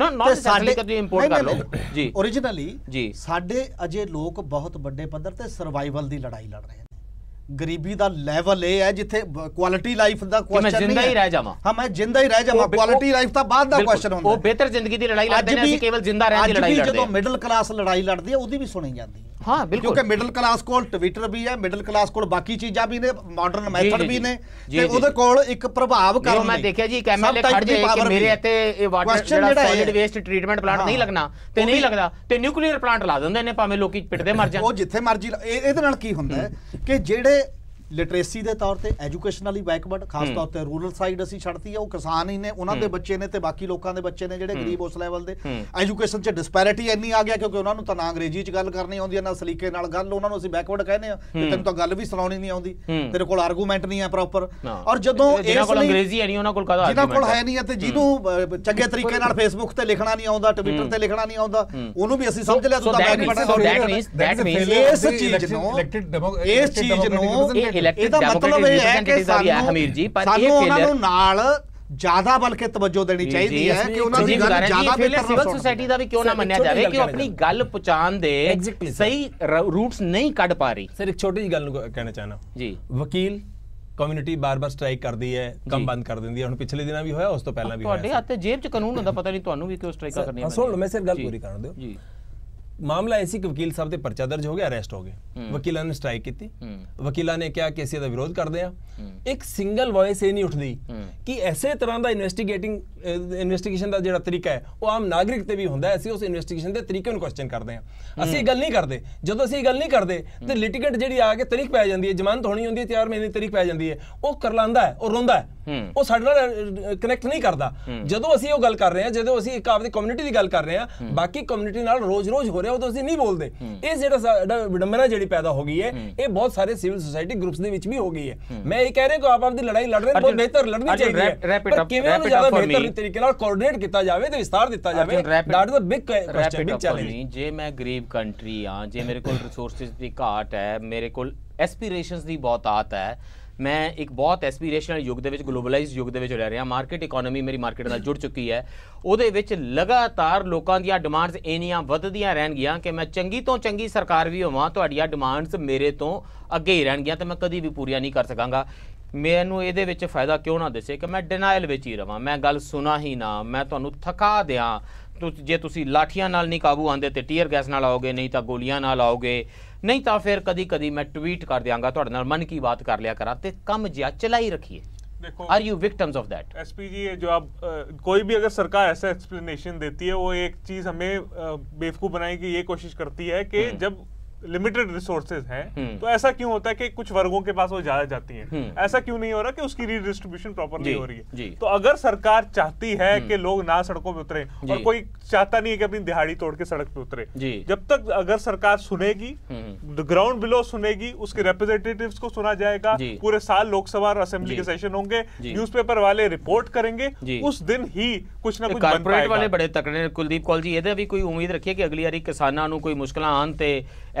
ਤੇ ਸਾਡੇ ਇੰਪੋਰਟ ਕਰ ਲਓ ਜੀ ਓਰੀਜਨਲੀ ਜੀ, ਸਾਡੇ ਅਜੇ ਲੋਕ ਬਹੁਤ ਵੱਡੇ ਪੱਧਰ ਤੇ ਸਰਵਾਈਵਲ ਦੀ ਲੜਾਈ ਲੜ ਰਹੇ ਨੇ। ਗਰੀਬੀ ਦਾ ਲੈਵਲ ਇਹ ਹੈ ਜਿੱਥੇ ਕੁਆਲਿਟੀ ਲਾਈਫ ਦਾ ਕੁਐਸਚਨ ਨਹੀਂ ਹੈ। ਮੈਂ ਜਿੰਦਾ ਹੀ ਰਹਿ ਜਾਵਾਂ, ਹਾਂ ਮੈਂ ਜਿੰਦਾ ਹੀ ਰਹਿ ਜਾਵਾਂ, ਕੁਆਲਿਟੀ ਲਾਈਫ ਤਾਂ ਬਾਅਦ ਦਾ ਕੁਐਸਚਨ ਹੁੰਦਾ। ਉਹ ਬਿਹਤਰ ਜ਼ਿੰਦਗੀ ਦੀ ਲੜਾਈ ਲੜਦੇ ਨੇ, ਅਸੀਂ ਕੇਵਲ ਜਿੰਦਾ ਰਹਿਣ ਦੀ ਲੜਾਈ ਲੜਦੇ ਹਾਂ। ਜਦੋਂ ਮਿਡਲ ਕਲਾਸ ਲੜਾਈ ਲੜਦੀ ਹੈ ਉਹਦੀ ਵੀ ਸੁਣੀ ਜਾਂਦੀ ਹੈ। ਹਾਂ ਬਿਲਕੁਲ, ਕਿਉਂਕਿ ਮਿਡਲ ਕਲਾਸ ਕੋਲ ਟਵਿੱਟਰ ਵੀ ਹੈ, ਮਿਡਲ ਕਲਾਸ ਕੋਲ ਬਾਕੀ ਚੀਜ਼ਾਂ ਵੀ ਨੇ, ਮਾਡਰਨ ਮੈਥਡ ਵੀ ਨੇ, ਤੇ ਉਹਦੇ ਕੋਲ ਇੱਕ ਪ੍ਰਭਾਵ ਕਰਨ ਲਈ। ਮੈਂ ਦੇਖਿਆ ਜੀ ਇੱਕ MLA ਖੜ ਜਾਏ ਕਿ ਮੇਰੇ ਇੱਥੇ ਇਹ ਵਾਟਰ ਜਿਹੜਾ ਸੋਲਿਡ ਵੇਸਟ ਟ੍ਰੀਟਮੈਂਟ ਪਲਾਂਟ ਨਹੀਂ ਲੱਗਣਾ ਤੇ ਨਹੀਂ ਲੱਗਦਾ, ਤੇ ਨਿਊਕਲੀਅਰ ਪਲਾਂਟ ਲਾ ਦਿੰਦੇ ਨੇ ਭਾਵੇਂ ਲੋਕੀ ਪਿੱਟਦੇ ਮਰ ਜਾਣ। ਉਹ ਜਿੱਥੇ ਮਰਜ਼ੀ। ਇਹਦੇ ਨਾਲ ਕੀ ਹੁੰਦਾ ਹੈ ਕਿ ਜਿਹੜੇ ਲਿਟਰੇਸੀ ਦੇ ਤੌਰ ਤੇ ਐਜੂਕੇਸ਼ਨਲੀ ਬੈਕਵਰਡ, ਖਾਸ ਤੌਰ ਤੇ ਰੂਰਲ ਸਾਈਡ ਅਸੀਂ ਛੱਡਤੀ ਹੈ। ਉਹ ਕਿਸਾਨ ਹੀ ਨੇ, ਉਹਨਾਂ ਦੇ ਬੱਚੇ ਨੇ ਤੇ ਬਾਕੀ ਲੋਕਾਂ ਦੇ ਬੱਚੇ ਨੇ ਜਿਹੜੇ ਗਰੀਬ ਉਸ ਲੈਵਲ ਦੇ। ਐਜੂਕੇਸ਼ਨ 'ਚ ਡਿਸਪੈਰਿਟੀ ਇੰਨੀ ਆ ਗਿਆ ਕਿਉਂਕਿ ਉਹਨਾਂ ਨੂੰ ਤਾਂ ਨਾ ਅੰਗਰੇਜ਼ੀ 'ਚ ਗੱਲ ਕਰਨੀ ਆਉਂਦੀ ਹੈ ਨਾ ਸਲੀਕੇ ਨਾਲ ਗੱਲ, ਉਹਨਾਂ ਨੂੰ ਅਸੀਂ ਬੈਕਵਰਡ ਕਹਿੰਦੇ ਆ ਕਿ ਤੈਨੂੰ ਤਾਂ ਗੱਲ ਵੀ ਸੁਣਾਉਣੀ ਨਹੀਂ ਆਉਂਦੀ, ਤੇਰੇ ਕੋਲ ਆਰਗੂਮੈਂਟ ਨਹੀਂ ਹੈ ਪ੍ਰੋਪਰ। ਔਰ ਜਦੋਂ ਜਿਹਨਾਂ ਕੋਲ ਅੰਗਰੇਜ਼ੀ ਹੈ ਨਹੀਂ ਉਹਨਾਂ ਕੋਲ ਕਾਹਦਾ ਜਿਹਨਾਂ ਕੋਲ ਹੈ ਨਹੀਂ ਤੇ ਜਿਹਨੂੰ ਚੰਗੇ ਤਰੀਕੇ ਨਾਲ ਫੇਸਬੁੱਕ ਤੇ ਲਿਖਣਾ ਨਹੀਂ ਆਉਂਦਾ, ਟਵਿੱਟਰ ਤੇ ਲਿਖਣਾ ਨਹੀਂ ਆਉਂਦਾ, ਉਹਨੂੰ ਵੀ ਅਸੀਂ ਸਮਝ ਲਿਆ ਤੂੰ ਤਾਂ ਬੈਕਵਰਡ ਹੈ। ਇਸ ਚੀਜ਼ ਨੂੰ ਇਹਦਾ ਮਤਲਬ ਇਹ ਹੈ ਕਿ ਸਾਨੂੰ ਉਹਨਾਂ ਨੂੰ ਨਾਲ ਜ਼ਿਆਦਾ ਬਲਕਿ ਤਵੱਜੋ ਦੇਣੀ ਚਾਹੀਦੀ ਹੈ ਕਿ ਉਹਨਾਂ ਦੀ ਗੱਲ ਜ਼ਿਆਦਾ ਬਿਹਤਰ ਸਿਵਲ ਸੋਸਾਇਟੀ ਦਾ ਵੀ ਕਿਉਂ ਨਾ ਮੰਨਿਆ ਜਾਵੇ ਕਿ ਉਹ ਆਪਣੀ ਗੱਲ ਪਹੁੰਚਾਉਣ ਦੇ ਸਹੀ ਰੂਟਸ ਨਹੀਂ ਕੱਢ ਪਾ ਰਹੀ। ਸਰ ਇੱਕ ਛੋਟੀ ਜਿਹੀ ਗੱਲ ਨੂੰ ਕਹਿਣਾ ਚਾਹਨਾ ਜੀ, ਵਕੀਲ ਕਮਿਊਨਿਟੀ ਬਾਰ-ਬਾਰ ਸਟ੍ਰਾਈਕ ਕਰਦੀ ਹੈ, ਕੰਮ ਬੰਦ ਕਰ ਦਿੰਦੀ ਹੈ। ਹੁਣ ਪਿਛਲੇ ਦਿਨਾਂ ਵੀ ਹੋਇਆ, ਉਸ ਤੋਂ ਪਹਿਲਾਂ ਵੀ ਹੋਇਆ। ਤੁਹਾਡੇ ਹੱਥ ਤੇ ਜੇਬ 'ਚ ਕਾਨੂੰਨ ਹੁੰਦਾ, ਪਤਾ ਨਹੀਂ ਤੁਹਾਨੂੰ ਵੀ ਕਿਉਂ ਸਟ੍ਰਾਈਕਾਂ ਕਰਨੀਆਂ। ਸੁਣ ਲਓ, ਮੈਂ ਸਿਰ ਗੱਲ ਪੂਰੀ ਕਰਨ ਦਿਓ ਜੀ। ਮਾਮਲਾ ਐਸੀ ਕਿ ਵਕੀਲ ਸਾਹਿਬ ਤੇ ਪਰਚਾ ਦਰਜ ਹੋ ਗਿਆ, ਅਰੈਸਟ ਹੋ ਗਏ, ਵਕੀਲਾਂ ਨੇ ਸਟ੍ਰਾਈਕ ਕੀਤੀ, ਵਕੀਲਾਂ ਨੇ ਕਿਹਾ ਕਿ ਅਸੀਂ ਇਹਦਾ ਵਿਰੋਧ ਕਰਦੇ ਆ। ਇੱਕ ਸਿੰਗਲ ਵੌਇਸ ਇਹ ਨਹੀਂ ਉੱਠਦੀ ਕਿ ਐਸੇ ਤਰ੍ਹਾਂ ਦਾ ਇਨਵੈਸਟੀਗੇਸ਼ਨ ਦਾ ਜਿਹੜਾ ਤਰੀਕਾ ਹੈ ਉਹ ਆਮ ਨਾਗਰਿਕ ਤੇ ਵੀ ਹੁੰਦਾ ਹੈ। ਅਸੀਂ ਉਸ ਇਨਵੈਸਟੀਗੇਸ਼ਨ ਦੇ ਤਰੀਕੇ ਨੂੰ ਕੁਐਸਚਨ ਕਰਦੇ ਹਾਂ। ਅਸੀਂ ਗੱਲ ਨਹੀਂ ਕਰਦੇ, ਜਦੋਂ ਅਸੀਂ ਗੱਲ ਨਹੀਂ ਕਰਦੇ ਤੇ ਲਿਟੀਗੈਂਟ ਜਿਹੜੀ ਆ ਕੇ ਤਰੀਕ ਪੈ ਜਾਂਦੀ ਹੈ, ਜ਼ਮਾਨਤ ਹੋਣੀ ਹੁੰਦੀ ਹੈ, 4 ਮਹੀਨੇ ਦੀ ਤਰੀਕ ਪੈ ਜਾਂਦੀ ਹੈ, ਉਹ ਕਰਲਾਂਦਾ ਹੈ, ਉਹ ਰੋਂਦਾ ਹੈ, ਉਹ ਸਾਡੇ ਨਾਲ ਕਨੈਕਟ ਨਹੀਂ ਕਰਦਾ। ਜਦੋਂ ਅਸੀਂ ਉਹ ਗੱਲ ਕਰ ਰਹੇ ਹਾਂ, ਜਦੋਂ ਅਸੀਂ ਇੱਕ ਆਪਣੀ ਕਮਿਊਨਿਟੀ ਦੀ ਗੱਲ ਕਰ ਰਹੇ ਹਾਂ, ਬਾਕੀ ਕਮਿਊਨਿਟੀ ਨਾਲ ਰੋਜ਼-ਰੋਜ਼ ਹੋ ਰਿਹਾ ਉਹ ਤਾਂ ਅਸੀਂ ਨਹੀਂ ਬੋਲਦੇ। ਇਹ ਜਿਹੜਾ ਸਾਡਾ ਵਿਡੰਬਨਾ ਜਿਹੜੀ ਪੈਦਾ ਹੋ ਗਈ ਹੈ, ਇਹ ਬਹੁਤ ਸਾਰੇ ਸਿਵਲ ਸੁਸਾਇਟੀ ਗਰੁੱਪਸ ਦੇ ਵਿੱਚ ਵੀ ਹੋ ਗਈ ਹੈ। ਮੈਂ ਇਹ ਕਹਿ ਰਿਹਾ ਕਿ ਆਪ ਆਪਦੀ ਲੜਾਈ ਲੜ ਰਹੇ ਹੋ, ਬਹੁਤ ਬਿਹਤਰ ਲੜਨੀ ਚਾਹੀਦੀ ਹੈ, ਪਰ ਕਿਵੇਂ ਉਹਨੂੰ ਜ਼ਿਆਦਾ ਬਿਹਤਰ ਤਰੀਕੇ ਨਾਲ ਕੋਆਰਡੀਨੇਟ ਕੀਤਾ ਜਾਵੇ ਤੇ ਵਿਸਤਾਰ ਦਿੱਤਾ ਜਾਵੇ। That is a big question, big challenge. ਜੇ ਮੈਂ ਗਰੀਬ ਕੰਟਰੀ ਆ, ਜੇ ਮੇਰੇ ਕੋਲ ਰਿਸੋਰਸਿਸ ਦੀ ਘਾਟ ਹੈ, ਮੇਰੇ ਕੋਲ ਐਸਪੀਰੇਸ਼ਨਸ ਦੀ ਬਹੁਤਾਤ ਹੈ, ਮੈਂ ਇੱਕ ਬਹੁਤ ਐਸਪੀਰੇਸ਼ਨਲ ਯੁੱਗ ਦੇ ਵਿੱਚ, ਗਲੋਬਲਾਈਜ਼ਡ ਯੁੱਗ ਦੇ ਵਿੱਚ ਰਹਿ ਰਿਹਾ। ਮਾਰਕੀਟ ਇਕਨੋਮੀ ਮੇਰੀ ਮਾਰਕੀਟ ਨਾਲ ਜੁੜ ਚੁੱਕੀ ਹੈ। ਉਹਦੇ ਵਿੱਚ ਲਗਾਤਾਰ ਲੋਕਾਂ ਦੀਆਂ ਡਿਮਾਂਡਸ ਇੰਨੀਆਂ ਵੱਧਦੀਆਂ ਰਹਿਣਗੀਆਂ ਕਿ ਮੈਂ ਚੰਗੀ ਤੋਂ ਚੰਗੀ ਸਰਕਾਰ ਵੀ ਹੋਵਾਂ, ਤੁਹਾਡੀਆਂ ਡਿਮਾਂਡਸ ਮੇਰੇ ਤੋਂ ਅੱਗੇ ਹੀ ਰਹਿਣਗੀਆਂ ਤੇ ਮੈਂ ਕਦੀ ਵੀ ਪੂਰੀਆਂ ਨਹੀਂ ਕਰ ਸਕਾਂਗਾ। ਮੈਨੂੰ ਇਹਦੇ ਵਿੱਚ ਫਾਇਦਾ ਕਿਉਂ ਨਾ ਦਿਸੇ ਕਿ ਮੈਂ ਡਿਨਾਇਲ ਵਿੱਚ ਹੀ ਰਵਾਂ, ਮੈਂ ਗੱਲ ਸੁਣਾ ਹੀ ਨਾ, ਮੈਂ ਤੁਹਾਨੂੰ ਥਕਾ ਦਿਆਂ। ਜੇ ਤੁਸੀਂ ਲਾਠੀਆਂ ਨਾਲ ਨਹੀਂ ਕਾਬੂ ਆਉਂਦੇ ਤੇ ਟੀਅਰ ਗੈਸ ਨਾਲ ਆਓਗੇ, ਨਹੀਂ ਤਾਂ ਗੋਲੀਆਂ ਨਾਲ ਆਓਗੇ, ਨਹੀਂ ਤਾਂ ਫਿਰ ਕਦੀ-ਕਦੀ ਮੈਂ ਟਵੀਟ ਕਰ ਦਿਆਂਗਾ, ਤੁਹਾਡੇ ਨਾਲ ਮਨ ਕੀ ਬਾਤ ਕਰ ਲਿਆ ਕਰਾਂ ਤੇ ਕੰਮ ਜਿਹਾ ਚਲਾਈ ਰੱਖिए। देखो, are you victims of that? SP ji, जो आप कोई भी अगर सरकार ऐसा एक्सप्लेनेशन देती है, वो एक चीज हमें बेवकूफ बनाने की ये कोशिश करती है कि जब लिमिटेड रिसोर्सेज हैं तो ऐसा क्यों होता है कि कुछ वर्गों के पास वो ज्यादा जाती हैं? ऐसा क्यों नहीं हो रहा कि उसकी रीडिस्ट्रीब्यूशन प्रॉपरली हो रही है? तो अगर सरकार चाहती है कि लोग ना सड़कों पे उतरे, और कोई चाहता नहीं है कि अपनी दिहाड़ी तोड़ के सड़क पे उतरे, जब तक अगर सरकार सुनेगी, ग्राउंड बिलो सुनेगी, उसके रिप्रेजेंटेटिव्स को सुना जाएगा, पूरे साल लोकसभा और असेंबली के सेशन होंगे, न्यूज़पेपर वाले रिपोर्ट करेंगे, उस दिन ही कुछ ना कुछ बन पाएगा। कारपोरेट वाले बड़े तकड़े। कुलदीप कौल जी, ਇਹਦੇ ਵੀ ਕੋਈ ਉਮੀਦ ਰੱਖੀਏ ਕਿ ਅਗਲੀ ਵਾਰੀ ਕਿਸਾਨਾਂ ਨੂੰ ਕੋਈ ਮੁਸ਼ਕਲਾਂ ਆਉਣ ਤੇ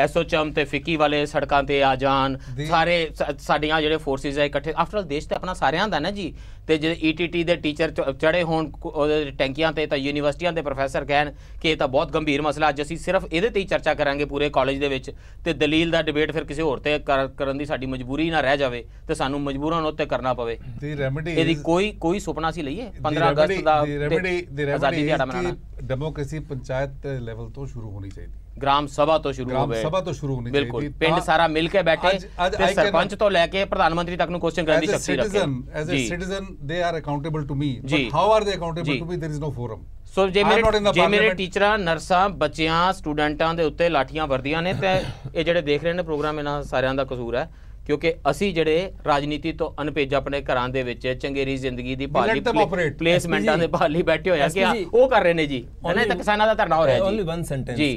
ਐਸਓਚਐਮ ਤੇ ਫਿੱਕੀ ਵਾਲੇ ਸੜਕਾਂ ਤੇ ਆ ਜਾਣ, ਸਾਰੇ ਸਾਡੀਆਂ ਜਿਹੜੇ ਫੋਰਸਿਸ ਹੈ ਇਕੱਠੇ। ਆਫਟਰ ਆਲ ਦੇਸ਼ ਤੇ ਆਪਣਾ ਸਾਰਿਆਂ ਦਾ ਨਾ ਜੀ, ਤੇ ਜੇ ਈਟੀਟੀ ਦੇ ਟੀਚਰ ਚੜੇ ਹੋਣ ਉਹਦੇ ਟੈਂਕੀਆਂ ਤੇ ਤਾਂ ਯੂਨੀਵਰਸਿਟੀਆਂ ਦੇ ਪ੍ਰੋਫੈਸਰ ਕਹਿਣ ਕਿ ਇਹ ਤਾਂ ਬਹੁਤ ਗੰਭੀਰ ਮਸਲਾ, ਅੱਜ ਅਸੀਂ ਸਿਰਫ ਇਹਦੇ ਤੇ ਹੀ ਚਰਚਾ ਕਰਾਂਗੇ ਪੂਰੇ ਕਾਲਜ ਦੇ ਵਿੱਚ, ਤੇ ਦਲੀਲ ਦਾ ਡਿਬੇਟ ਫਿਰ ਕਿਸੇ ਹੋਰ ਤੇ ਕਰਨ ਦੀ ਸਾਡੀ ਮਜਬੂਰੀ ਨਾ ਰਹਿ ਜਾਵੇ ਤੇ ਸਾਨੂੰ ਮਜਬੂਰਨ ਉੱਤੇ ਕਰਨਾ ਪਵੇ। ਇਹਦੀ ਕੋਈ ਸੁਪਨਾ ਸੀ ਲਈਏ 15 ਅਗਸਤ ਦਾ ਆਜ਼ਾਦੀ ਦਿਹਾੜਾ ਮਨਾਉਣਾ। ਡੈਮੋਕ੍ਰੇਸੀ ਪੰਚਾਇਤ ਲੈਵਲ ਤੋਂ ਸ਼ੁਰੂ ਹੋਣੀ ਚਾਹੀਦੀ, ग्राम सभा तो शुरू हो गए, सभा तो शुरू होनी बिल्कुल चाहिए। पिंड सारा मिलके बैठे ते सरपंच तो लेके प्रधानमंत्री तक नु क्वेश्चन करने की शक्ति रखे। As a citizen they are accountable to me, but how are they accountable to me? There is no forum. ਸੋ ਜੇ ਮੇਰੇ ਟੀਚਰਾਂ, ਨਰਸਾਂ, ਬੱਚਿਆਂ, ਸਟੂਡੈਂਟਾਂ ਦੇ ਉੱਤੇ ਲਾਠੀਆਂ ਵਰਦੀਆਂ ਨੇ ਤੇ ਇਹ ਜਿਹੜੇ ਦੇਖ ਰਹੇ ਨੇ ਪ੍ਰੋਗਰਾਮ, ਇਹਨਾਂ ਸਾਰਿਆਂ ਦਾ ਕਸੂਰ ਹੈ ਕਿਉਂਕਿ ਅਸੀਂ ਜਿਹੜੇ ਰਾਜਨੀਤੀ ਤੋਂ ਅਨਪੇਜ ਆਪਣੇ ਘਰਾਂ ਦੇ ਵਿੱਚ ਚੰਗੇਰੀ ਜ਼ਿੰਦਗੀ ਦੀ ਭਾਲੀ ਪਲੇਸਮੈਂਟਾਂ ਦੇ ਭਾਲੀ ਬੈਠੇ ਹੋਇਆ ਕਿ ਉਹ ਕਰ ਰਹੇ ਨੇ ਜੀ, ਇਹਨਾਂ ਤਾਂ ਕਿਸਾਨਾਂ ਦਾ ਧਰਨਾ ਹੋ ਰਿਹਾ ਜੀ। ਓਨਲੀ ਵਨ ਸੈਂਟੈਂਸ ਜੀ,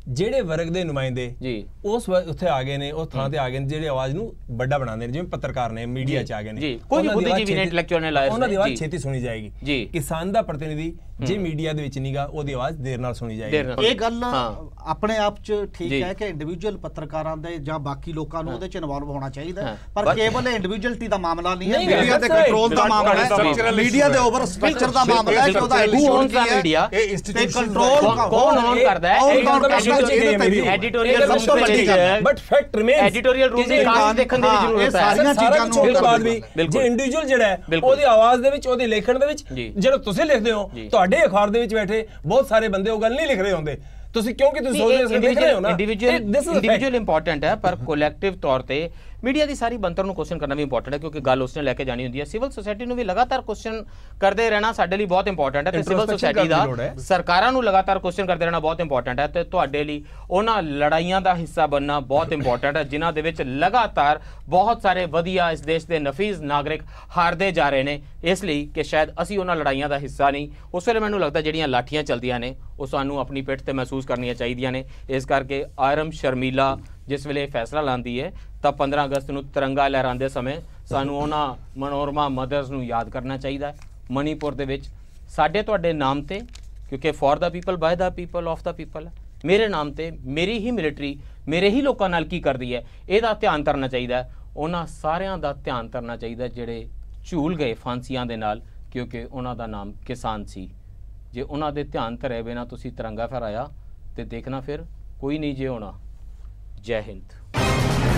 ਜਿਹੜੇ ਵਰਗ ਦੇ ਨੁਮਾਇੰਦੇ ਉਸ ਉੱਥੇ ਆ ਗਏ ਨੇ, ਉਸ ਥਾਂ ਤੇ ਆ ਗਏ ਨੇ, ਜਿਹੜੇ ਆਵਾਜ਼ ਨੂੰ ਵੱਡਾ ਬਣਾਉਂਦੇ ਨੇ, ਜਿਵੇਂ ਪੱਤਰਕਾਰ ਨੇ, ਮੀਡੀਆ 'ਚ ਆ ਗਏ ਨੇ, ਕੋਈ ਬੁੱਧੀਜੀਵੀ ਨੇ, ਇੰਟੈਲੈਕਚੁਅਲ ਨੇ ਲਾਇਆ, ਉਹਨਾਂ ਦੀ ਆਵਾਜ਼ ਛੇਤੀ ਸੁਣੀ ਜਾਏਗੀ। ਕਿਸਾਨ ਦਾ ਪ੍ਰਤੀਨਿਧੀ ਜੇ ਮੀਡੀਆ ਦੇ ਵਿੱਚ ਨਹੀਂਗਾ, ਉਹਦੀ ਆਵਾਜ਼ ਦੇਰ ਨਾਲ ਸੁਣੀ ਜਾਏਗੀ। ਇਹ ਗੱਲ ਆਪਣੇ ਆਪ 'ਚ ਠੀਕ ਹੈ ਕਿ ਇੰਡੀਵਿਜੂਅਲ ਪੱਤਰਕਾਰਾਂ ਦੇ ਜਾਂ ਬਾਕੀ ਲੋਕਾਂ ਨੂੰ ਉਹਦੇ 'ਚ ਇਨਵੋਲਵ ਹੋਣਾ ਚਾਹੀਦਾ, ਪਰ ਕੇਵਲ ਇੰਡੀਵਿਜੂਅਲਿਟੀ ਦਾ ਮਾਮਲਾ ਨਹੀਂ ਹੈ, ਮੀਡੀਆ ਦੇ ਕੰਟਰੋਲ ਦਾ ਮਾਮਲਾ ਹੈ, ਮੀਡੀਆ ਦੇ ਓਵਰ ਸਟਰਕਚਰ ਦਾ ਮਾਮਲਾ ਹੈ ਕਿ ਉਹਦਾ ਮੀਡੀਆ ਤੇ ਕੰਟਰੋਲ ਕੌਣ ਔਨ ਕਰਦਾ ਹੈ। ਐਡੀਟੋਰੀਅਲ ਰੂਮ ਸਭ ਤੋਂ ਵੱਡੀ ਗੱਲ ਹੈ, but fact remains editorial room ਦੀ ਕਾਸ ਦੇਖਣ ਦੀ ਜ਼ਰੂਰਤ ਹੈ। ਸਾਰੀਆਂ ਚੀਜ਼ਾਂ ਨੂੰ ਬਾਅਦ ਵੀ ਜੇ ਇੰਡੀਵਿਜੂਅਲ ਜਿਹੜਾ ਹੈ ਉਹਦੀ ਆਵਾਜ਼ ਦੇ ਵਿੱਚ, ਉਹਦੇ ਲੇਖਣ ਦੇ ਵਿੱਚ, ਜਿਹੜਾ ਤੁਸੀਂ ਲਿਖਦੇ ਹੋ, ਤੁਹਾਡੇ ਅਖਬਾਰ ਦੇ ਵਿੱਚ ਬੈਠੇ ਬਹੁਤ ਸਾਰੇ ਬੰਦੇ ਉਹ ਗੱਲ ਨਹੀਂ ਲਿਖ ਰਹੇ ਹੁੰਦੇ, ਤੁਸੀਂ ਕਿਉਂਕਿ ਤੁਸੀਂ ਸੋਚਦੇ ਹੋ ਦੇਖ ਰਹੇ ਹੋ ਨਾ। ਇੰਡੀਵਿਜੂਅਲ ਇੰਪੋਰਟੈਂਟ ਹੈ, ਪਰ ਕੋਲੈਕਟਿਵ ਤੌਰ ਤੇ ਮੀਡੀਆ ਦੀ ਸਾਰੀ ਬੰਤਰ ਨੂੰ ਕੁਐਸਚਨ ਕਰਨਾ ਵੀ ਇੰਪੋਰਟੈਂਟ ਹੈ, ਕਿਉਂਕਿ ਗੱਲ ਉਸਨੇ ਲੈ ਕੇ ਜਾਣੀ ਹੁੰਦੀ ਹੈ। ਸਿਵਲ ਸੁਸਾਇਟੀ ਨੂੰ ਵੀ ਲਗਾਤਾਰ ਕੁਐਸਚਨ ਕਰਦੇ ਰਹਿਣਾ ਸਾਡੇ ਲਈ ਬਹੁਤ ਇੰਪੋਰਟੈਂਟ ਹੈ, ਤੇ ਸਿਵਲ ਸੁਸਾਇਟੀ ਦਾ ਸਰਕਾਰਾਂ ਨੂੰ ਲਗਾਤਾਰ ਕੁਐਸਚਨ ਕਰਦੇ ਰਹਿਣਾ ਬਹੁਤ ਇੰਪੋਰਟੈਂਟ ਹੈ, ਤੇ ਤੁਹਾਡੇ ਲਈ ਉਹਨਾਂ ਲੜਾਈਆਂ ਦਾ ਹਿੱਸਾ ਬਣਨਾ ਬਹੁਤ ਇੰਪੋਰਟੈਂਟ ਹੈ ਜਿਨ੍ਹਾਂ ਦੇ ਵਿੱਚ ਲਗਾਤਾਰ ਬਹੁਤ ਸਾਰੇ ਵਧੀਆ ਇਸ ਦੇਸ਼ ਦੇ ਨਫੀਸ ਨਾਗਰਿਕ ਹਾਰਦੇ ਜਾ ਰਹੇ ਨੇ, ਇਸ ਲਈ ਕਿ ਸ਼ਾਇਦ ਅਸੀਂ ਉਹਨਾਂ ਲੜਾਈਆਂ ਦਾ ਹਿੱਸਾ ਨਹੀਂ। ਉਸ ਵੇਲੇ ਮੈਨੂੰ ਲੱਗਦਾ ਜਿਹੜੀਆਂ ਲਾਠੀਆਂ ਚੱਲਦੀਆਂ ਨੇ ਉਹ ਸਾਨੂੰ ਆਪਣੀ ਪਿੱਠ ਤੇ ਮਹਿਸੂਸ ਕਰਨੀਆਂ ਚਾਹੀਦੀਆਂ ਨੇ। ਇਸ ਕਰਕੇ ਆਰਮ ਸ਼ਰਮੀਲਾ ਜਿਸ ਵੇਲੇ ਫੈਸਲਾ ਲਾਂਦੀ ਹੈ ਤਾਂ 15 ਅਗਸਤ ਨੂੰ ਤਿਰੰਗਾ ਲਹਿਰਾਉਂਦੇ ਸਮੇਂ ਸਾਨੂੰ ਉਹਨਾਂ ਮਨੋਰਮਾ ਮਦਰਸ ਨੂੰ ਯਾਦ ਕਰਨਾ ਚਾਹੀਦਾ ਹੈ। ਮਣੀਪੁਰ ਦੇ ਵਿੱਚ ਸਾਡੇ ਤੁਹਾਡੇ ਨਾਮ ਤੇ, ਕਿਉਂਕਿ for the people ਬਾय the people of the people, ਮੇਰੇ ਨਾਮ ਤੇ ਮੇਰੀ ਹੀ ਮਿਲਟਰੀ ਮੇਰੇ ਹੀ ਲੋਕਾਂ ਨਾਲ ਕੀ ਕਰਦੀ ਹੈ, ਇਹਦਾ ਧਿਆਨ ਧਰਨਾ ਚਾਹੀਦਾ। ਉਹਨਾਂ ਸਾਰਿਆਂ ਦਾ ਧਿਆਨ ਧਰਨਾ ਚਾਹੀਦਾ ਜਿਹੜੇ ਝੂਲ ਗਏ ਫਾਂਸੀਆਂ ਦੇ ਨਾਲ, ਕਿਉਂਕਿ ਉਹਨਾਂ ਦਾ ਨਾਮ ਕਿਸਾਨ ਸੀ। ਜੇ ਉਹਨਾਂ ਦੇ ਧਿਆਨ ਧਰੇ ਬਿਨਾਂ ਤੁਸੀਂ ਤਿਰੰਗਾ ਫਹਿਰਾਇਆ ਤੇ ਦੇਖਣਾ ਫਿਰ ਕੋਈ ਨਹੀਂ ਜੇ ਹੋਣਾ। ਜੈ ਹਿੰਦ।